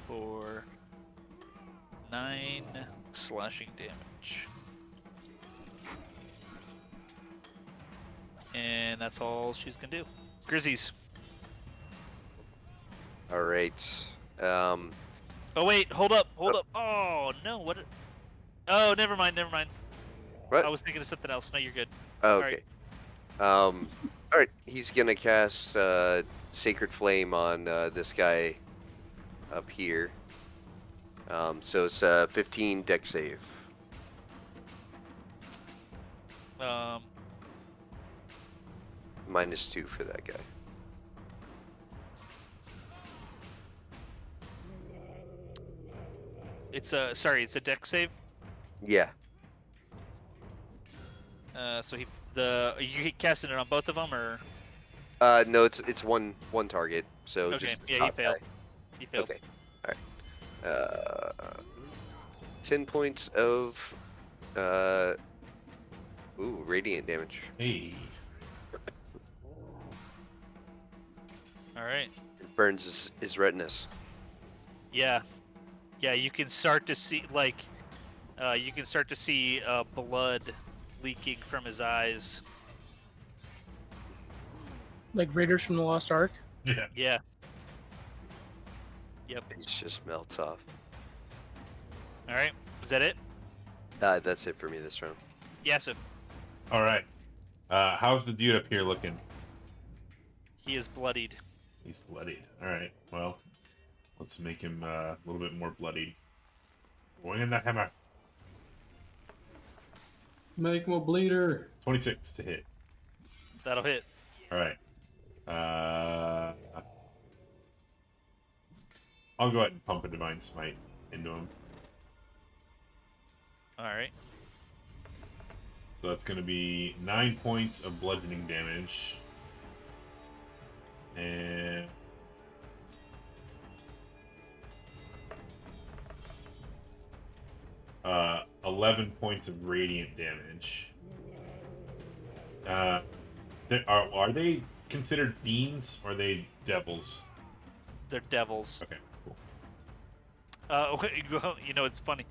For 9 slashing damage. And that's all she's gonna do. Grizzies. All right. Oh wait, hold up. Oh no, what? Oh, never mind. What? I was thinking of something else. No, you're good. Oh, Alright. okay. All right. He's gonna cast Sacred Flame on this guy up here. So it's 15 deck save. -2 for that guy. It's a it's a deck save. Yeah. So you casting it on both of them or? No, it's one target. So Okay. just the Yeah, he top failed. guy. He failed. Okay. All right. 10 points of radiant damage. Hey. All right. It burns his retinas. Yeah. Yeah, you can start to see blood leaking from his eyes. Like Raiders from the Lost Ark. Yeah. Yeah. Yep. It just melts off. All right. Is that it? That's it for me this round. Yeah. So All right. How's the dude up here looking? he is bloodied. He's bloodied. All right. Well, let's make him a little bit more bloodied. Going in the hammer. Make him a bleeder. 26 to hit. That'll hit. All right. I'll go ahead and pump a Divine Smite into him. All right. So that's going to be 9 points of bludgeoning damage. And 11 points of radiant damage. Are they considered fiends or are they devils? They're devils. Okay, cool. You know, it's funny.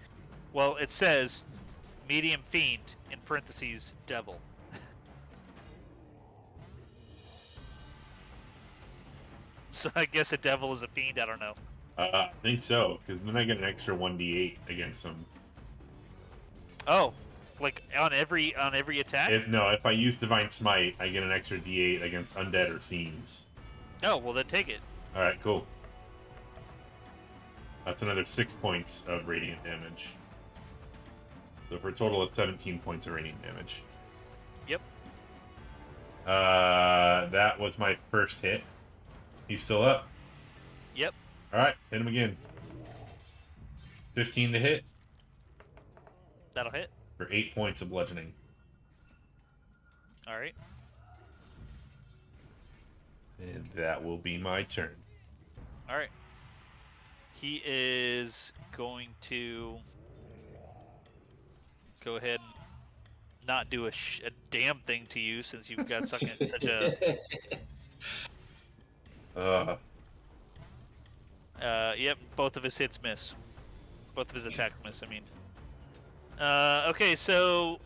Well, it says medium fiend in parentheses devil. So I guess a devil is a fiend. I don't know. I think so, because then I get an extra 1d8 against them. Oh, like on every attack? If I use Divine Smite, I get an extra d8 against undead or fiends. Oh, well then take it. Alright, cool. That's another 6 points of radiant damage. So for a total of 17 points of radiant damage. Yep. That was my first hit. He's still up. Yep. Alright, hit him again. 15 to hit That'll hit. for 8 points of bludgeoning. All right. And that will be my turn. All right. He is going to go ahead and not do a damn thing to you since you've got such a. Yep. Both of his hits miss. Both of his attacks miss. I mean. Okay, so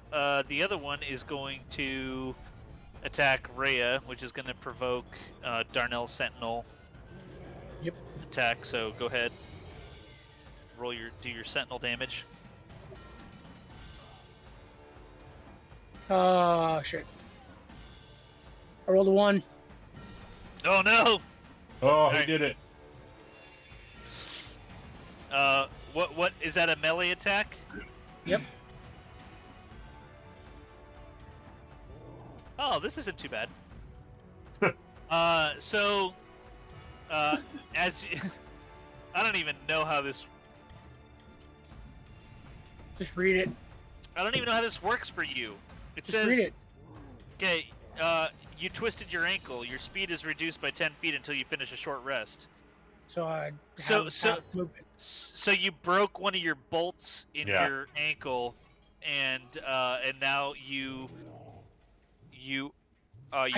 the other one is going to attack Rhea, which is going to provoke Darnell's Sentinel. Yep. Attack. So go ahead. Do your Sentinel damage. Shit. I rolled a 1. Oh no! Oh, he Alright. did it. What is that, a melee attack? Yep. Oh, this isn't too bad. So, as I don't even know how this. Just read it. I don't even know how this works for you. It Just says, read it. okay, you twisted your ankle. Your speed is reduced by 10 feet until you finish a short rest. So I So- have so- half movement. So you broke one of your bolts in Yeah. your ankle, and now your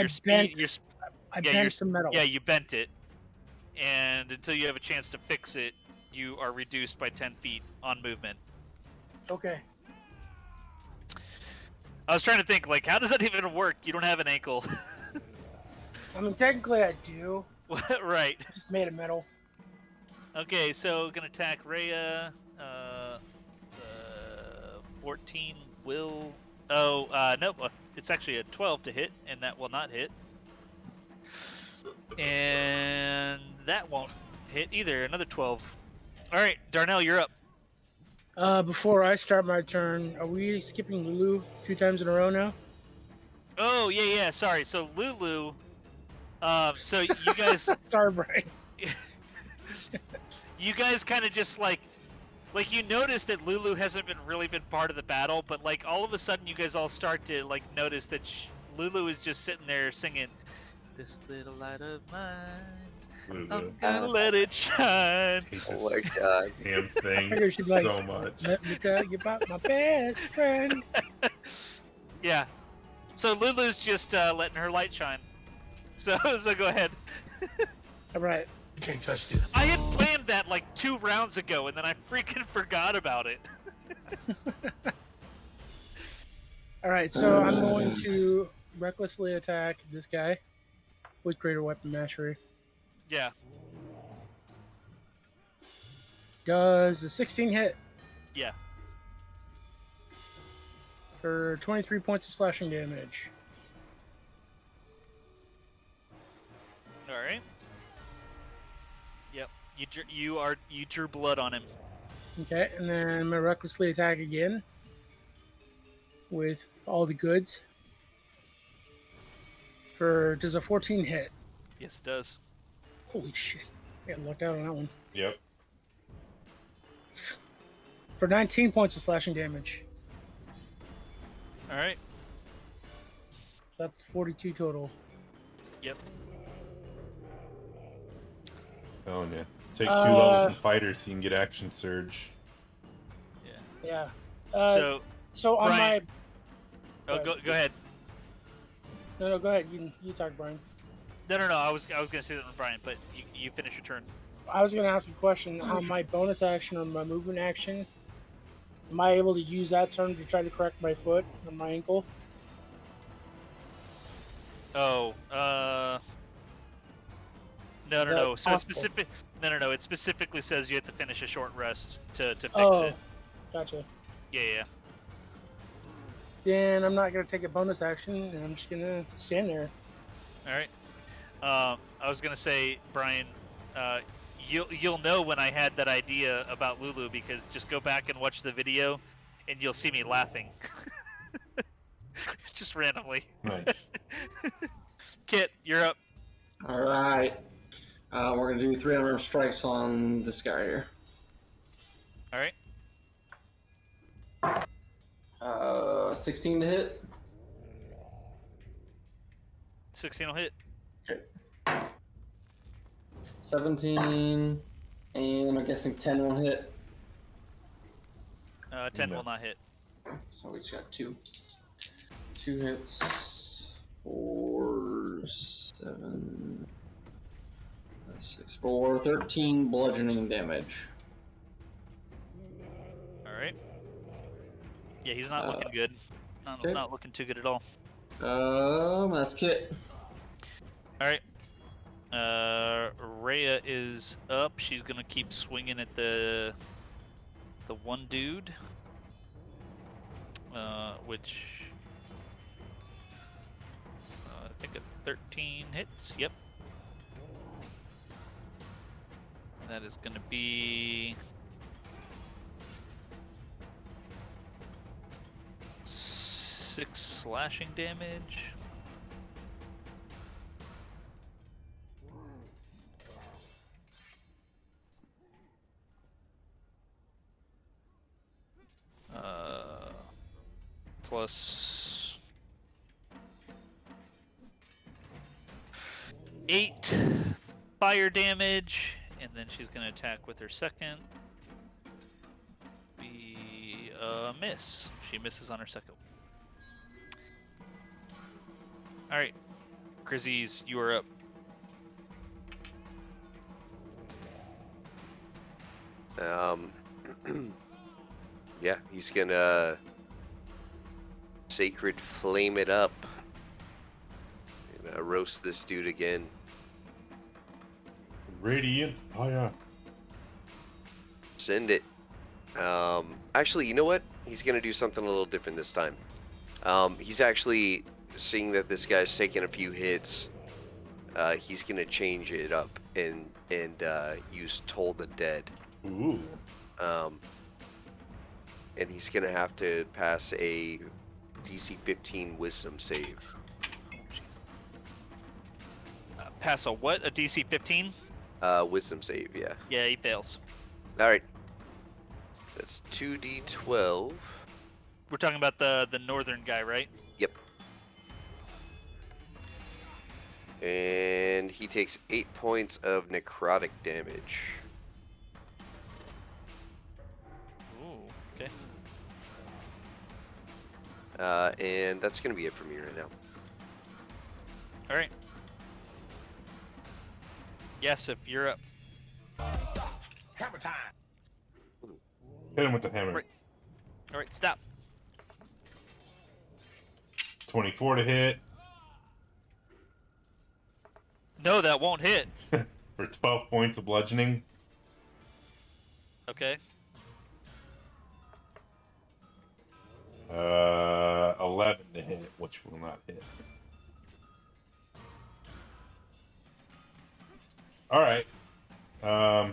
speed, bent- I yeah, bent you're- some metal. yeah, you bent it, and until you have a chance to fix it, you are reduced by 10 feet on movement. Okay. I was trying to think, like, how does that even work? You don't have an ankle. I mean, technically I do. Right. Just made of metal. Okay, so gonna attack Rhea. 14 will. Oh, nope. It's actually a 12 to hit, and that will not hit. And that won't hit either. Another 12. All right, Darnell, you're up. Before I start my turn, are we skipping Lulu 2 times in a row now? Oh, yeah. Sorry. So Lulu. So you guys, Sorry, Brian. you guys kind of just like you notice that Lulu hasn't really been part of the battle, but like all of a sudden you guys all start to like notice that Lulu is just sitting there singing, "This little light of mine, Lulu. I'm gonna let it shine." Oh my god. Damn I thing figured she'd be like, so much. let me tell you about my best friend. Yeah. So Lulu's just letting her light shine. So go ahead. All right. You can't touch this. I had planned that like 2 rounds ago, and then I freaking forgot about it. All right, so I'm going to recklessly attack this guy with greater weapon mastery. Yeah. Does the 16 hit Yeah. for 23 points of slashing damage? All right. Yep. You drew blood on him. Okay, and then I'm going to recklessly attack again with all the goods. Does a 14 hit? Yes, it does. Holy shit. I got lucked out on that one. Yep. For 19 points of slashing damage. All right. So that's 42 total. Yep. Oh yeah. Take 2 levels in fighter so you can get action surge. Yeah. So on Brian- my... go ahead. No, go ahead. You talk, Brian. No. I was gonna say that on Brian, but you finish your turn. I was going to ask a question. On my bonus action or my movement action, am I able to use that turn to try to correct my foot or my ankle? Oh. No. Is that So it's possible? specific. No. It specifically says you have to finish a short rest to fix Oh, it. gotcha. Yeah. Then I'm not going to take a bonus action, and I'm just going to stand there. All right. I was gonna say, Brian, you'll know when I had that idea about Lulu because just go back and watch the video, and you'll see me laughing, just randomly. Nice. Kit, you're up. Alright. We're gonna do 3 unarmed strikes on this guy here. All right. 16 to hit. 16 will hit. Okay. 17, and I'm guessing 10 won't hit. 10 No. will not hit. So we just got 2. 2 hits. 4, 7, 6, 4, 13 bludgeoning damage. All right. Yeah, he's not looking good. okay. Not looking too good at all. That's Kit. All right. Rhea is up. She's gonna keep swinging at the one dude, which I think a 13 hits. Yep. That is gonna be 6 slashing damage. Plus 8 fire damage, and then she's gonna attack with her second. Be a miss. She misses on her second. All right, Grizzies, you are up. Yeah, he's gonna Sacred Flame it up. And roast this dude again. Radiant fire. Send it. Actually, you know what? He's gonna do something a little different this time. He's actually seeing that this guy's taking a few hits. He's gonna change it up and use Toll the Dead. Ooh. And he's gonna have to pass a DC 15 Wisdom save. Pass a what? A DC 15? Wisdom save, yeah. Yeah, he fails. All right. That's 2d12. We're talking about the northern guy, right? Yep. And he takes 8 points of necrotic damage. Ooh, okay. And that's gonna be it for me right now. All right. Yes, if you're up. Hammer time. Hit him with the hammer. Right. All right, stop. 24 to hit No, that won't hit. for 12 points of bludgeoning. Okay. 11 to hit, which will not hit. All right. I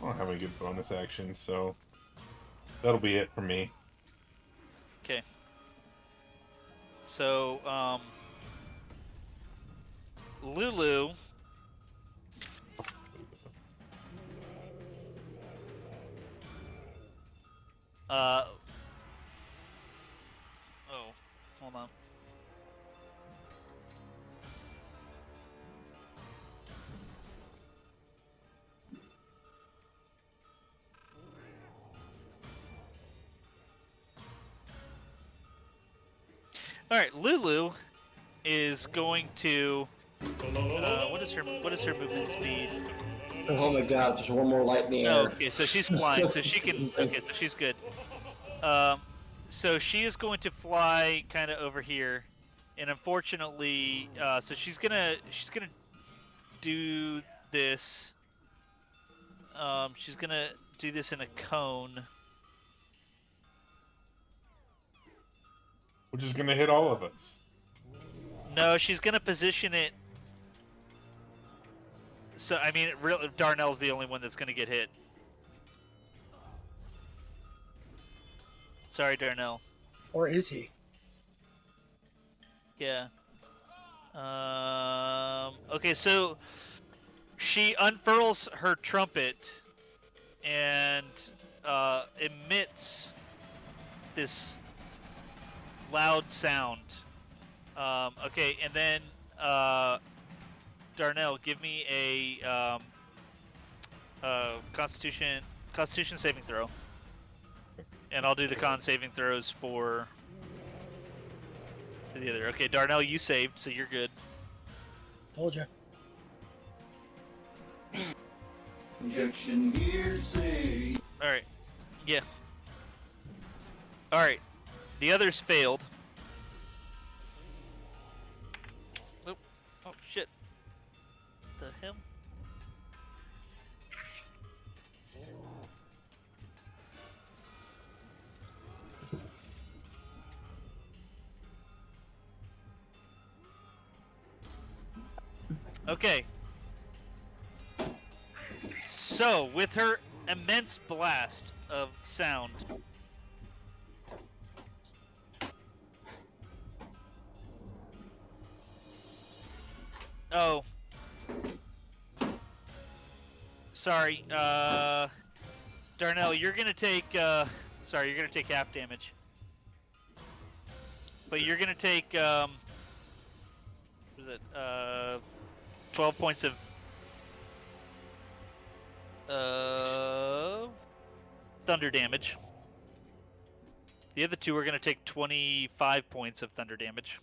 don't have any good bonus actions, so that'll be it for me. Okay. So, Lulu. Oh, hold on. All right, Lulu is going to. What is her movement speed? Oh my god, just one more light in the Oh, air. okay, so she's flying, so she can. Okay, so she's good. So she is going to fly kind of over here, and unfortunately, so she's gonna do this. She's gonna do this in a cone. Which is going to hit all of us. No, she's gonna position it. So I mean, Darnell's the only one that's gonna get hit. Sorry, Darnell. Or is he? Yeah. Okay, so she unfurls her trumpet and emits this loud sound. Okay, and then Darnell, give me a Constitution saving throw, and I'll do the con saving throws for the other. Okay, Darnell, you saved, so you're good. Told you. Injection hearsay. All right. Yeah. All right. The others failed. Oh, oh shit. The hell? Okay. So, with her immense blast of sound, oh, sorry, Darnell, you're gonna take, sorry, you're gonna take half damage. But you're gonna take, what is it, 12 points of thunder damage. The other two are going to take 25 points of thunder damage.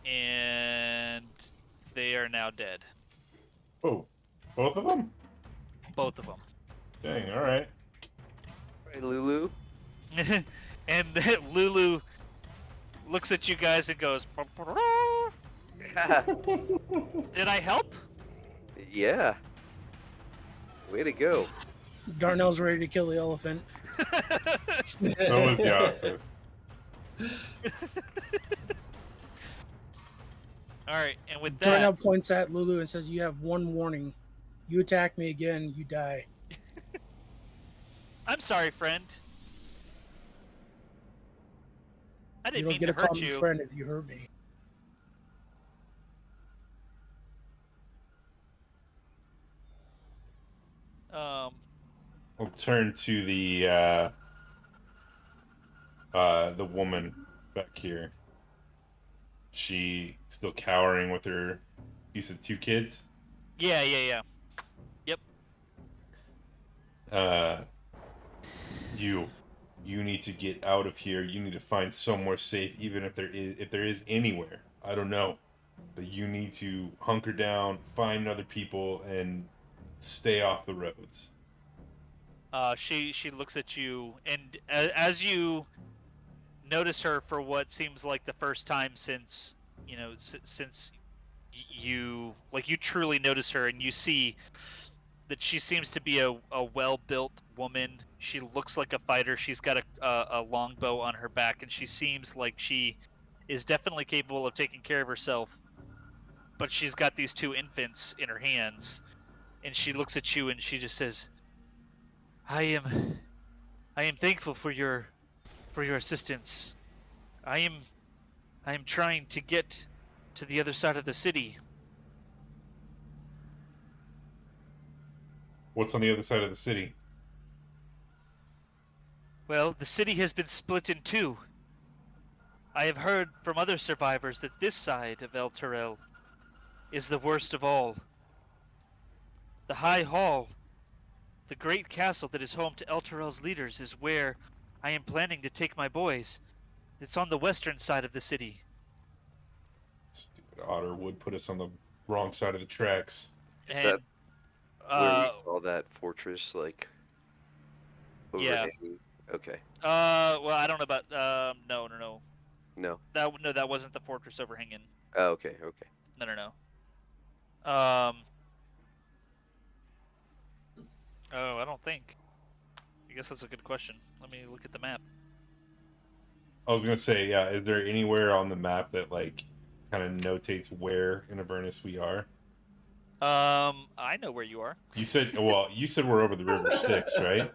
And they are now dead. Oh, both of them? Both of them. Dang, alright. All right, Lulu. And then Lulu looks at you guys and goes, "Did I help?" Yeah. Way to go. Darnell's ready to kill the elephant. So was the opposite. All right, and with that, Darnell points at Lulu and says, "You have one warning. You attack me again, you die." I'm sorry, friend. I You didn't don't mean get to to call hurt me you. friend if you hurt me. We'll turn to the woman back here. She still cowering with her. You said 2 kids. Yeah. You need to get out of here. You need to find somewhere safe, even if there is anywhere. I don't know, but you need to hunker down, find other people, and stay off the roads. She looks at you, and as you notice her for what seems like the first time since since you truly notice her, and you see that she seems to be a well-built woman. She looks like a fighter. She's got a longbow on her back, and she seems like she is definitely capable of taking care of herself. But she's got these 2 infants in her hands, and she looks at you and she just says, I am thankful for your assistance. I am trying to get to the other side of the city." What's on the other side of the city? Well, the city has been split in 2. I have heard from other survivors that this side of El Terrell is the worst of all. The High Hall, the great castle that is home to El Terrell's leaders, is where I am planning to take my boys. It's on the western side of the city. Stupid otter would put us on the wrong side of the tracks. Is And that where we saw that fortress, like, yeah. overhanging? Okay. Well, I don't know about no. No. That wasn't the fortress overhanging. Oh, okay. No. Oh, I don't think. I guess that's a good question. Let me look at the map. I was gonna say, yeah. Is there anywhere on the map that like kind of notates where in Avernus we are? I know where you are. You said we're over the River Styx, right?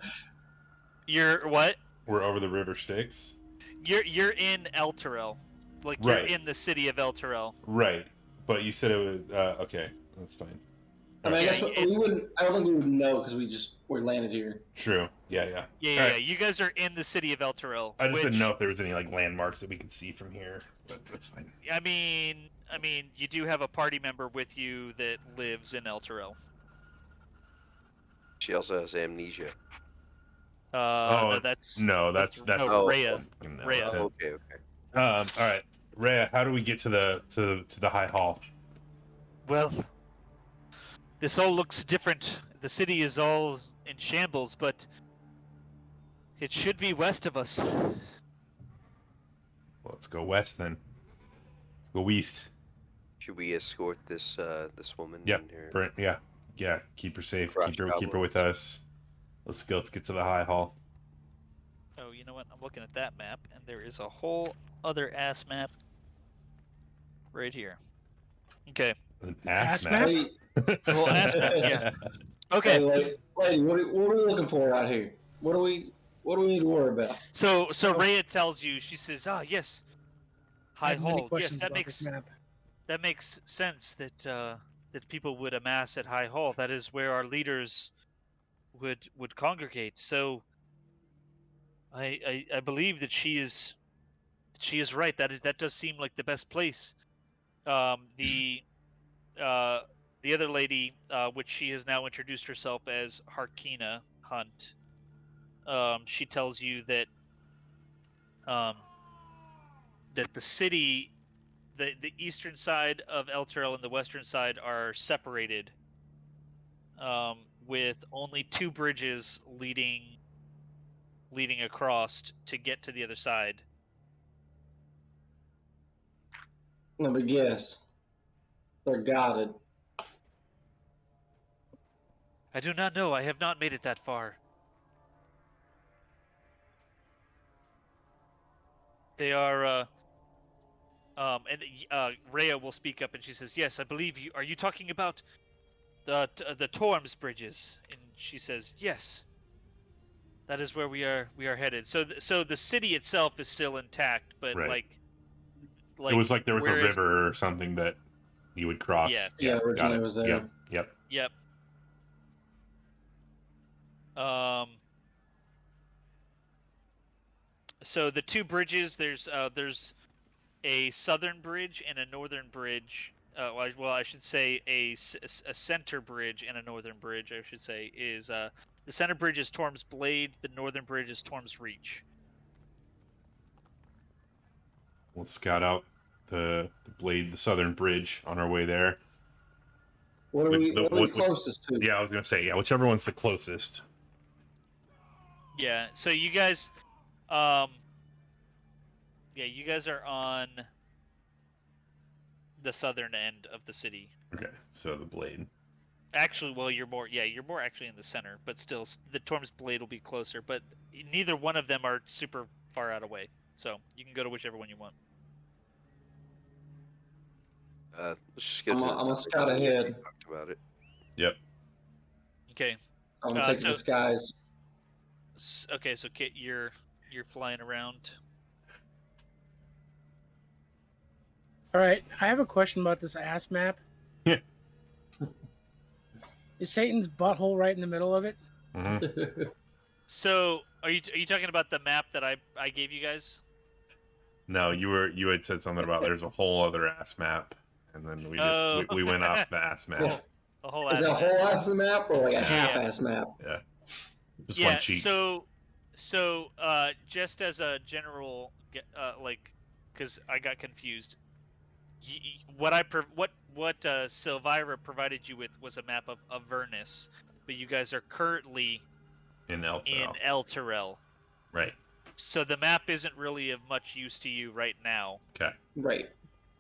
You're what? We're over the River Styx. You're in El Terrell. Like Right. you're in the city of El Terrell. Right, but you said it was okay. That's fine. I mean, I Yeah, guess we wouldn't. I don't think we would know because we landed here. True. Yeah. Yeah. Alright. You guys are in the city of El Terrell. I just which, didn't know if there was any like landmarks that we could see from here, but that's fine. I mean, you do have a party member with you that lives in El Terrell. She also has amnesia. No, that's Oh. Rhea. No, Rhea. that's it. Okay. All right, Rhea, how do we get to the High Hall? Well, this all looks different. The city is all in shambles, but it should be west of us. Well, let's go west then. Let's go east. Should we escort this woman Yeah, in here? yeah. Keep her safe. Crush Keep her with us. Let's get to the High Hall. Oh, you know what? I'm looking at that map, and there is a whole other ass map right here. Okay. An ass Ass map. map? Well, ass map, yeah. Okay. Hey, lady, what are we looking for out here? What do we need to worry about? So Rhea tells you. She says, "Ah, yes, I High have many Hall. Yes, questions that about this map. makes sense that that people would amass at High Hall. That is where our leaders would congregate. So I believe that she is right. That does seem like the best place. The other lady, which she has now introduced herself as Harkina Hunt, she tells you that that the city, the eastern side of El Terrell and the western side are separated, with only 2 bridges leading leading across to get to the other side. Let me guess. They're guarded. I do not know. I have not made it that far. They are, Rhea will speak up and she says, "Yes, I believe you. Are you talking about the Torms bridges?" And she says, "Yes. That is where we are headed." So the city itself is still intact, but Right. like It was like there was a whereas- river or something that you would cross. Yes. Yeah, got originally it. it was there. Yep. Yep. So the two bridges, there's a southern bridge and a northern bridge. I should say a center bridge and a northern bridge. I should say is the center bridge is Torm's Blade. The northern bridge is Torm's Reach. We'll scout out the blade, the southern bridge on our way there. What are With we, the- what are we what- closest to? Yeah, I was gonna say, yeah, whichever one's the closest. Yeah. So you guys, you guys are on the southern end of the city. Okay, so the blade. Actually, well, you're more actually in the center, but still, the Torm's Blade will be closer. But neither one of them are super far out away, so you can go to whichever one you want. Let's just go I'm to a- the I'm a topic. scout We ahead. talked about it. Yep. Okay. I'm gonna take so- the skies. Okay, so Kit, you're flying around. All right, I have a question about this ass map. Yeah. Is Satan's butthole right in the middle of it? Mhm. So, are you talking about the map that I gave you guys? No, you had said something about there's a whole other ass map, and then we just Oh. we went off the ass map. Yeah. The whole Is it a ass whole ass map or like a Yeah. half-ass map? Yeah. Just yeah. one cheek. So just as a general, because I got confused. What Silvira provided you with was a map of Avernus, but you guys are currently In El in Toro. El Terrell. Right. So the map isn't really of much use to you right now. Okay. Right.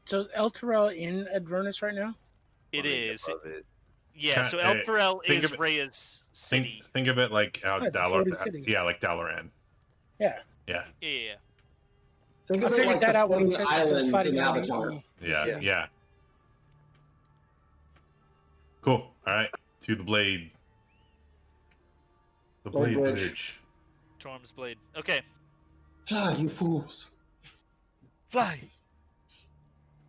So is El Terrell in Avernus right now? It Right is. above it. Yeah, so El Terrell think is of it- Rhea's Think city. think of it like how Oh, it's a floating Dalaran. city. Yeah, like Dalaran. Yeah. Yeah. Yeah. Think I of it figured like that the out when he floating said he was islands fighting in underneath Avatar. the Yeah. city. Yeah. Cool. All right. To the blade. The Blade blade bridge. bridge. Torm's Blade. Okay. Fly, you fools! Fly.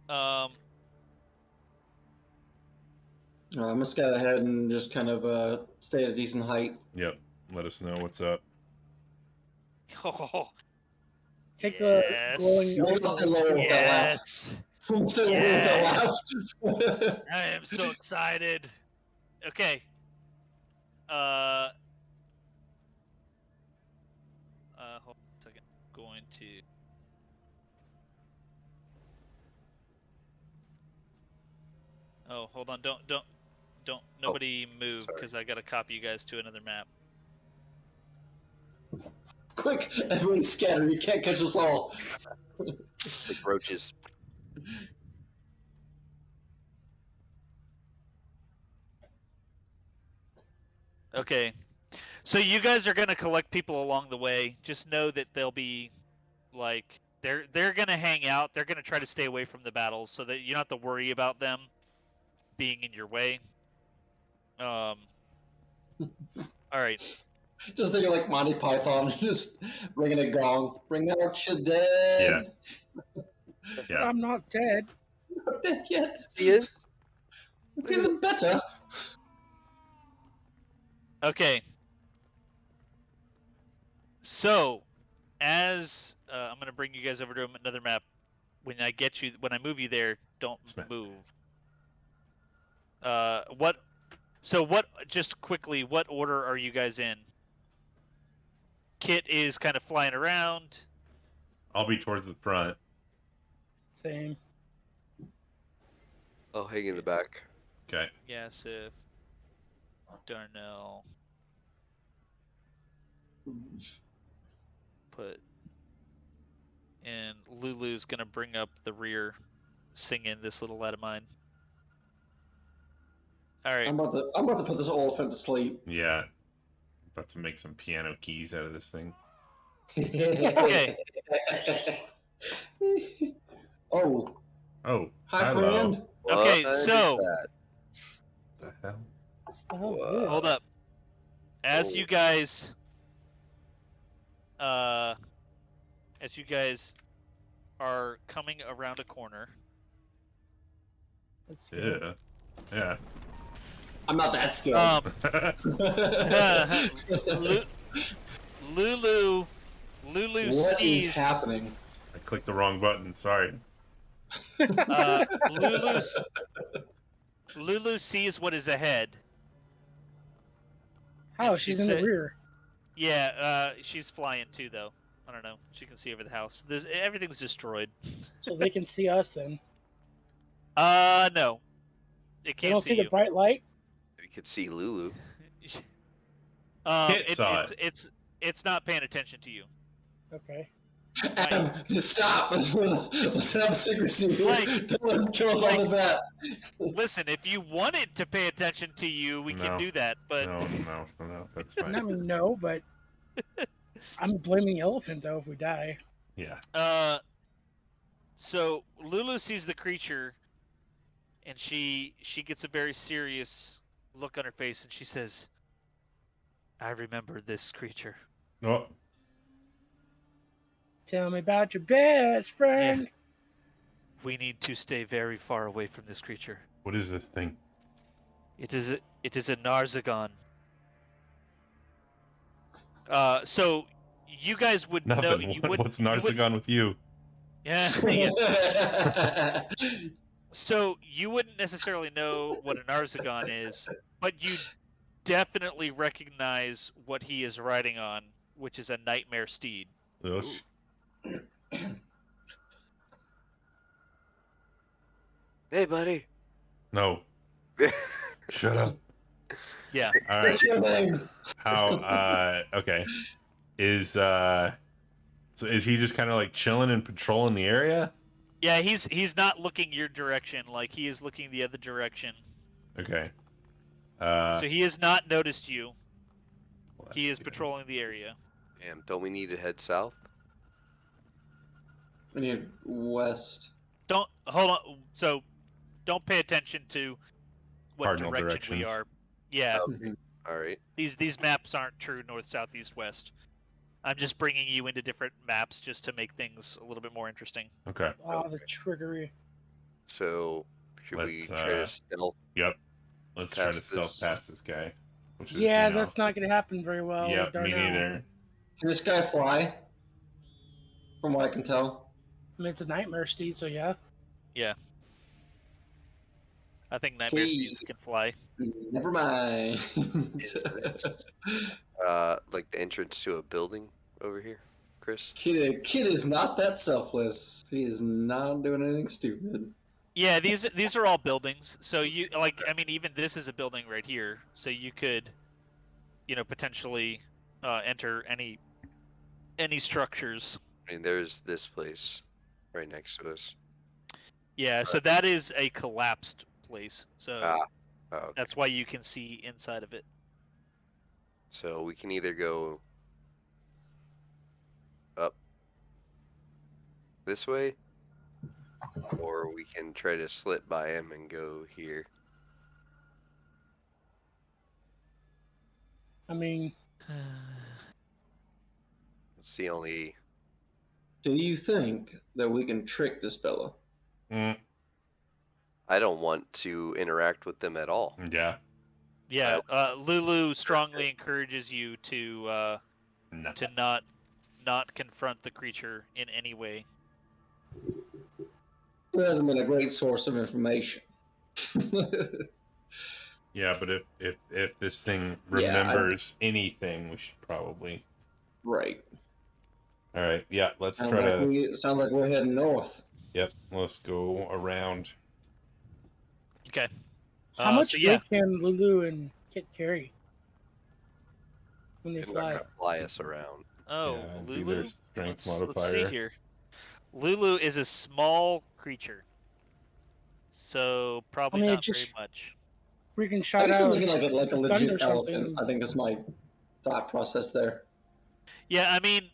Um. I'm gonna scout ahead and just kind of stay at a decent height. Yep. Let us know what's up. Oh, Take Yes. the glowing. We'll stay lower with that laugh. yes. We'll stay lower with that laugh. I am so excited. Okay. Hold on a second. Going to. Oh, hold on. Don't. Nobody move, sorry. because I gotta copy you guys to another map. Quick, everyone scatter. You can't catch us all. Like roaches. Okay. So you guys are gonna collect people along the way. Just know that they'll be, like, they're gonna hang out. They're gonna try to stay away from the battles, so that you don't have to worry about them being in your way. All right. Just think of like Monty Python, just ringing a gong. Bring out your dead. Yeah. I'm not dead. Not dead yet. He is. I'm feeling better. Okay. So, as I'm gonna bring you guys over to another map. When I move you there, don't Smack. move. Just quickly, what order are you guys in? Kit is kind of flying around. I'll be towards the front. Same. I'll hang in the back. Okay. Yassif, Darnell. put. And Lulu's gonna bring up the rear, singing this little lad of mine. All right. I'm about to put this elephant to sleep. Yeah. About to make some piano keys out of this thing. Okay. Oh, Oh, hi hello. friend. Okay, What is so- that? The hell? What the hell's Whoa. this? Hold up. As Oh. you guys are coming around a corner. That's scary. Yeah. Yeah. I'm not that skilled. Lulu What sees is happening? I clicked the wrong button. Sorry. Lulu sees what is ahead. How? And She's she in the said- rear. Yeah, she's flying too, though. I don't know. She can see over the house. Everything's destroyed. So they can see us then. No. It They can't don't see see you. the bright light? You could see Lulu. Kit saw it. It's not paying attention to you. Okay. Just stop. Let's have secrecy. Like- Don't let him kill us on the bat. Listen, if you want it to pay attention to you, we can No. do that. But No, that's fine. I mean, no, but I'm blaming the elephant though if we die. Yeah. So Lulu sees the creature, and she gets a very serious look on her face, and she says, "I remember this creature." Oh, Tell me about your best friend. We need to stay very far away from this creature. what is this thing? It is a Narzagon. So you guys would know. Nothing. You would. What's Narzagon with you? Yeah. Yeah. So you wouldn't necessarily know what an Narzagon is, but you definitely recognize what he is riding on, which is a nightmare steed. Oh, Hey, buddy. no. Shut up. Yeah. All right. What's your name? How? Okay. So is he just kind of like chilling and patrolling the area? Yeah, he's not looking your direction, like he is looking the other direction. Okay. So he has not noticed you. well, He that's is good. patrolling the area. Damn, don't we need to head south? We need west. Don't hold on. So don't pay attention to what Cardinal direction we directions. are. Yeah, Mhm. All right. these maps aren't true north, south, east, west. I'm just bringing you into different maps just to make things a little bit more interesting. Okay. Oh, the trickery. So, should we Let's, try to stealth? Yep. Let's try to Past stealth this- past this guy. Which is, Yeah, you know, that's not going to happen very well. Yep. Darn Me it. neither. Can this guy fly? From what I can tell. I mean, it's a nightmare steed, so yeah. I think nightmare Okay. steeds can fly. Never mind. Is this, like the entrance to a building over here, Chris? Kid is not that selfless. He is not doing anything stupid. Yeah, these are all buildings. So you like, I mean, even this is a building right here. So you could, potentially enter any structures. I mean, there's this place right next to us. Yeah, so that is a collapsed place. So Oh, okay. that's why you can see inside of it. So we can either go up this way, or we can try to slip by him and go here. I mean, It's the only. Do you think that we can trick this fella? Mm, I don't want to interact with them at all. yeah. Yeah, Lulu strongly encourages you to No. not confront the creature in any way. It hasn't been a great source of information. Yeah, but if this thing Yeah, remembers anything, we should probably. Right. All right. Yeah. Let's Sounds try like, to. sounds like we're heading north. Yep. Let's go around. Okay. how much so yeah, weight can Lulu and Kit carry when they They're not fly? gonna fly us around. Oh, Yeah, it'd be their Lulu? strength Let's see modifier. here. Lulu is a small creature, so I probably mean, it not very just much. freaking I shot guess I'm out thinking like a the thunder legit elephant. something. I think is my thought process there. Yeah, I mean,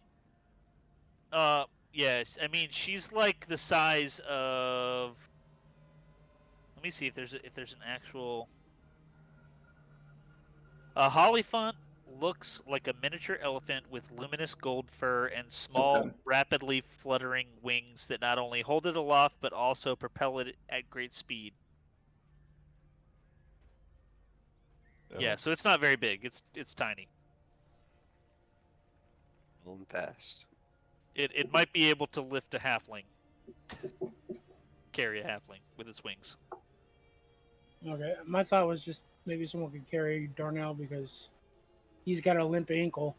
yes, I mean she's like the size of. Let me see if there's an actual. A Hollyphant looks like a miniature elephant with luminous gold fur and small, Okay. rapidly fluttering wings that not only hold it aloft but also propel it at great speed. Yeah, so it's not very big. It's tiny. Going fast. It might be able to lift a halfling, carry a halfling with its wings. Okay, my thought was just maybe someone could carry Darnell because he's got a limp ankle.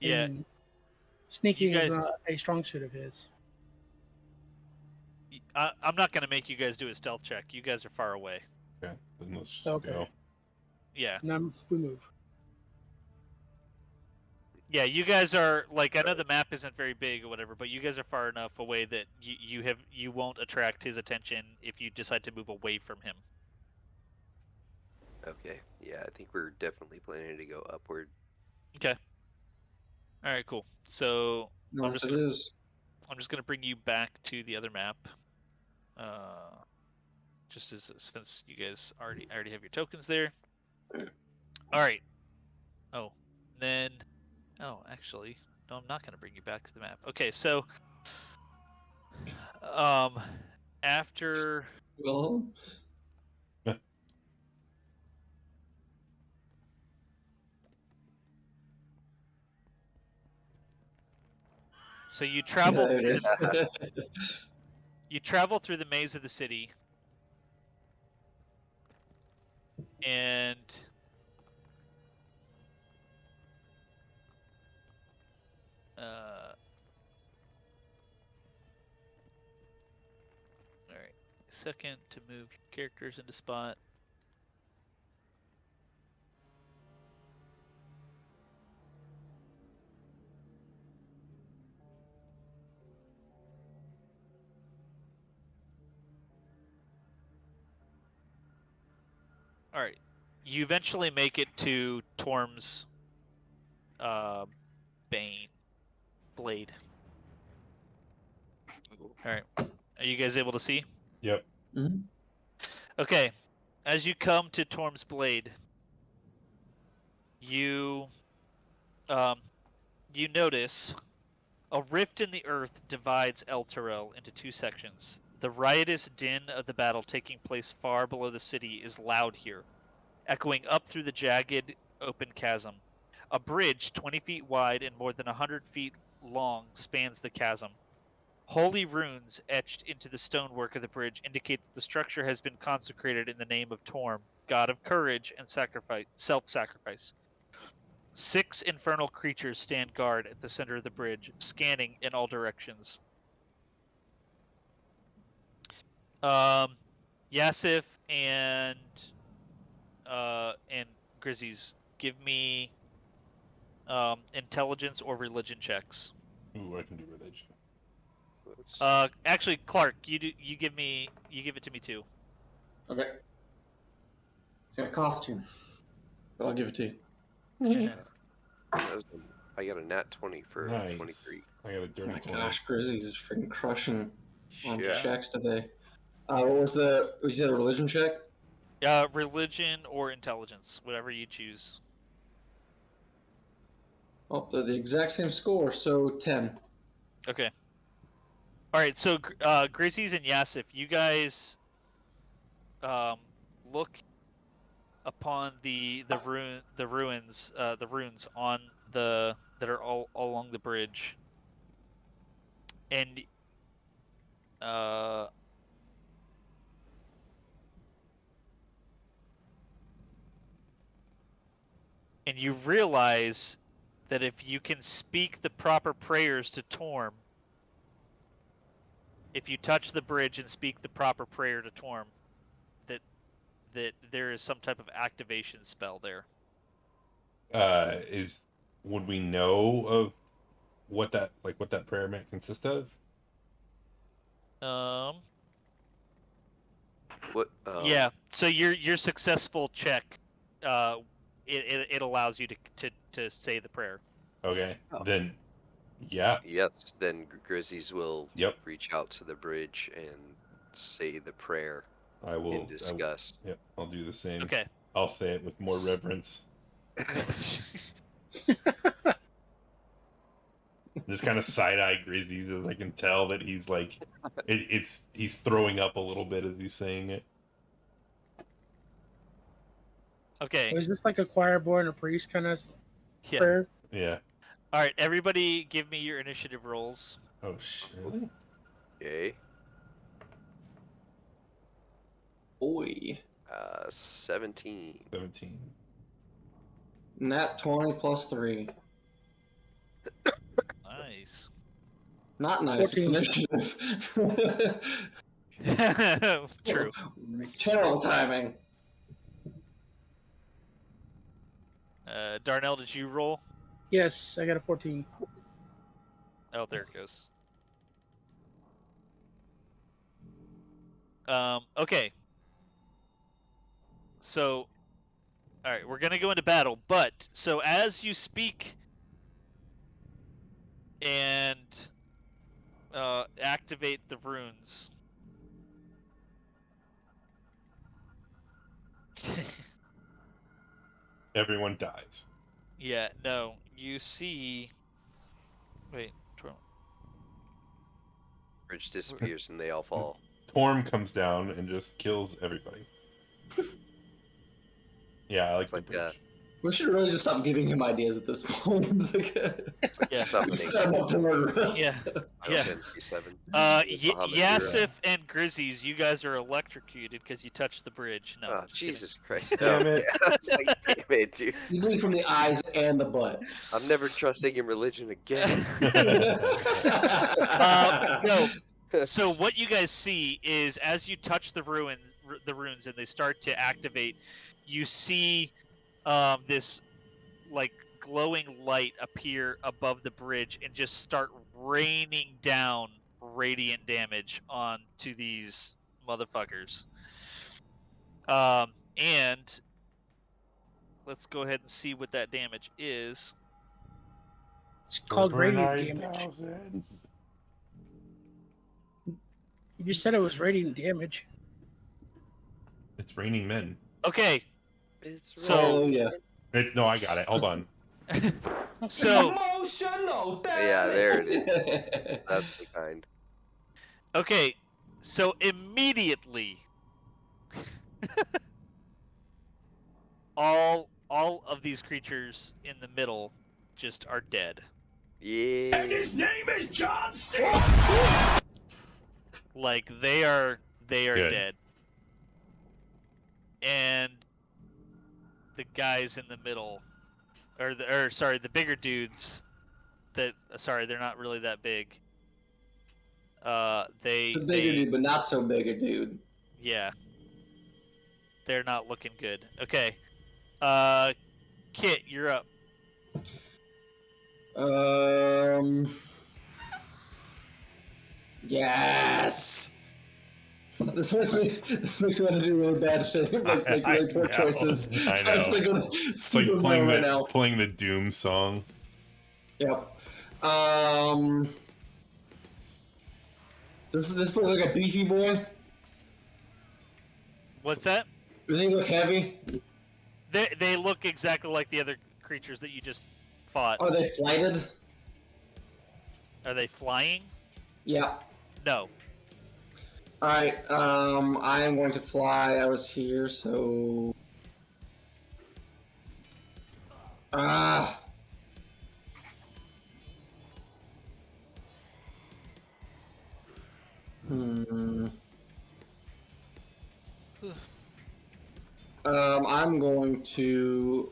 Yeah, And sneaking you is guys. not a strong suit of his. I'm not gonna make you guys do a stealth check. You guys are far away. Okay, then let's just Okay. go. Yeah, And then we move. yeah. You guys are like I know the map isn't very big or whatever, but you guys are far enough away that you won't attract his attention if you decide to move away from him. Okay. Yeah, I think we're definitely planning to go upward. Okay. All right. Cool. So I'm North just it gonna is. bring you back to the other map. Just as since you guys already have your tokens there. All right. Oh, then. Oh, actually, no. I'm not gonna bring you back to the map. Okay. So, um, after. Well, So you travel there it through is. the maze of the city, and all right, second to move characters into spot. All right, you eventually make it to Torm's uh, Bane blade. All right, are you guys able to see? Yep. Mhm. Okay, as you come to Torm's blade, you um, you notice a rift in the earth divides El Terrell into two sections. The riotous din of the battle taking place far below the city is loud here, echoing up through the jagged, open chasm. A bridge 20 feet wide and more than 100 feet long spans the chasm. Holy runes etched into the stonework of the bridge indicate that the structure has been consecrated in the name of Torm, god of courage and self-sacrifice. 6 infernal creatures stand guard at the center of the bridge, scanning in all directions. Yasif and Grizzy's, give me intelligence or religion checks. Ooh, I can do religion. Let's Actually, Clark, you give it to me too. Okay. It's gonna cost you, but I'll give it to you. that was I got a nat 20 for Nice. 23. I got a Oh dirty my 20. gosh, Grizzlies is freaking crushing on Yeah. checks today. What was you said a religion check? Religion or intelligence, whatever you choose. Oh, they're the exact same score, so 10. Okay. All right. So, Grizzy's and Yasif, you guys look upon the ruins on the that are all along the bridge, and uh, you realize that if you can speak the proper prayers to Torm, if you touch the bridge and speak the proper prayer to Torm, that there is some type of activation spell there. Would we know of what that prayer might consist of? What? Yeah. So your successful check, it allows you to say the prayer. Okay. Oh. Then, yeah. Yes. Then Grizzlies will Yep. reach out to the bridge and say the prayer I will. in disgust. Yep. I'll do the same. Okay. I'll say it with more reverence. Just kind of side-eye Grizzlies as I can tell that he's like, he's throwing up a little bit as he's saying it. Okay. Is this like a choir boy and a priest kind of Yeah. prayer? Yeah. All right. Everybody, give me your initiative rolls. Oh shit. Okay. Boy. 17. 17. Nat 20 plus 3. Nice. Not nice. It's 14. initiative. True. Terrible timing. Darnell, did you roll? Yes, I got a 14. Oh, there it goes. Okay. So, all right, we're gonna go into battle. But so as you speak and activate the runes. Everyone dies. Yeah. No. You see. Wait. Bridge disappears and they all fall. Torm comes down and just kills everybody. Yeah, I like It's the like bridge. We should really just stop giving him ideas at this point. It's like, It's like Yeah. summoning set him up to murder us. Yeah. Final Yeah. Fantasy 7. Yasif and Grizzies, you guys are electrocuted because you touched the bridge. No. Oh, just kidding. Jesus Christ. Damn No. it. It's like, damn it, dude. You bleed from the eyes and the butt. I'm never trusting in religion again. No. So what you guys see is as you touch the runes and they start to activate, you see this like glowing light appear above the bridge and just start raining down radiant damage onto these motherfuckers. And let's go ahead and see what that damage is. It's called Over radiant damage. 9,000. You just said it was radiant damage. It's raining men. Okay, It's So- Oh, yeah. No, I got it. Hold on. so Emotional Yeah, there it is. Yeah. That's the kind. okay, so immediately all of these creatures in the middle just are dead. Yeah. And his name is John C. Like they are Good. dead. And the guys in the middle the bigger dudes that they're not really that big. They The bigger dude, but not so big a dude. yeah. They're not looking good. Okay. Kit, you're up. Yes. This makes me want to do really bad shit. Make really poor know. choices. I know. I'm just thinking It's like super playing low right the now. playing the Doom song. Yep. Does this look like a beefy boy? What's that? Does he look heavy? They look exactly like the other creatures that you just fought. Are they flighted? Are they flying? Yeah. No. Alright, I am going to fly. I was here, so... Ah! I'm going to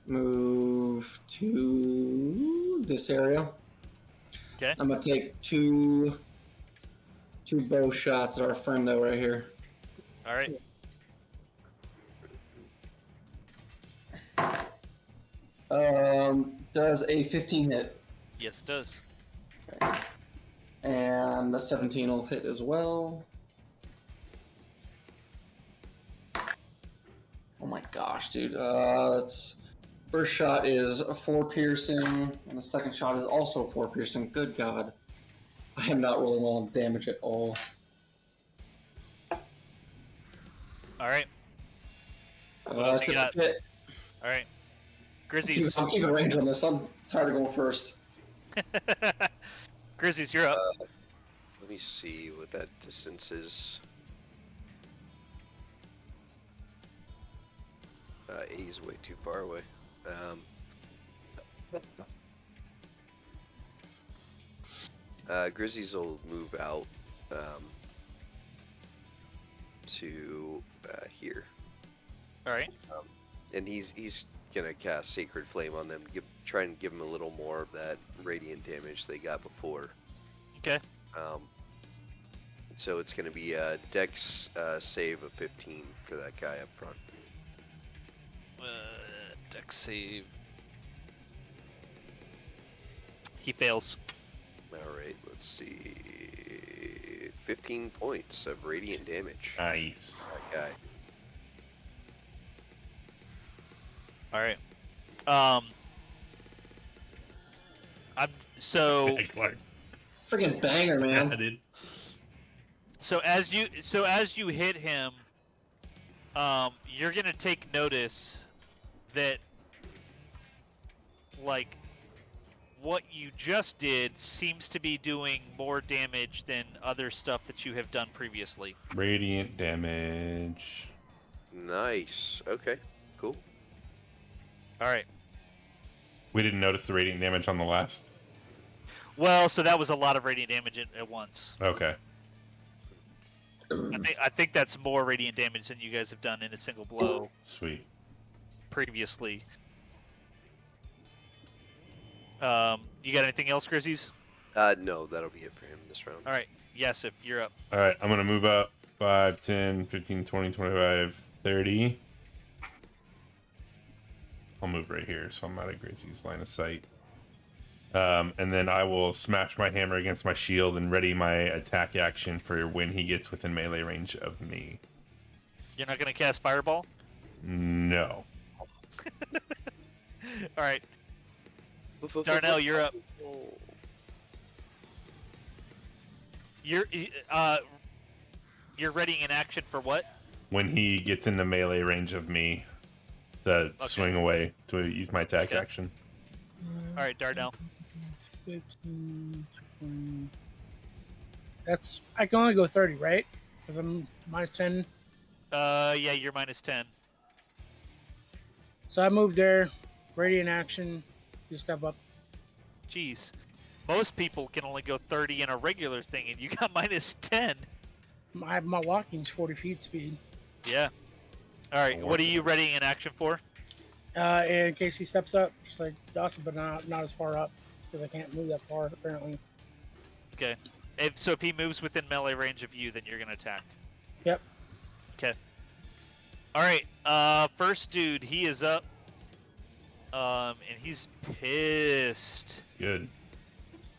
move to this area. Okay. I'm gonna take two bow shots at our friendo right here. All right. Does a 15 hit? Yes, it does. Okay. And a 17 will hit as well. Oh my gosh, dude. That's first shot is a 4 piercing, and the second shot is also 4 piercing. Good God, I am not rolling well on damage at all. All right. What else That's you a got? hit. All right. Grizzlies. I'm keeping range on this. I'm tired of going first. Grizzlies, you're up. Let me see what that distance is. A's way too far away. Grizzlies will move out to here. All right. And he's gonna cast Sacred Flame on them. Try and give them a little more of that radiant damage they got before. Okay. So it's gonna be a Dex save of 15 for that guy up front. Dex save. He fails. All right, let's see. 15 points of radiant damage. Nice. That guy. All right. I'm so Clark. Freaking banger, Yeah, man. dude. so as you hit him, you're gonna take notice that like what you just did seems to be doing more damage than other stuff that you have done previously. Radiant damage. Nice. Okay. Cool. All right. We didn't notice the radiant damage on the last. Well, so that was a lot of radiant damage at once. Okay. I think that's more radiant damage than you guys have done in a single blow Sweet. previously. You got anything else, Grizzlies? No, that'll be it for him this round. All right. Yes, if you're up. All right, I'm going to move up 5, 10, 15, 20, 25, 30. I'll move right here, so I'm out of Gracie's line of sight. And then I will smash my hammer against my shield and ready my attack action for when he gets within melee range of me. You're not going to cast Fireball? No. All right. Darnell, you're up. You're readying an action for what? When he gets into melee range of me, to swing away to use my attack Okay. action. All right, Darnell. 15, 20. That's I can only go 30, right? Because I'm minus 10. Yeah, you're minus 10. So I move there. Radiant action. You step up. Jeez. Most people can only go 30 in a regular thing, and you got minus 10. My walking's 40 feet speed. Yeah. All right. What are you readying an action for? In case he steps up, just like Dawson, but not as far up because I can't move that far apparently. Okay. If he moves within melee range of you, then you're gonna attack. Yep. Okay. All right. First dude, he is up. And he's pissed. Good.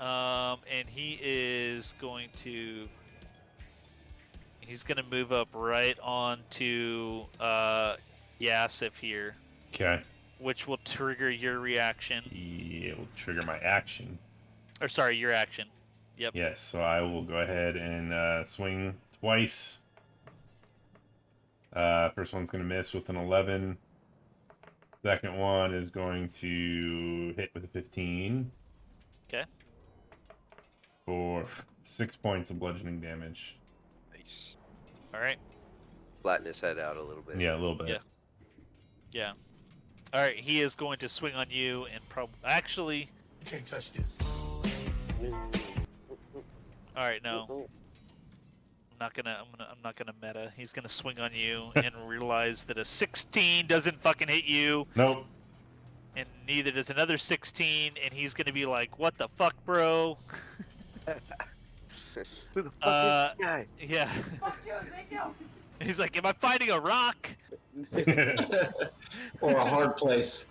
And he is going to. He's gonna move up right onto Yasif here, Okay. which will trigger your reaction. It will trigger my action. Or sorry, your action. Yep. Yes, so I will go ahead and swing twice. First one's going to miss with an 11. Second one is going to hit with a 15. Okay. For 6 points of bludgeoning damage. Nice. All right. Flatten his head out a little bit. Yeah, a little bit. Yeah. Yeah. All right. He is going to swing on you and actually. You can't touch this. All right. No. I'm not gonna meta. He's gonna swing on you and realize that a 16 doesn't fucking hit you, Nope. and neither does another 16, and he's gonna be like, "What the fuck, bro?" Who the fuck is this guy? Yeah. He's like, "Am I fighting a rock?" Or a hard place.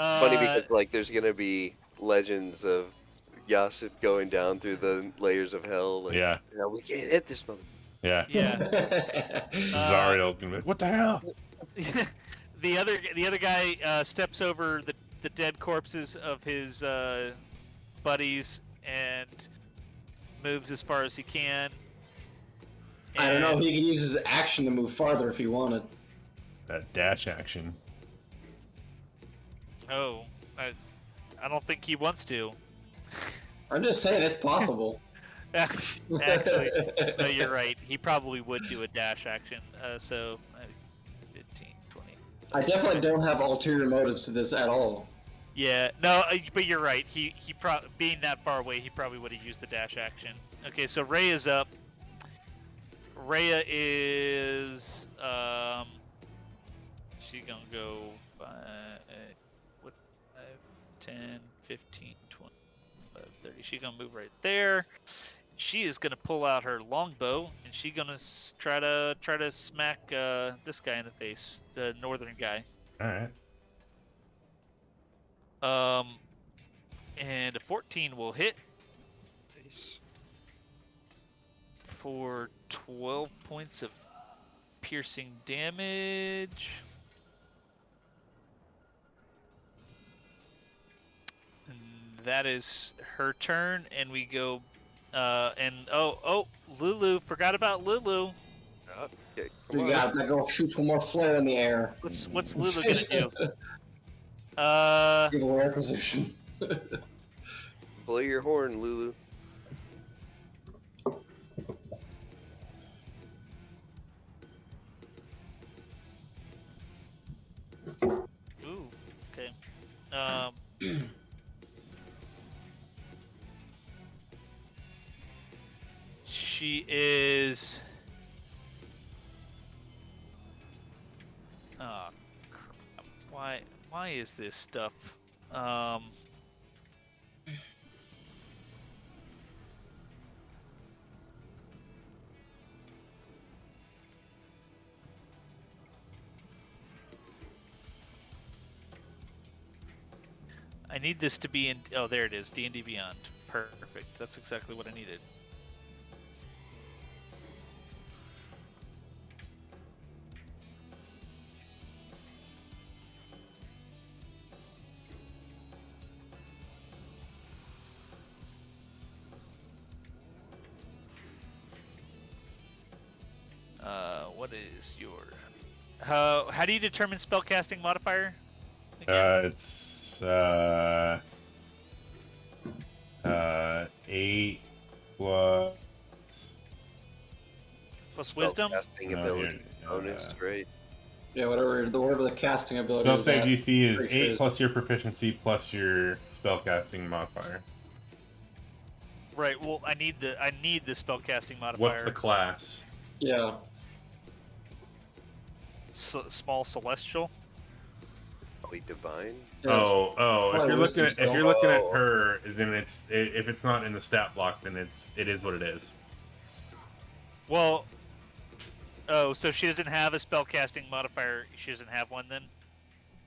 It's funny because like there's gonna be legends of Yasif going down through the layers of hell. Like, Yeah. we can't hit this mother. Yeah. Yeah. Zariel can be, what the hell? The other guy steps over the dead corpses of his buddies and moves as far as he can. I don't know. And- He can use his action to move farther if he wanted. That dash action. Oh, I don't think he wants to. I'm just saying it's possible. Actually, no, you're right. He probably would do a dash action. So, 15, 20. I definitely don't have ulterior motives to this at all. Yeah, no, but you're right. He being that far away, he probably would have used the dash action. Okay, so Rhea is up. Rhea is she gonna go 5, 10, 15, 20, 30. She gonna move right there. She is gonna pull out her longbow and she gonna try to smack this guy in the face, the northern guy. All right. And a 14 will hit Nice. for 12 points of piercing damage. And that is her turn, and we go. Lulu, forgot about Lulu. Okay, come You on. got that girl shoots one more flare in the air. What's Lulu gonna do? Give away our position. Blow your horn, Lulu. Ooh, okay. She is. Oh, crap. Why is this stuff? I need this to be in. Oh, there it is. D&D Beyond. Perfect. That's exactly what I needed. What is your? How do you determine spellcasting modifier? Again? It's 8 plus. Plus wisdom. Casting No, ability here, bonus, right? Yeah, whatever the casting ability. Spell is save at. DC is Pretty sure 8 it's- plus your proficiency plus your spellcasting modifier. Right. Well, I need the spellcasting modifier. What's the class? Yeah. Small celestial. Probably divine. Yeah, it's- Oh, probably if you're looking at wisdom her, then if it's not in the stat block, then it is what it is. Well. Oh, so she doesn't have a spellcasting modifier. She doesn't have one then.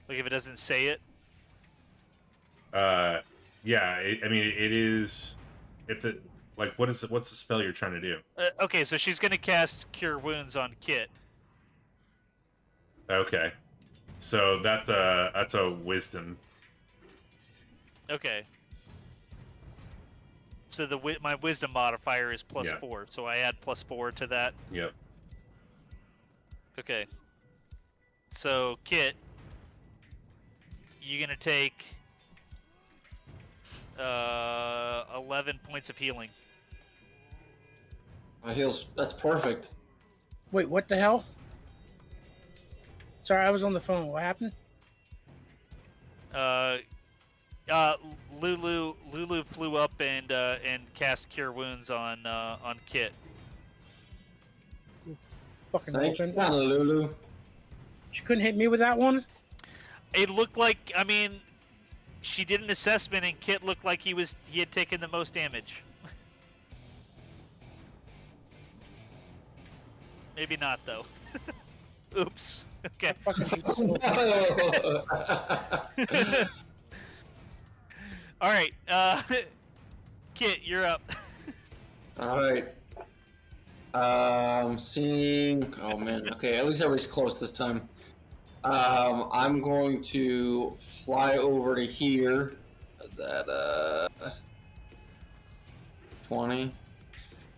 Like if it doesn't say it. Yeah, I mean it is. If it like what's the spell you're trying to do? Okay, so she's gonna cast Cure Wounds on Kit. Okay, so that's a wisdom. Okay. So my wisdom modifier is plus Yeah. 4, so I add plus 4 to that. Yep. Okay. So Kit, you're gonna take 11 points of healing. That's perfect. Wait, what the hell? Sorry, I was on the phone. What happened? Lulu flew up and cast Cure Wounds on Kit. Fucking Thank you, open. Lulu. She couldn't hit me with that one? It looked like, I mean, she did an assessment and Kit looked like he had taken the most damage. Maybe not though. Oops. Okay. Fucking hate this whole thing. All right. Kit, you're up. Alright. Seeing. Oh man. Okay, at least everybody's close this time. I'm going to fly over to here. Is that 20?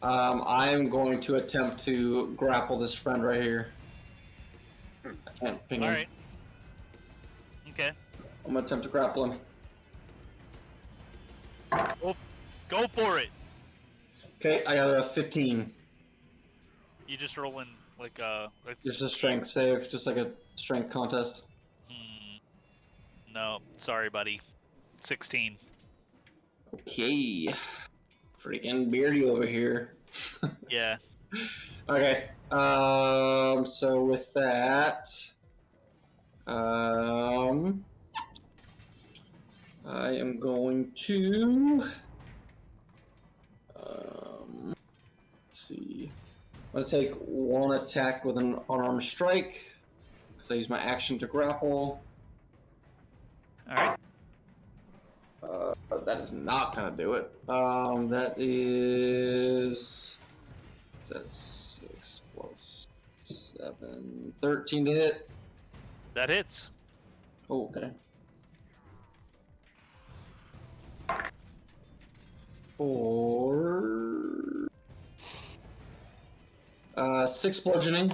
I'm going to attempt to grapple this friend right here. I can't ping All him. right. Okay. I'm gonna attempt to grapple him. Go for it. Okay, I got a 15. You just rolling like Just a strength save, just like a strength contest. No, sorry, buddy. 16. Okay. Freaking beardy over here. Yeah. Okay. So with that, I am going to, let's see. I'm gonna take one attack with an unarmed strike, because I use my action to grapple. All right. That is not gonna do it. That is. That's 6 plus 7. 13 to hit. That hits. Oh, okay. 4. 6 bludgeoning.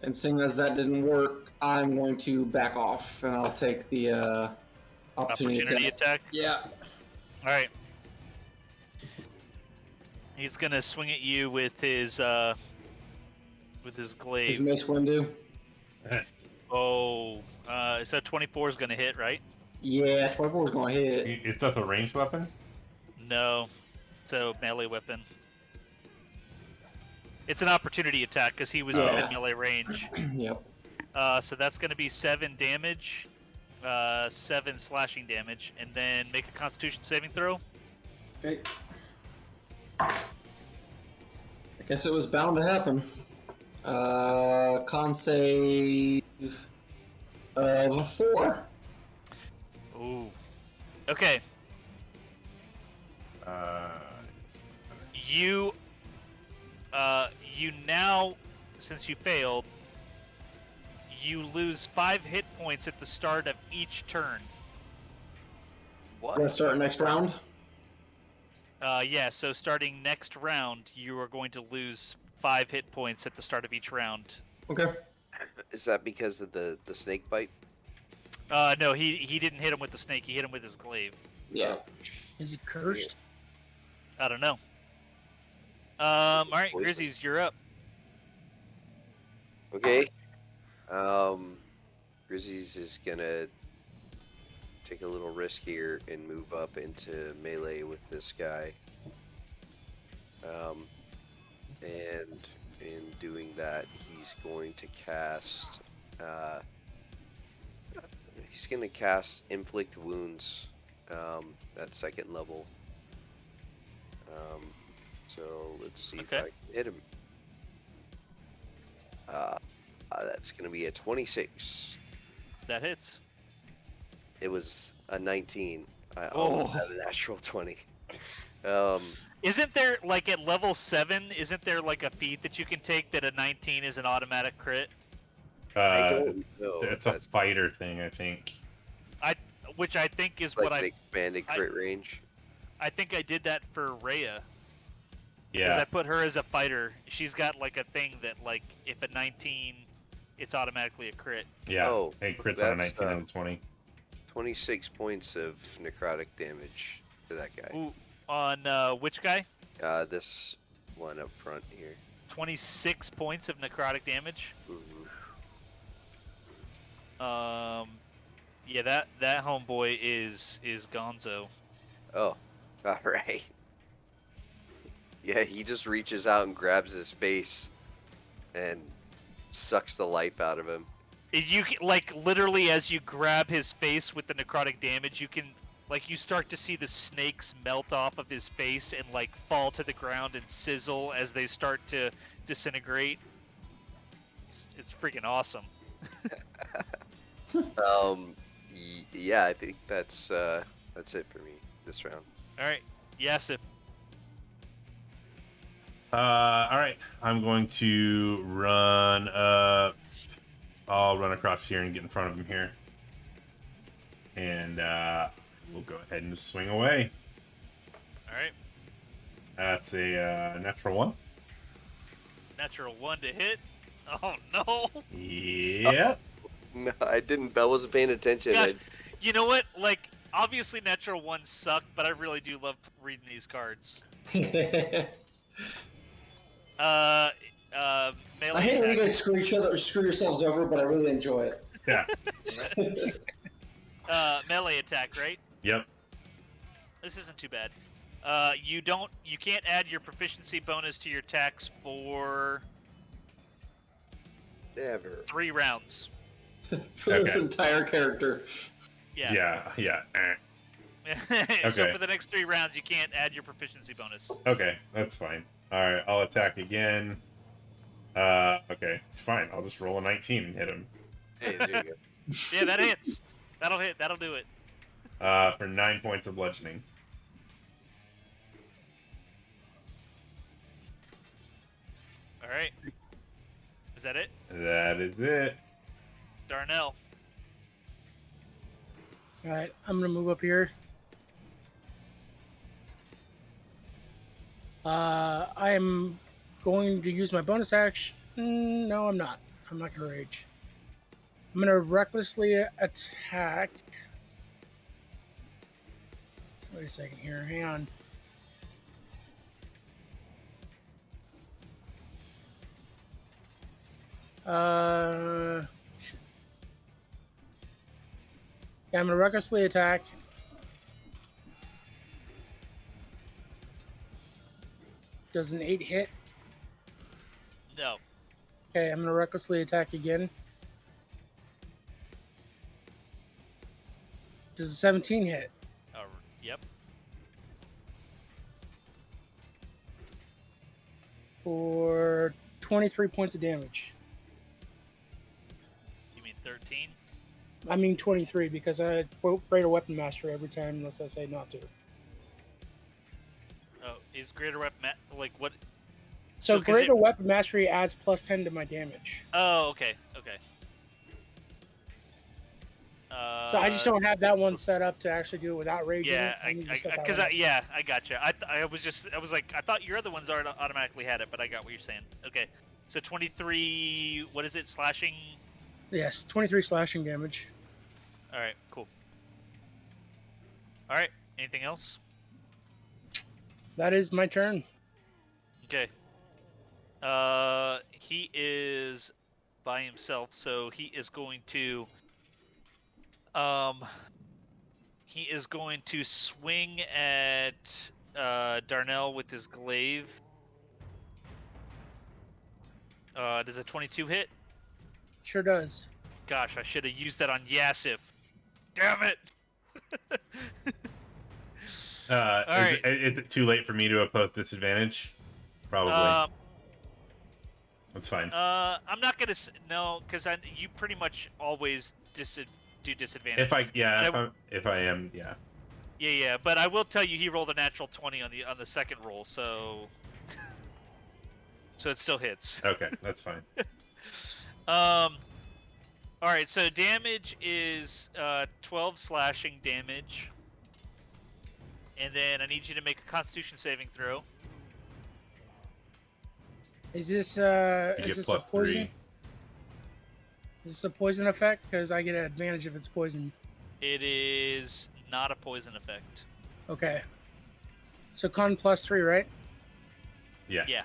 And seeing as that didn't work, I'm going to back off and I'll take the opportunity Attack. Yeah. All right. He's gonna swing at you with his His glaive. mace window. Oh, so 24 is gonna hit, right? Yeah, 24 is going to hit. It's just a ranged weapon? No, so melee weapon. It's an opportunity attack because he was Yeah. within melee range. Yep. So that's gonna be 7 damage, 7 slashing damage, and then make a Constitution saving throw. Okay. I guess it was bound to happen. Con save of 4. Ooh. Okay. You now, since you failed, you lose 5 hit points at the start of each turn. What? Gonna start next round. Yeah, so starting next round, you are going to lose 5 hit points at the start of each round. Okay. Is that because of the snake bite? No, he didn't hit him with the snake, he hit him with his glaive. Yeah. Is he cursed? I don't know. Alright, Grizzies, you're up. Okay. Grizzy's is gonna take a little risk here and move up into melee with this guy. And in doing that, he's going to cast. He's gonna cast Inflict Wounds at 2nd level. So let's see if I can hit him. That's gonna be a 26. That hits. It was a 19. I Oh. almost had a natural 20. Isn't there, like, at level 7, isn't there, like, a feat that you can take that a 19 is an automatic crit? I don't know. It's a fighter thing, I think. Which I think is like what an expanded crit range. I think I did that for Rhea. Yeah. Because I put her as a fighter. She's got, like, a thing that, like, if a 19, it's automatically a crit. Yeah. Oh, It crits on a that's, 19 and a 20. 26 points of necrotic damage for that guy. Ooh, on which guy? This one up front here. 26 points of necrotic damage. Mhm. Yeah, that homeboy is Gonzo. Oh, all right. Yeah, he just reaches out and grabs his face and sucks the life out of him. You can, like, literally as you grab his face with the necrotic damage, you can Like you start to see the snakes melt off of his face and like fall to the ground and sizzle as they start to disintegrate. It's freaking awesome. Yeah, I think that's it for me this round. All right, Yasif. All right. I'm going to run. I'll run across here and get in front of him here, and we'll go ahead and just swing away. All right, That's a natural 1. natural 1 to hit. Oh no! Yep. No, I didn't. I wasn't paying attention. Gosh, you know what? Like, obviously natural 1s suck, but I really do love reading these cards. I Melee hate it when you attack. guys screw each other or screw yourselves over, but I really enjoy it. Yeah. Melee attack, right? Yep. This isn't too bad. You can't add your proficiency bonus to your attacks for Never. 3 rounds. For this Okay. entire character. Yeah. Yeah. So Okay. for the next 3 rounds, you can't add your proficiency bonus. Okay, that's fine. All right, I'll attack again. Okay, it's fine. I'll just roll a 19 and hit him. Hey, there you go. Yeah, that hits. That'll hit. That'll do it. For 9 points of bludgeoning. All right. Is that it? That is it. Darnell. All right, I'm gonna move up here. I am going to use my bonus action. No, I'm not. I'm not gonna rage. I'm gonna recklessly attack. Wait a second here. Hang on. Shit. Yeah, I'm gonna recklessly attack. Does an 8 hit? No. Okay, I'm gonna recklessly attack again. Does a 17 hit? Yep. For 23 points of damage. You mean 13? I mean 23 because I quote Greater Weapon Master every time unless I say not to. Oh, is greater weapon like what? So 'cause Greater Weapon Mastery adds plus 10 to my damage. Oh, okay. So I just don't have that one set up to actually do it without raging. Yeah, I need to set that because up. I gotcha. I was like, I thought your other ones automatically had it, but I got what you're saying. Okay, so 23. What is it? Slashing. Yes, 23 slashing damage. All right, cool. All right, anything else? That is my turn. Okay. He is by himself, so he is going to swing at Darnell with his glaive. Does a 22 hit? Sure does. Gosh, I should have used that on Yasif. Damn it! Is it too late for me to oppose disadvantage? Probably. That's fine. I'm not gonna no, because you pretty much always do disadvantage. If I am, yeah. Yeah, but I will tell you, he rolled a natural 20 on the second roll, so it still hits. Okay, that's fine. All right, so damage is 12 slashing damage, and then I need you to make a Constitution saving throw. Is this You is get this plus a poison? 3. Is this a poison effect? Because I get an advantage if it's poison. It is not a poison effect. Okay. So con plus 3, right? Yeah. Yeah.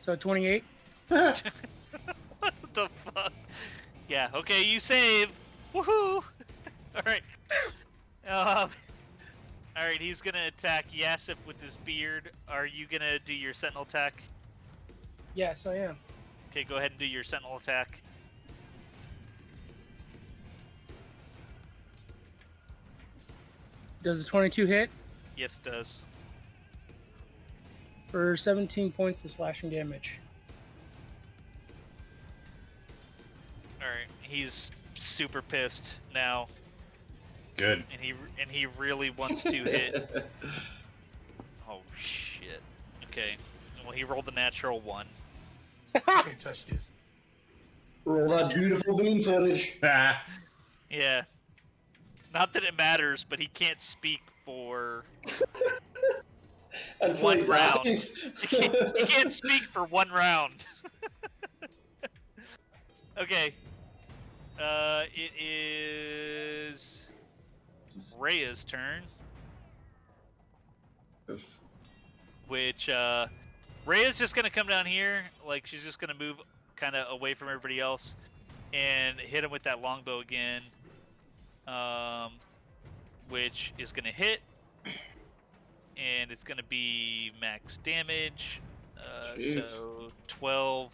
So 28. What the fuck? Yeah. Okay, you save. Woohoo! All right. All right. He's gonna attack Yasif with his beard. Are you gonna do your sentinel attack? Yes, I am. Okay, go ahead and do your sentinel attack. Does a 22 hit Yes, it does. for 17 points of slashing damage? All right, he's super pissed now, Good. and he really wants to hit. Oh shit. Okay. Well, he rolled a natural 1. Can't touch this. Roll that beautiful bean footage. Ah, Yeah. Not that it matters, but he can't speak for Until one he round. dies. He can't speak for 1 round. Okay. It is Rhea's turn. Which, Rhea's just gonna come down here. Like, she's just gonna move kind of away from everybody else and hit him with that longbow again. Which is gonna hit. And it's gonna be max damage. Jeez. So 12.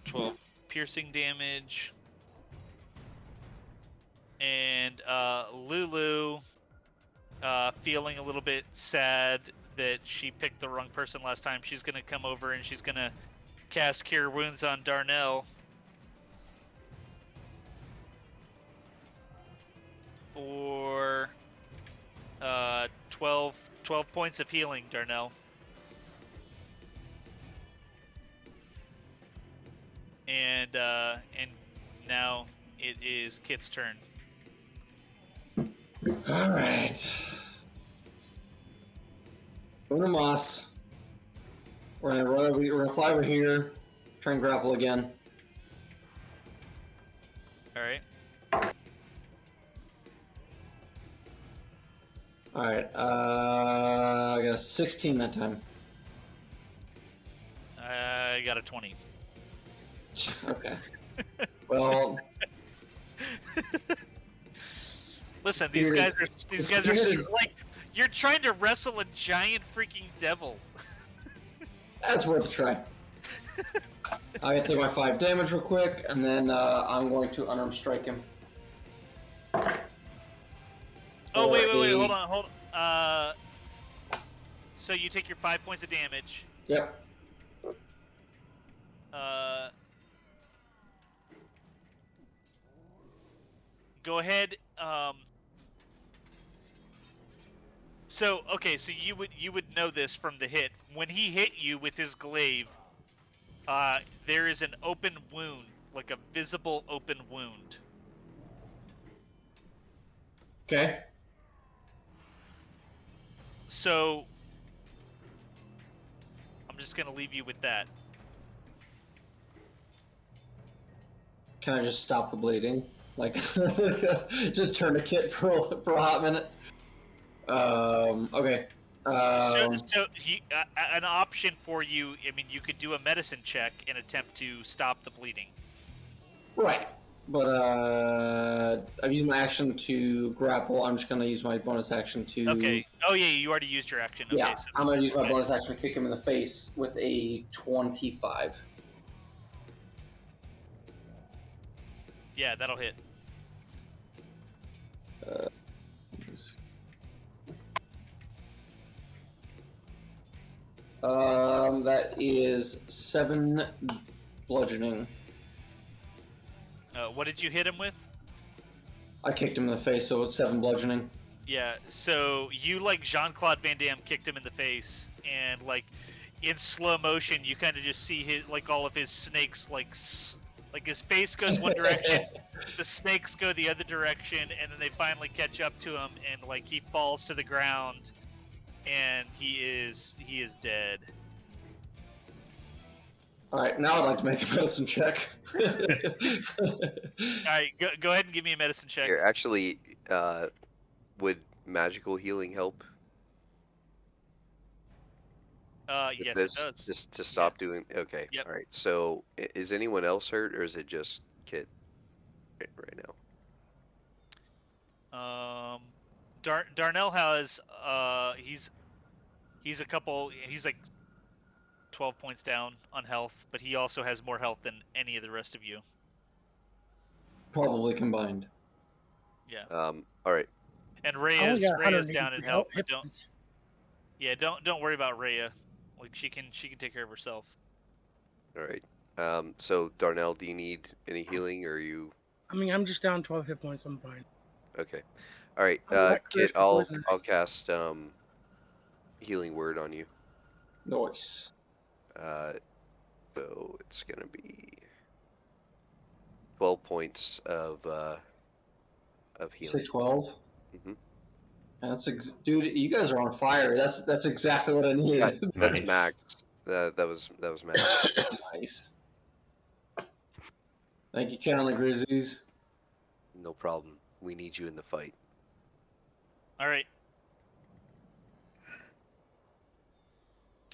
12 piercing damage. And Lulu, feeling a little bit sad that she picked the wrong person last time, she's gonna come over and she's gonna cast Cure Wounds on Darnell. For 12 points of healing, Darnell. And now it is Kit's turn. Alright. Go to Moss. We're gonna fly over here. Try and grapple again. Alright. Alright, I got a 16 that time. I got a 20. Okay. Well, Listen, these Here- guys are like, you're trying to wrestle a giant freaking devil. that's worth a try. I gotta take my 5 damage real quick, and then I'm going to unarmed strike him. Oh, wait, For hold a- on. So you take your 5 points of damage. Yep. Go ahead. So you would know this from the hit. When he hit you with his glaive, there is an open wound, like a visible open wound. Okay. So I'm just gonna leave you with that. Can I just stop the bleeding? Like, just tourniquet for a hot minute? Okay. An option for you. I mean, you could do a medicine check and attempt to stop the bleeding. Right. But, I've used my action to grapple. I'm just gonna use my bonus action to... Okay. Oh yeah, you already used your action. Okay, Yeah, so I'm gonna use my bonus action to kick him in the face with a 25. yeah, that'll hit. That is 7 bludgeoning. What did you hit him with? I kicked him in the face, so it's 7 bludgeoning. Yeah, so you, like Jean-Claude Van Damme, kicked him in the face, and like in slow motion, you kind of just see his, like, all of his snakes, like his face goes one direction, the snakes go the other direction, and then they finally catch up to him, and like he falls to the ground, and he is dead. Alright, now I'd like to make a medicine check. All right, go ahead and give me a medicine check. Here, actually, would magical healing help? with Yes, this? it does. Just to stop doing. Okay. Yep. All right. So, is anyone else hurt, or is it just Kit right now? Darnell has he's like 12 points down on health, but he also has more health than any of the rest of you. Probably combined. Yeah. All right. And I only got Rhea's down in 183 health, but hit don't points. don't worry about Rhea. Like she can take care of herself. All right. So Darnell, do you need any healing, or are you I mean, I'm just down 12 hit points. I'm fine. okay? All right. I'm not Kit, cursed for poison. I'll cast healing word on you. Nice. So it's gonna be 12 points of Say healing. 12. hmm Dude. You guys are on fire. That's exactly what I needed. That's Nice. max. That was max. Nice. Thank you, Ken on the Grizzlies. No problem. We need you in the fight. All right.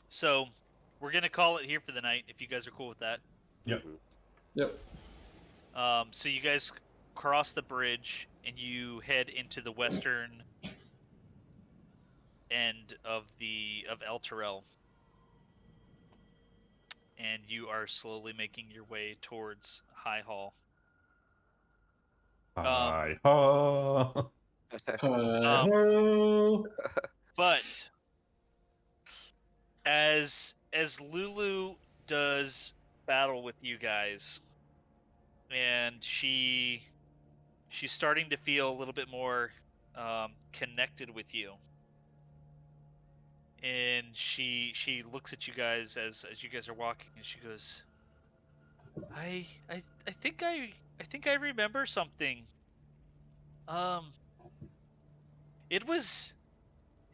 So we're gonna call it here for the night. If you guys are cool with that. Yep. Mhm. Yep. So you guys cross the bridge and you head into the western end of El Terrell, and you are slowly making your way towards High Hall. Hi ho. Um, Ho. But as Lulu does battle with you guys, and she's starting to feel a little bit more connected with you, and she looks at you guys as you guys are walking, and she goes, I think I remember something. Um, it was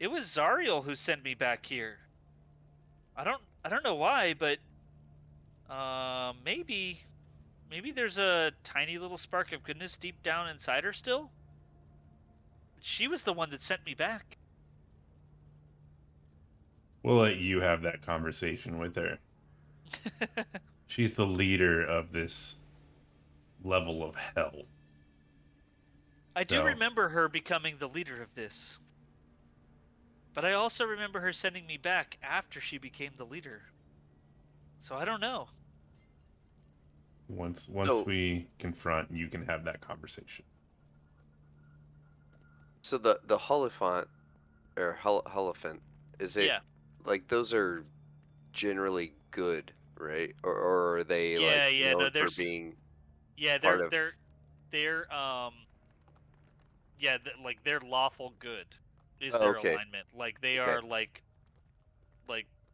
Zariel who sent me back here. I don't know why, but maybe there's a tiny little spark of goodness deep down inside her still. She was the one that sent me back. We'll let you have that conversation with her. She's the leader of this level of hell. I do So- remember her becoming the leader of this. But I also remember her sending me back after she became the leader. So I don't know. Once So- we confront, you can have that conversation. So the Holophant or Holophant, is it Yeah. like those are generally good, right? Or are they Yeah, like yeah, no, known for there's being yeah, part of? they're yeah, like they're lawful good is Oh, their okay. alignment. Like they Okay. are like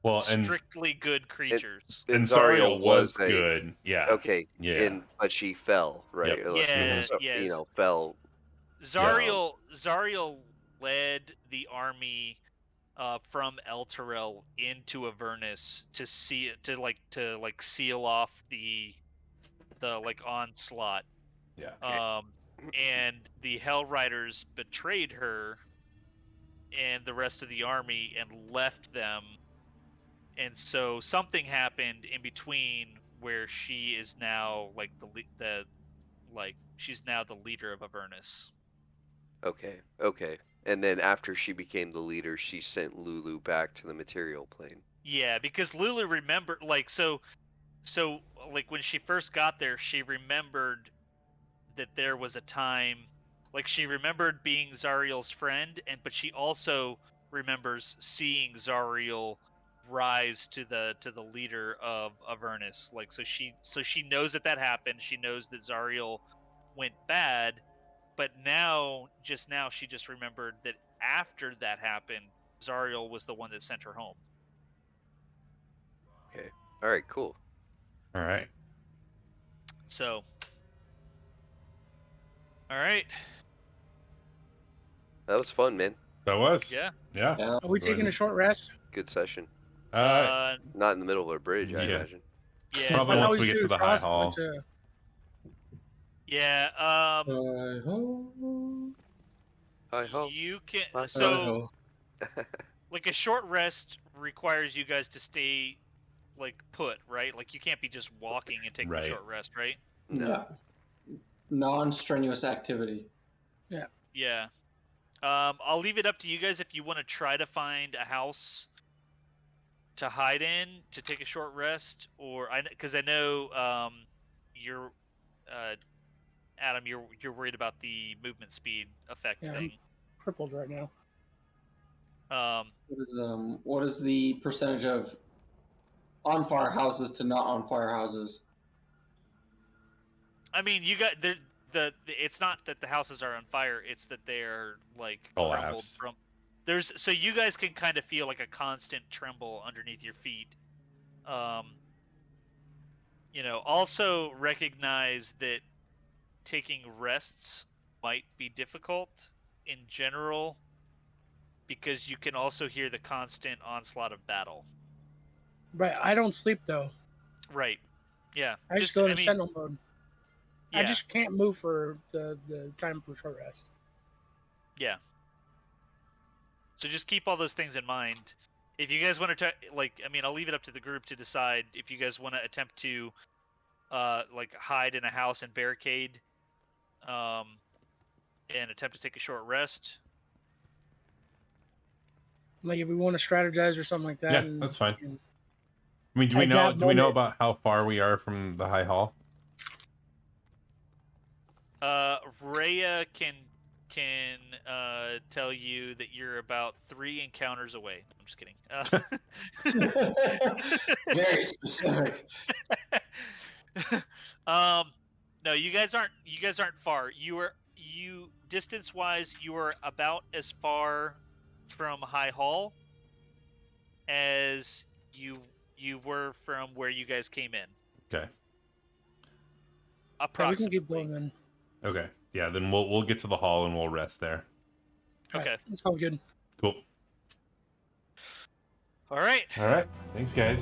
Well, and strictly good creatures. and Zariel Zariel was a good. Yeah. okay, Yeah. but she fell, right? Yep. Or like, Yeah, Mhm. so, yes. fell. Zariel led the army from Elturel into Avernus to seal off the like onslaught. Yeah. And the Hell Riders betrayed her and the rest of the army and left them. And so something happened in between where she is now like she's now the leader of Avernus. Okay. And then after she became the leader, she sent Lulu back to the material plane. Yeah, because Lulu remembered so like when she first got there, she remembered that there was a time like she remembered being Zariel's friend, but she also remembers seeing Zariel rise to the leader of Avernus. Like so she knows that happened. She knows that Zariel went bad, but just now she just remembered that after that happened, Zariel was the one that sent her home. Okay. All right. Cool. All right. So all right. That was fun, man. That was. Yeah. Yeah. Yeah. Are we taking a short rest? Good session. Uh, Not in the middle of a bridge, I yeah. imagine. Yeah. Probably I No. once we always get do to the high cross, hall. but, Yeah. Hi ho. Hi ho. You can Hi so like a short rest requires you guys to stay like put, right? Like you can't be just walking and taking a Right. short rest, right? No. Yeah. Non-strenuous activity. Yeah. I'll leave it up to you guys if you want to try to find a house to hide in to take a short rest, or because I know you're Adam, you're worried about the movement speed effect Yeah, thing. I'm crippled right now. What is the percentage of on fire houses to not on fire houses? I mean, you got it's not that the houses are on fire; it's that they're like crumbled Collapsed. from. So you guys can kind of feel like a constant tremble underneath your feet. Also recognize that taking rests might be difficult in general because you can also hear the constant onslaught of battle. Right, I don't sleep though. Right. Yeah. I just go into sentinel mode. Yeah. I just can't move for the time for short rest. Yeah. So just keep all those things in mind. If you guys want to, I'll leave it up to the group to decide if you guys want to attempt to, hide in a house and barricade, and attempt to take a short rest. Like if we want to strategize or something like that. Yeah, that's fine. And I mean, do we know about how far we are from the high hall? Rhea can tell you that you're about 3 encounters away. I'm just kidding. Very specific. No, you guys aren't far. Distance wise, you are about as far from High Hall as you were from where you guys came in. Okay. we can Approximately. keep going then. Okay. Yeah, then we'll get to the hall and we'll rest there. Okay. Right, that sounds good. Cool. All right. All right. Thanks, guys.